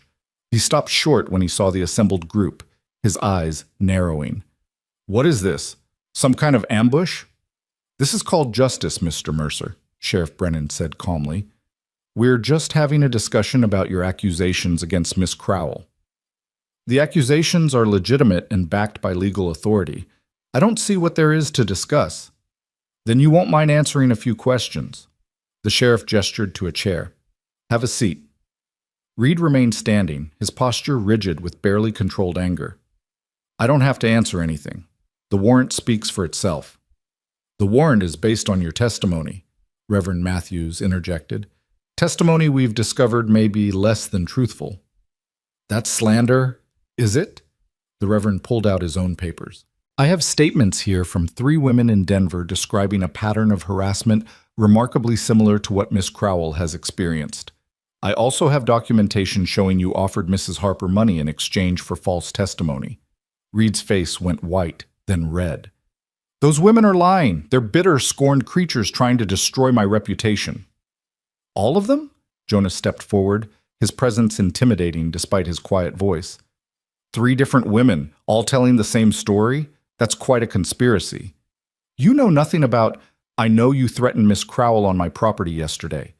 He stopped short when he saw the assembled group, his eyes narrowing. "What is this? Some kind of ambush?" "This is called justice, Mr. Mercer," Sheriff Brennan said calmly. "We're just having a discussion about your accusations against Miss Crowell. The accusations are legitimate and backed by legal authority. I don't see what there is to discuss." "Then you won't mind answering a few questions." The sheriff gestured to a chair. "Have a seat." Reed remained standing, his posture rigid with barely controlled anger. "I don't have to answer anything. The warrant speaks for itself." "The warrant is based on your testimony," Reverend Matthews interjected. "Testimony we've discovered may be less than truthful." "That's slander, is it?" The Reverend pulled out his own papers. "I have statements here from 3 women in Denver describing a pattern of harassment remarkably similar to what Miss Crowell has experienced. I also have documentation showing you offered Mrs. Harper money in exchange for false testimony." Reed's face went white, then red. "Those women are lying. They're bitter, scorned creatures trying to destroy my reputation." "All of them?" Jonas stepped forward, his presence intimidating despite his quiet voice. 3 different women, all telling the same story? That's quite a conspiracy. You know nothing about, I know you threatened Miss Crowell on my property yesterday.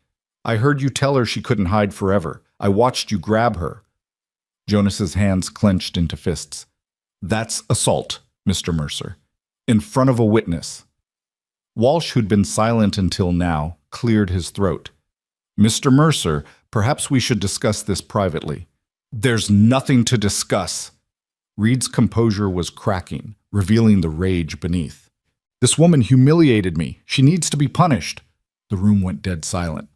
I heard you tell her she couldn't hide forever. I watched you grab her. Jonas's hands clenched into fists. That's assault, Mr. Mercer. In front of a witness. Walsh, who'd been silent until now, cleared his throat. Mr. Mercer, perhaps we should discuss this privately. There's nothing to discuss. Reed's composure was cracking, revealing the rage beneath. This woman humiliated me. She needs to be punished. The room went dead silent.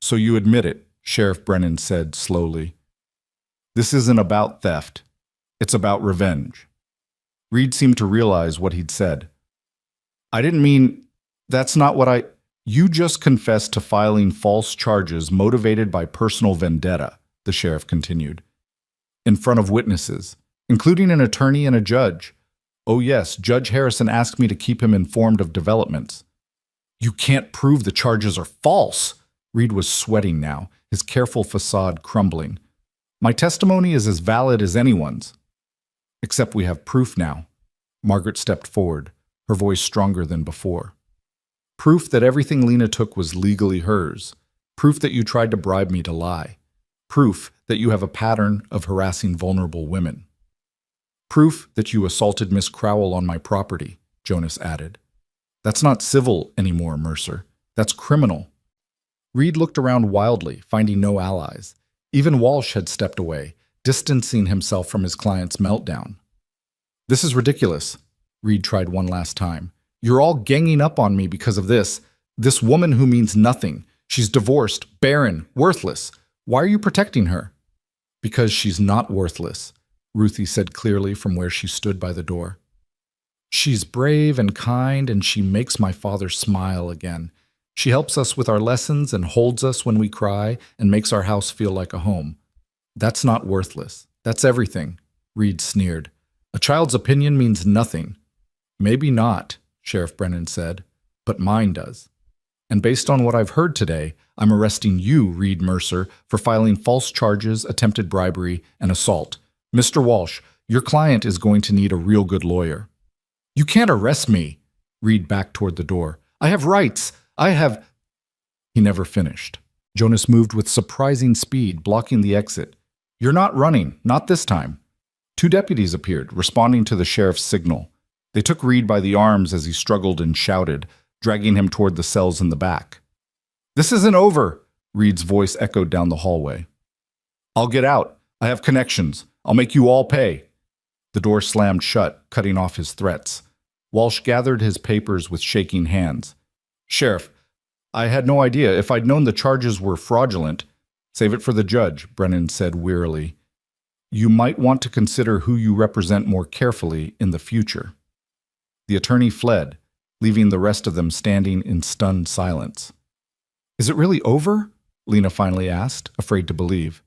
So you admit it, Sheriff Brennan said slowly. This isn't about theft. It's about revenge. Reed seemed to realize what he'd said. I didn't mean, that's not what I... You just confessed to filing false charges motivated by personal vendetta, the sheriff continued. In front of witnesses, including an attorney and a judge. Oh yes, Judge Harrison asked me to keep him informed of developments. You can't prove the charges are false. Reed was sweating now, his careful facade crumbling. My testimony is as valid as anyone's. Except we have proof now. Margaret stepped forward, her voice stronger than before. Proof that everything Lena took was legally hers. Proof that you tried to bribe me to lie. Proof that you have a pattern of harassing vulnerable women. Proof that you assaulted Miss Crowell on my property, Jonas added. That's not civil anymore, Mercer. That's criminal. Reed looked around wildly, finding no allies. Even Walsh had stepped away, distancing himself from his client's meltdown. This is ridiculous, Reed tried one last time. You're all ganging up on me because of this. This woman who means nothing. She's divorced, barren, worthless. Why are you protecting her? Because she's not worthless, Ruthie said clearly from where she stood by the door. She's brave and kind, and she makes my father smile again. She helps us with our lessons and holds us when we cry and makes our house feel like a home. That's not worthless. That's everything, Reed sneered. A child's opinion means nothing. Maybe not, Sheriff Brennan said, but mine does. And based on what I've heard today, I'm arresting you, Reed Mercer, for filing false charges, attempted bribery, and assault. Mr. Walsh, your client is going to need a real good lawyer. You can't arrest me, Reed backed toward the door. I have rights. I have... He never finished. Jonas moved with surprising speed, blocking the exit. You're not running, not this time. 2 deputies appeared, responding to the sheriff's signal. They took Reed by the arms as he struggled and shouted, dragging him toward the cells in the back. This isn't over, Reed's voice echoed down the hallway. I'll get out. I have connections. I'll make you all pay. The door slammed shut, cutting off his threats. Walsh gathered his papers with shaking hands. Sheriff, I had no idea. If I'd known the charges were fraudulent. Save it for the judge, Brennan said wearily. You might want to consider who you represent more carefully in the future. The attorney fled, leaving the rest of them standing in stunned silence. Is it really over? Lena finally asked, afraid to believe.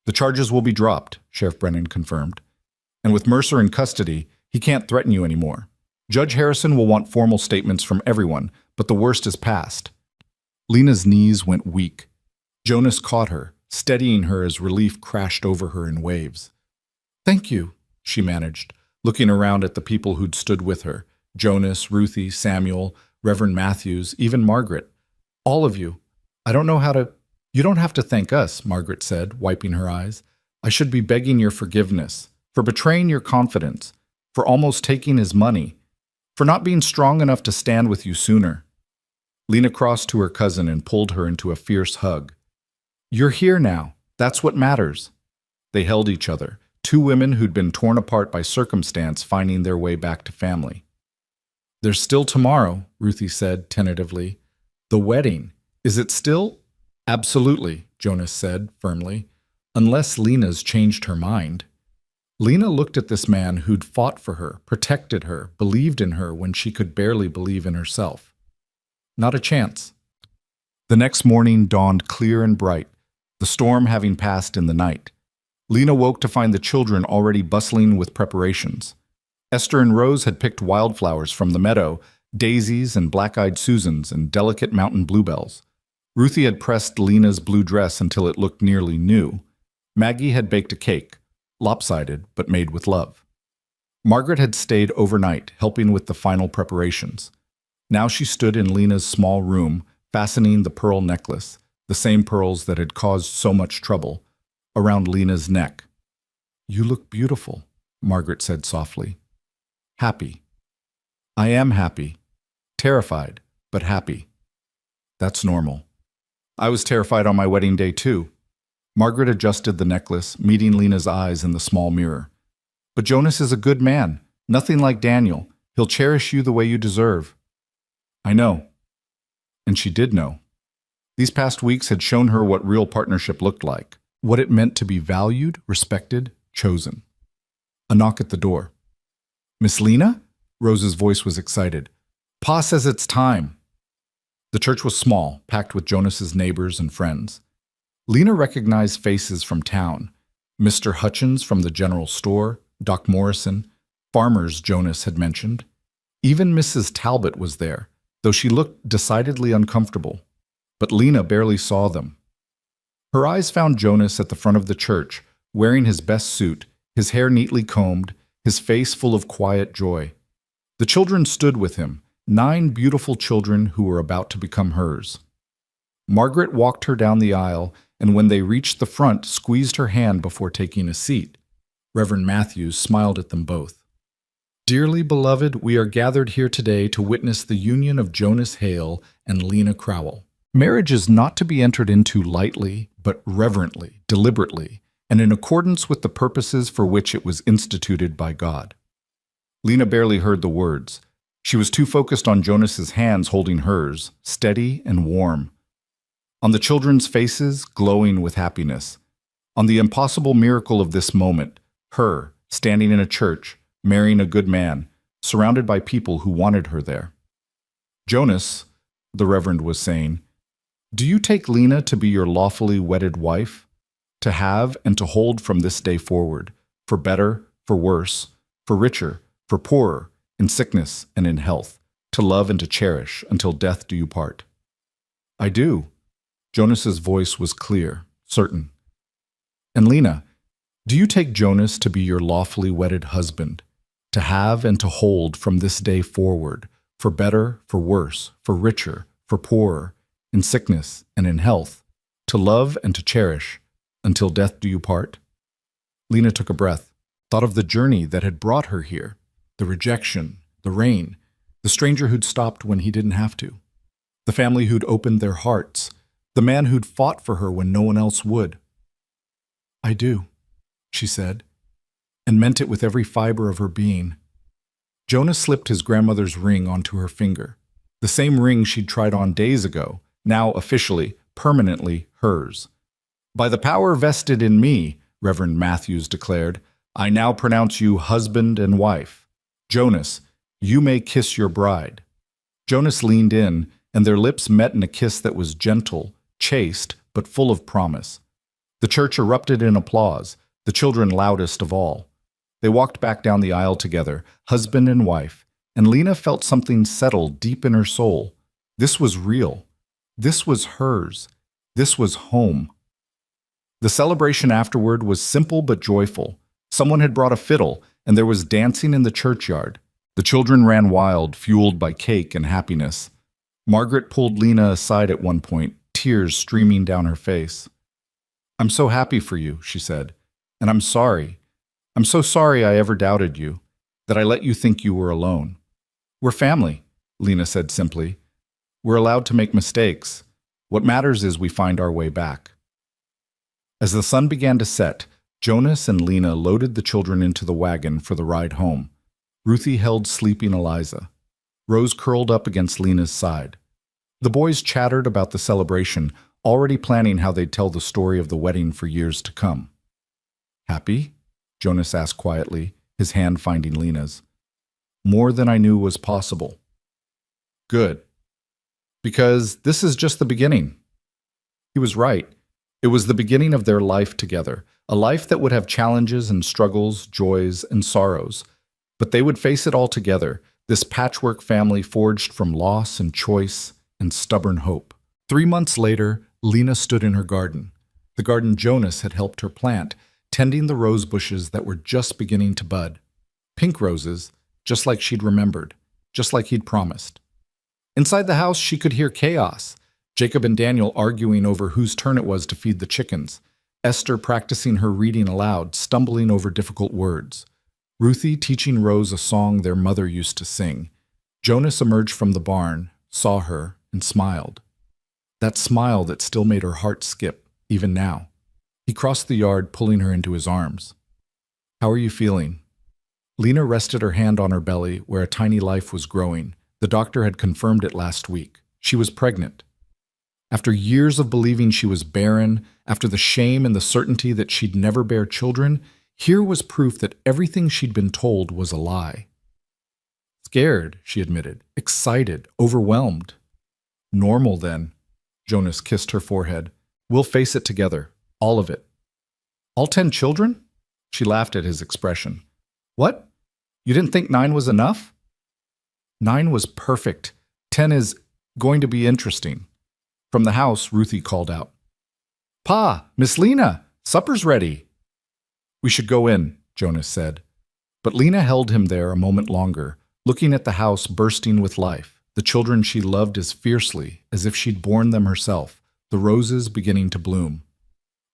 The charges will be dropped, Sheriff Brennan confirmed. And with Mercer in custody, he can't threaten you anymore. Judge Harrison will want formal statements from everyone, but the worst is past. Lena's knees went weak. Jonas caught her, steadying her as relief crashed over her in waves. Thank you, she managed, looking around at the people who'd stood with her. Jonas, Ruthie, Samuel, Reverend Matthews, even Margaret. All of you. I don't know how to... You don't have to thank us, Margaret said, wiping her eyes. I should be begging your forgiveness, for betraying your confidence, for almost taking his money, for not being strong enough to stand with you sooner. Lena crossed to her cousin and pulled her into a fierce hug. You're here now. That's what matters. They held each other, 2 women who'd been torn apart by circumstance finding their way back to family. There's still tomorrow, Ruthie said tentatively. The wedding. Is it still? Absolutely, Jonas said firmly, unless Lena's changed her mind. Lena looked at this man who'd fought for her, protected her, believed in her when she could barely believe in herself. Not a chance. The next morning dawned clear and bright, the storm having passed in the night. Lena woke to find the children already bustling with preparations. Esther and Rose had picked wildflowers from the meadow, daisies and black-eyed Susans and delicate mountain bluebells. Ruthie had pressed Lena's blue dress until it looked nearly new. Maggie had baked a cake, lopsided but made with love. Margaret had stayed overnight, helping with the final preparations. Now she stood in Lena's small room, fastening the pearl necklace, the same pearls that had caused so much trouble, around Lena's neck. "You look beautiful," Margaret said softly. "Happy." "I am happy. Terrified, but happy." "That's normal. I was terrified on my wedding day too." Margaret adjusted the necklace, meeting Lena's eyes in the small mirror. "But Jonas is a good man, nothing like Daniel. He'll cherish you the way you deserve." "I know." And she did know. These past weeks had shown her what real partnership looked like, what it meant to be valued, respected, chosen. A knock at the door. "Miss Lena?" Rose's voice was excited. "Pa says it's time." The church was small, packed with Jonas's neighbors and friends. Lena recognized faces from town. Mr. Hutchins from the general store, Doc Morrison, farmers Jonas had mentioned. Even Mrs. Talbot was there, though she looked decidedly uncomfortable. But Lena barely saw them. Her eyes found Jonas at the front of the church, wearing his best suit, his hair neatly combed, his face full of quiet joy. The children stood with him, 9 beautiful children who were about to become hers. Margaret walked her down the aisle, and when they reached the front, squeezed her hand before taking a seat. Reverend Matthews smiled at them both. "Dearly beloved, we are gathered here today to witness the union of Jonas Hale and Lena Crowell. Marriage is not to be entered into lightly, but reverently, deliberately, and in accordance with the purposes for which it was instituted by God." Lena barely heard the words. She was too focused on Jonas's hands holding hers, steady and warm. On the children's faces, glowing with happiness. On the impossible miracle of this moment, her, standing in a church, marrying a good man, surrounded by people who wanted her there. "Jonas," the Reverend was saying, "do you take Lena to be your lawfully wedded wife? To have and to hold from this day forward, for better, for worse, for richer, for poorer, in sickness and in health, to love and to cherish until death do you part?" "I do." Jonas's voice was clear, certain. "And Lena, do you take Jonas to be your lawfully wedded husband, to have and to hold from this day forward, for better, for worse, for richer, for poorer, in sickness and in health, to love and to cherish, until death do you part?" Lena took a breath, thought of the journey that had brought her here, the rejection, the rain, the stranger who'd stopped when he didn't have to, the family who'd opened their hearts, the man who'd fought for her when no one else would. "I do," she said, and meant it with every fiber of her being. Jonas slipped his grandmother's ring onto her finger, the same ring she'd tried on days ago, now officially, permanently hers. "By the power vested in me," Reverend Matthews declared, "I now pronounce you husband and wife. Jonas, you may kiss your bride." Jonas leaned in, and their lips met in a kiss that was gentle, chaste, but full of promise. The church erupted in applause, the children loudest of all. They walked back down the aisle together, husband and wife, and Lena felt something settle deep in her soul. This was real. This was hers. This was home. The celebration afterward was simple but joyful. Someone had brought a fiddle, and there was dancing in the churchyard. The children ran wild, fueled by cake and happiness. Margaret pulled Lena aside at one point, tears streaming down her face. "I'm so happy for you," she said, "and I'm sorry. I'm so sorry I ever doubted you, that I let you think you were alone. We're family," Lena said simply. "We're allowed to make mistakes. What matters is we find our way back." As the sun began to set, Jonas and Lena loaded the children into the wagon for the ride home. Ruthie held sleeping Eliza. Rose curled up against Lena's side. The boys chattered about the celebration, already planning how they'd tell the story of the wedding for years to come. "Happy?" Jonas asked quietly, his hand finding Lena's. "More than I knew was possible." "Good. Because this is just the beginning." He was right. It was the beginning of their life together, a life that would have challenges and struggles, joys and sorrows. But they would face it all together, this patchwork family forged from loss and choice and stubborn hope. 3 months later, Lena stood in her garden, the garden Jonas had helped her plant, tending the rose bushes that were just beginning to bud. Pink roses, just like she'd remembered, just like he'd promised. Inside the house, she could hear chaos. Jacob and Daniel arguing over whose turn it was to feed the chickens. Esther practicing her reading aloud, stumbling over difficult words. Ruthie teaching Rose a song their mother used to sing. Jonas emerged from the barn, saw her, and smiled. That smile that still made her heart skip, even now. He crossed the yard, pulling her into his arms. "How are you feeling?" Lena rested her hand on her belly, where a tiny life was growing. The doctor had confirmed it last week. She was pregnant. After years of believing she was barren, after the shame and the certainty that she'd never bear children, here was proof that everything she'd been told was a lie. Scared, she admitted. Excited, overwhelmed. Normal, then. Jonas kissed her forehead. "We'll face it together. All of it." "All 10 children?" She laughed at his expression. "What? You didn't think 9 was enough?" "9 was perfect. 10 is going to be interesting." From the house, Ruthie called out, "Pa, Miss Lena, supper's ready." "We should go in," Jonas said. But Lena held him there a moment longer, looking at the house bursting with life, the children she loved as fiercely as if she'd borne them herself, the roses beginning to bloom.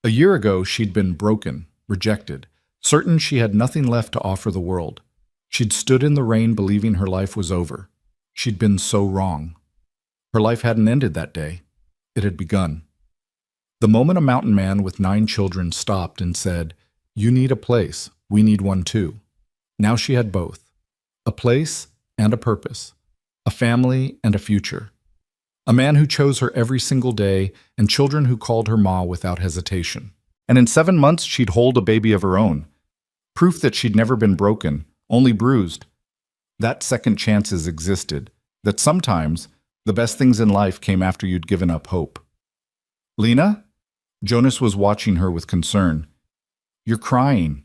A year ago, she'd been broken, rejected, certain she had nothing left to offer the world. She'd stood in the rain believing her life was over. She'd been so wrong. Her life hadn't ended that day. It had begun. The moment a mountain man with 9 children stopped and said, "You need a place, we need one too." Now she had both. A place and a purpose. A family and a future. A man who chose her every single day, and children who called her Ma without hesitation. And in 7 months she'd hold a baby of her own. Proof that she'd never been broken, only bruised. That second chances existed, that sometimes the best things in life came after you'd given up hope. "Lena?" Jonas was watching her with concern. "You're crying."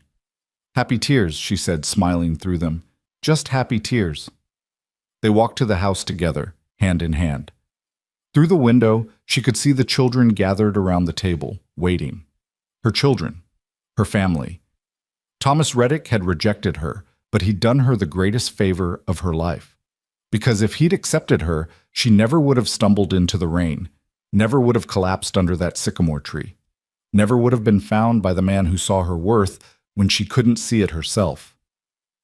"Happy tears," she said, smiling through them. "Just happy tears." They walked to the house together, hand in hand. Through the window, she could see the children gathered around the table, waiting. Her children. Her family. Thomas Reddick had rejected her, but he'd done her the greatest favor of her life. Because if he'd accepted her, she never would have stumbled into the rain, never would have collapsed under that sycamore tree, never would have been found by the man who saw her worth when she couldn't see it herself.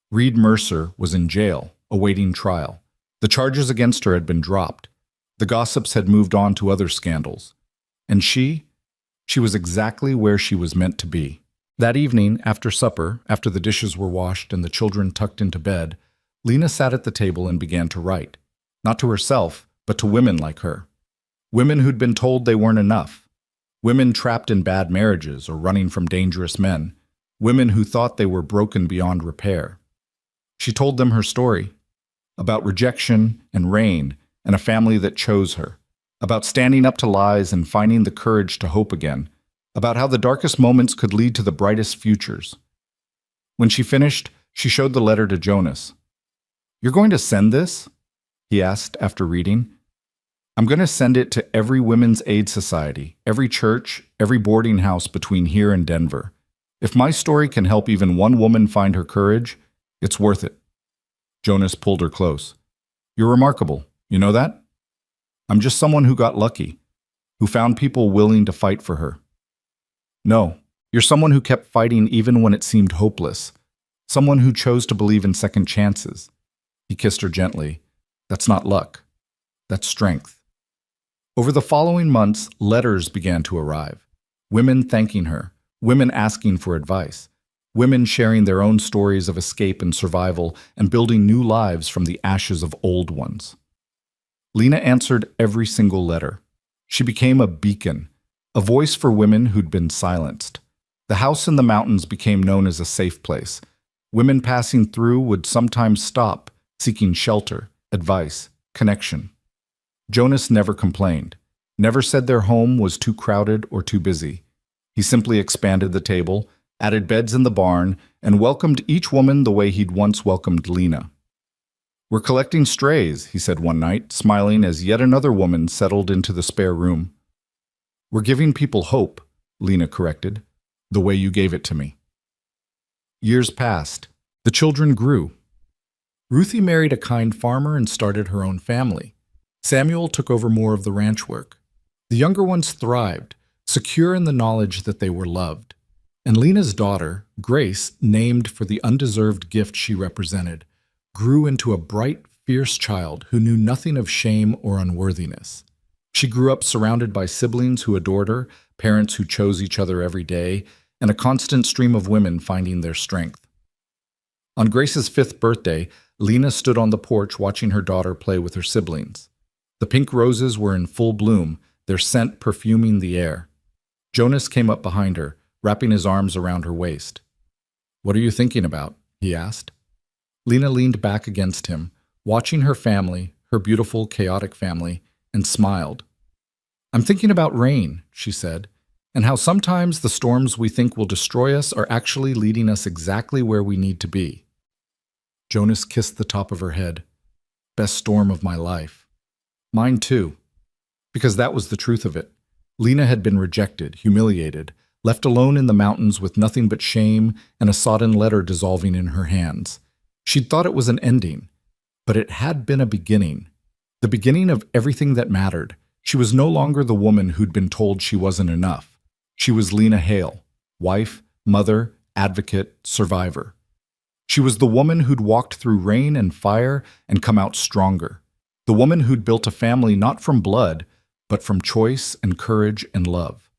Reed Mercer was in jail, awaiting trial. The charges against her had been dropped. The gossips had moved on to other scandals. And she was exactly where she was meant to be. That evening, after supper, after the dishes were washed and the children tucked into bed, Lena sat at the table and began to write. Not to herself, but to women like her. Women who'd been told they weren't enough. Women trapped in bad marriages or running from dangerous men. Women who thought they were broken beyond repair. She told them her story. About rejection and rain and a family that chose her. About standing up to lies and finding the courage to hope again. About how the darkest moments could lead to the brightest futures. When she finished, she showed the letter to Jonas. "You're going to send this?" he asked after reading. "I'm going to send it to every Women's Aid Society, every church, every boarding house between here and Denver. If my story can help even one woman find her courage, it's worth it." Jonas pulled her close. "You're remarkable, you know that? I'm just someone who got lucky, who found people willing to fight for her." "No, you're someone who kept fighting even when it seemed hopeless. Someone who chose to believe in second chances." He kissed her gently. "That's not luck. That's strength." Over the following months, letters began to arrive. Women thanking her, women asking for advice, women sharing their own stories of escape and survival and building new lives from the ashes of old ones. Lena answered every single letter. She became a beacon, a voice for women who'd been silenced. The house in the mountains became known as a safe place. Women passing through would sometimes stop, seeking shelter, advice, connection. Jonas never complained, never said their home was too crowded or too busy. He simply expanded the table, added beds in the barn, and welcomed each woman the way he'd once welcomed Lena. We're collecting strays, he said one night, smiling as yet another woman settled into the spare room. We're giving people hope, Lena corrected, the way you gave it to me. Years passed. The children grew. Ruthie married a kind farmer and started her own family. Samuel took over more of the ranch work. The younger ones thrived, secure in the knowledge that they were loved. And Lena's daughter, Grace, named for the undeserved gift she represented, grew into a bright, fierce child who knew nothing of shame or unworthiness. She grew up surrounded by siblings who adored her, parents who chose each other every day, and a constant stream of women finding their strength. On Grace's 5th birthday, Lena stood on the porch watching her daughter play with her siblings. The pink roses were in full bloom, their scent perfuming the air. Jonas came up behind her, wrapping his arms around her waist. "What are you thinking about?" he asked. Lena leaned back against him, watching her family, her beautiful, chaotic family, and smiled. "I'm thinking about rain," she said, "and how sometimes the storms we think will destroy us are actually leading us exactly where we need to be." Jonas kissed the top of her head. "Best storm of my life." "Mine too." Because that was the truth of it. Lena had been rejected, humiliated, left alone in the mountains with nothing but shame and a sodden letter dissolving in her hands. She'd thought it was an ending, but it had been a beginning. The beginning of everything that mattered. She was no longer the woman who'd been told she wasn't enough. She was Lena Hale, wife, mother, advocate, survivor. She was the woman who'd walked through rain and fire and come out stronger. The woman who'd built a family not from blood, but from choice and courage and love.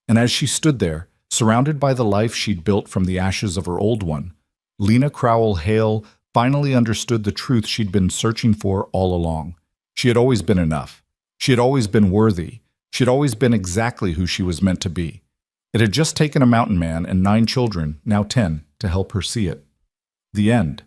And as she stood there, surrounded by the life she'd built from the ashes of her old one, Lena Crowell Hale finally understood the truth she'd been searching for all along. She had always been enough. She had always been worthy. She had always been exactly who she was meant to be. It had just taken a mountain man and 9 children, now 10, to help her see it. The end.